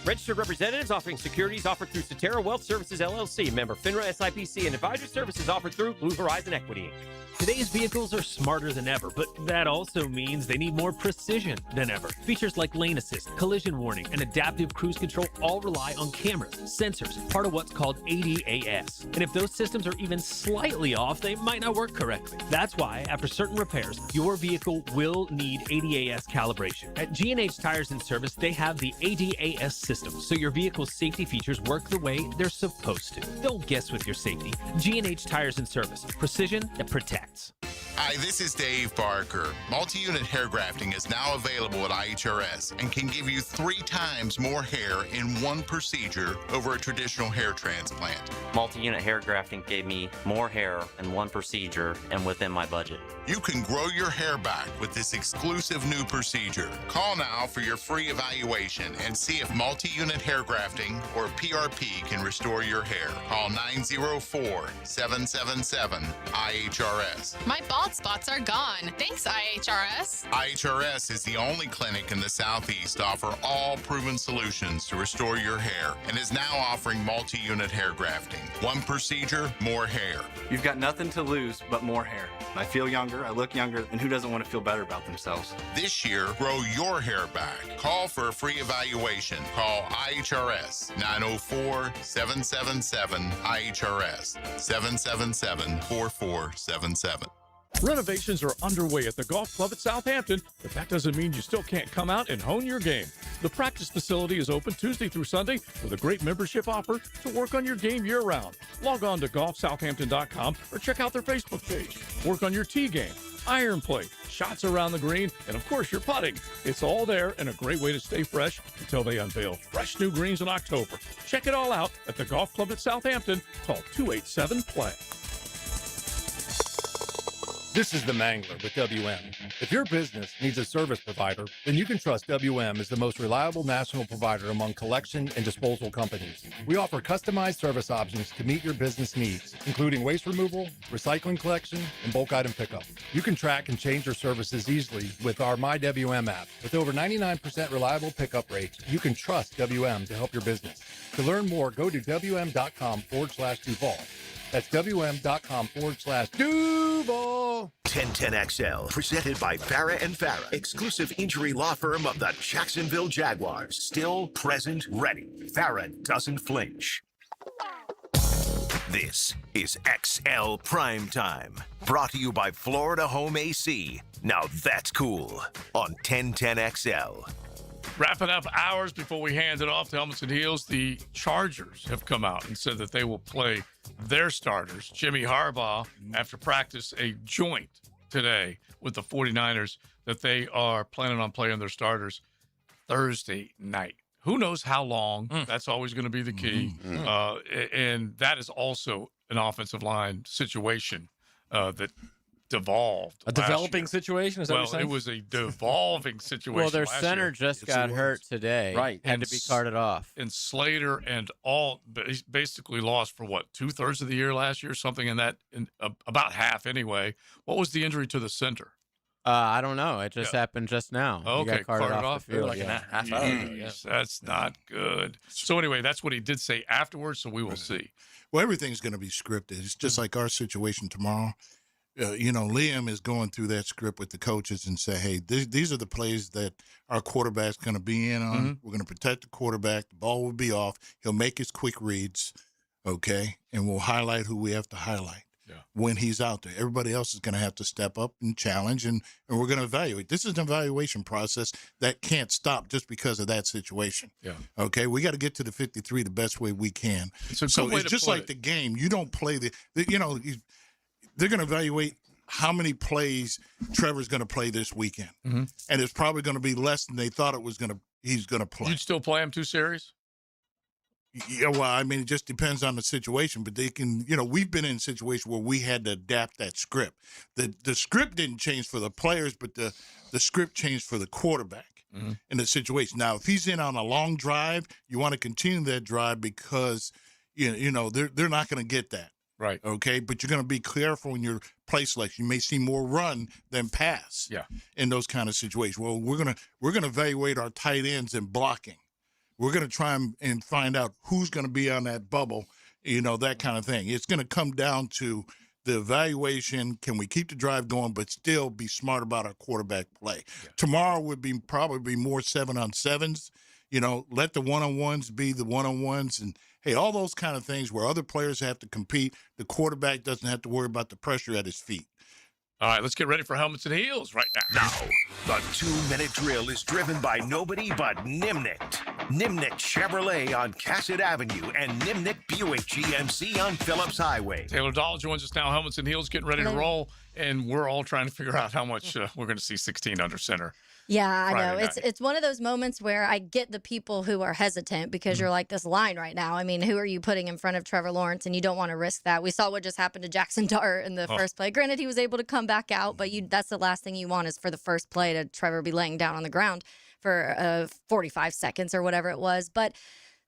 Registered representatives offering securities offered through Cetera Wealth Services, LLC, member FINRA SIPC, and advisory services offered through Blue Horizon Equity, Inc. Today's vehicles are smarter than ever, but that also means they need more precision than ever. Features like lane assist, collision warning, and adaptive cruise control all rely on cameras, sensors, part of what's called ADAS. And if those systems are even slightly off, they might not work correctly. That's why, after certain repairs, your vehicle will need ADAS calibration. At G&H Tires and Service, they have the ADAS system, so your vehicle's safety features work the way they're supposed to. Don't guess with your safety. G&H Tires and Service. Precision that protects. Hi, this is Dave Barker. Multi-unit hair grafting is now available at IHRS and can give you 3 times more hair in one procedure over a traditional hair transplant. Multi-unit hair grafting gave me more hair in one procedure and within my budget. You can grow your hair back with this exclusive new procedure. Call now for your free evaluation and see if multi-unit hair grafting or PRP can restore your hair. Call 904-777-IHRS. My bald spots are gone. Thanks, IHRS. IHRS is the only clinic in the Southeast to offer all proven solutions to restore your hair and is now offering multi-unit hair grafting. One procedure, more hair. You've got nothing to lose but more hair. I feel younger, I look younger, and who doesn't want to feel better about themselves? This year, grow your hair back. Call for a free evaluation. Call IHRS 904-777-IHRS 777-4477. Renovations are underway at the golf club at Southampton, but that doesn't mean you still can't come out and hone your game. The practice facility is open Tuesday through Sunday with a great membership offer to work on your game year-round. Log on to golfsouthampton.com or check out their Facebook page. Work on your tee game, iron play, shots around the green, and of course your putting. It's all there and a great way to stay fresh until they unveil fresh new greens in October. Check it all out at the Golf Club at Southampton. Call 287-PLAY. This is the Mangler with WM. If your business needs a service provider, then you can trust WM as the most reliable national provider among collection and disposal companies. We offer customized service options to meet your business needs, including waste removal, recycling collection, and bulk item pickup. You can track and change your services easily with our MyWM app. With over 99% reliable pickup rates, you can trust WM to help your business. To learn more, go to WM.com/Duval. That's WM.com/Duval. 1010XL, presented by Farah and Farah, exclusive injury law firm of the Jacksonville Jaguars. Still, present, ready. Farah doesn't flinch. This is XL Primetime, brought to you by Florida Home AC. Now that's cool on 1010XL. Wrapping up hours before we hand it off to Helmets and Heels, the Chargers have come out and said that they will play their starters. Jimmy Harbaugh, after practice, a joint today with the 49ers, that they are planning on playing their starters Thursday night. Who knows how long? That's always going to be the key. And that is also an offensive line situation that devolved. A developing situation? Is that what you're saying? It was a devolving situation. Well, their center just got hurt today. Right. Had to be carted off. And Slater and all basically lost for what, 2/3 of the year last year, something in that, about half anyway. What was the injury to the center? I don't know. It just happened just now. He Okay, got carted off the field. Like a half hour ago, yeah. That's not good. So anyway, that's what he did say afterwards, so we will see. Well, everything's going to be scripted. It's just like our situation tomorrow. Liam is going through that script with the coaches and say, hey, these are the plays that our quarterback's going to be in on. We're going to protect the quarterback. The ball will be off. He'll make his quick reads, okay, and we'll highlight who we have to highlight when he's out there. Everybody else is going to have to step up and challenge, and we're going to evaluate. This is an evaluation process that can't stop just because of that situation. Yeah. Okay, we got to get to the 53 the best way we can. It's a so good way it's to just put like it. the game. You don't play they're going to evaluate how many plays Trevor's going to play this weekend, and it's probably going to be less than they thought he's going to play. You'd still play him 2 series? Yeah, well, I mean, it just depends on the situation, but they can, we've been in a situation where we had to adapt that script. The script didn't change for the players, but the script changed for the quarterback in the situation. Now, if he's in on a long drive, you want to continue that drive because, they're not going to get that. Right. Okay, but you're going to be careful in your play selection. You may see more run than pass. Yeah. In those kind of situations. Well, we're gonna evaluate our tight ends and blocking. We're going to try and find out who's going to be on that bubble. That kind of thing. It's going to come down to the evaluation. Can we keep the drive going, but still be smart about our quarterback play? Yeah. Tomorrow would probably be more 7-on-7s. Let the one-on-ones be the one-on-ones, and hey, all those kind of things where other players have to compete. The quarterback doesn't have to worry about the pressure at his feet. All right, let's get ready for Helmets and Heels right now. Now, the 2-minute drill is driven by nobody but Nimnicht. Nimnicht Chevrolet on Cassett Avenue and Nimnicht Buick GMC on Phillips Highway. Taylor Dahl joins us now. Helmets and Heels getting ready to roll, and we're all trying to figure out how much we're going to see 16 under center. Yeah, I know. Friday night. It's one of those moments where I get the people who are hesitant because you're like, this line right now. I mean, who are you putting in front of Trevor Lawrence? And you don't want to risk that. We saw what just happened to Jackson Dart in the first play. Granted, he was able to come back out, but that's the last thing you want is for the first play to Trevor be laying down on the ground for 45 seconds or whatever it was. But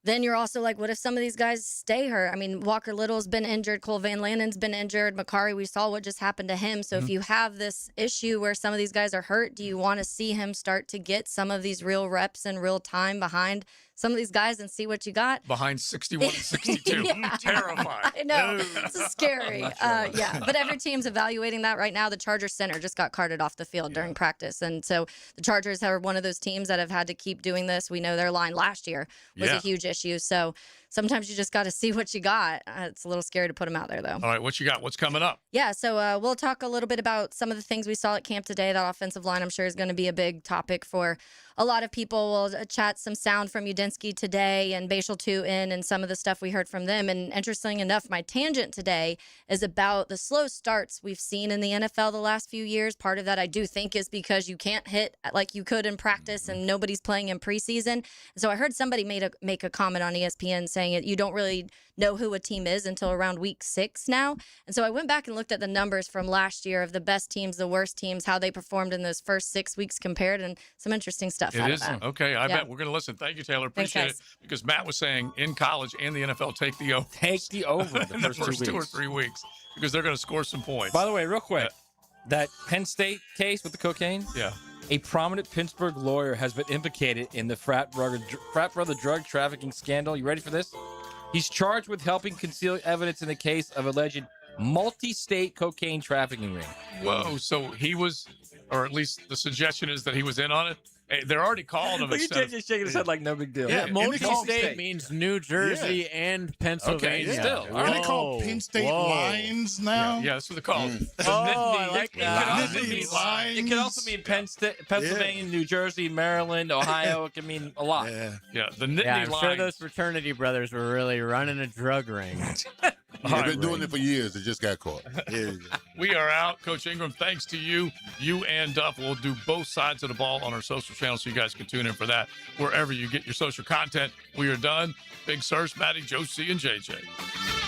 then you're also like, what if some of these guys stay hurt? I mean, Walker Little's been injured. Cole Van Lanen's been injured. Mekari, we saw what just happened to him. So if you have this issue where some of these guys are hurt, do you want to see him start to get some of these real reps and real time behind some of these guys and see what you got? Behind 61 and 62. Yeah. Terrifying. I know. It's scary. Yeah. But every team's evaluating that right now. The Chargers center just got carted off the field during practice. And so the Chargers are one of those teams that have had to keep doing this. We know their line last year was a huge issue. So sometimes you just got to see what you got. It's a little scary to put them out there, though. All right, what you got? What's coming up? Yeah, so we'll talk a little bit about some of the things we saw at camp today. That offensive line, I'm sure, is going to be a big topic for a lot of people. We'll chat some sound from Udinski Stefanski today and Bashal 2 and some of the stuff we heard from them. And interesting enough, my tangent today is about the slow starts we've seen in the NFL the last few years. Part of that I do think is because you can't hit like you could in practice and nobody's playing in preseason. So I heard somebody make a comment on ESPN saying it, you don't really know who a team is until around week 6 now. And so I went back and looked at the numbers from last year of the best teams, the worst teams, how they performed in those first 6 weeks compared, and some interesting stuff out of that. Okay. I bet we're going to listen. Thank you, Taylor. Appreciate it. Because Matt was saying in college and the NFL, take the over. Take the over in the first 2 or 3 weeks because they're going to score some points. By the way, real quick, that Penn State case with the cocaine? Yeah. A prominent Pittsburgh lawyer has been implicated in the frat brother drug trafficking scandal. You ready for this? He's charged with helping conceal evidence in the case of alleged multi-state cocaine trafficking ring. Whoa, so he was, or at least the suggestion is that he was in on it? Hey, they're already calling him. Look at JJ shaking his head like no big deal. Yeah, multi-state means New Jersey and Pennsylvania. Okay, still. Are they called Penn State lines now? Yeah, that's what they're called. I like that. It can also mean Pennsylvania, New Jersey, Maryland, Ohio. It can mean a lot. Yeah, the Nittany I'm lines. sure those fraternity brothers were really running a drug ring. They've been doing it for years. They just got caught. We are out. Coach Ingram, thanks to you. You and Duff will do both sides of the ball on our social channels, so you guys can tune in for that wherever you get your social content. We are done. Big Sirs, Maddie, Josie, and JJ.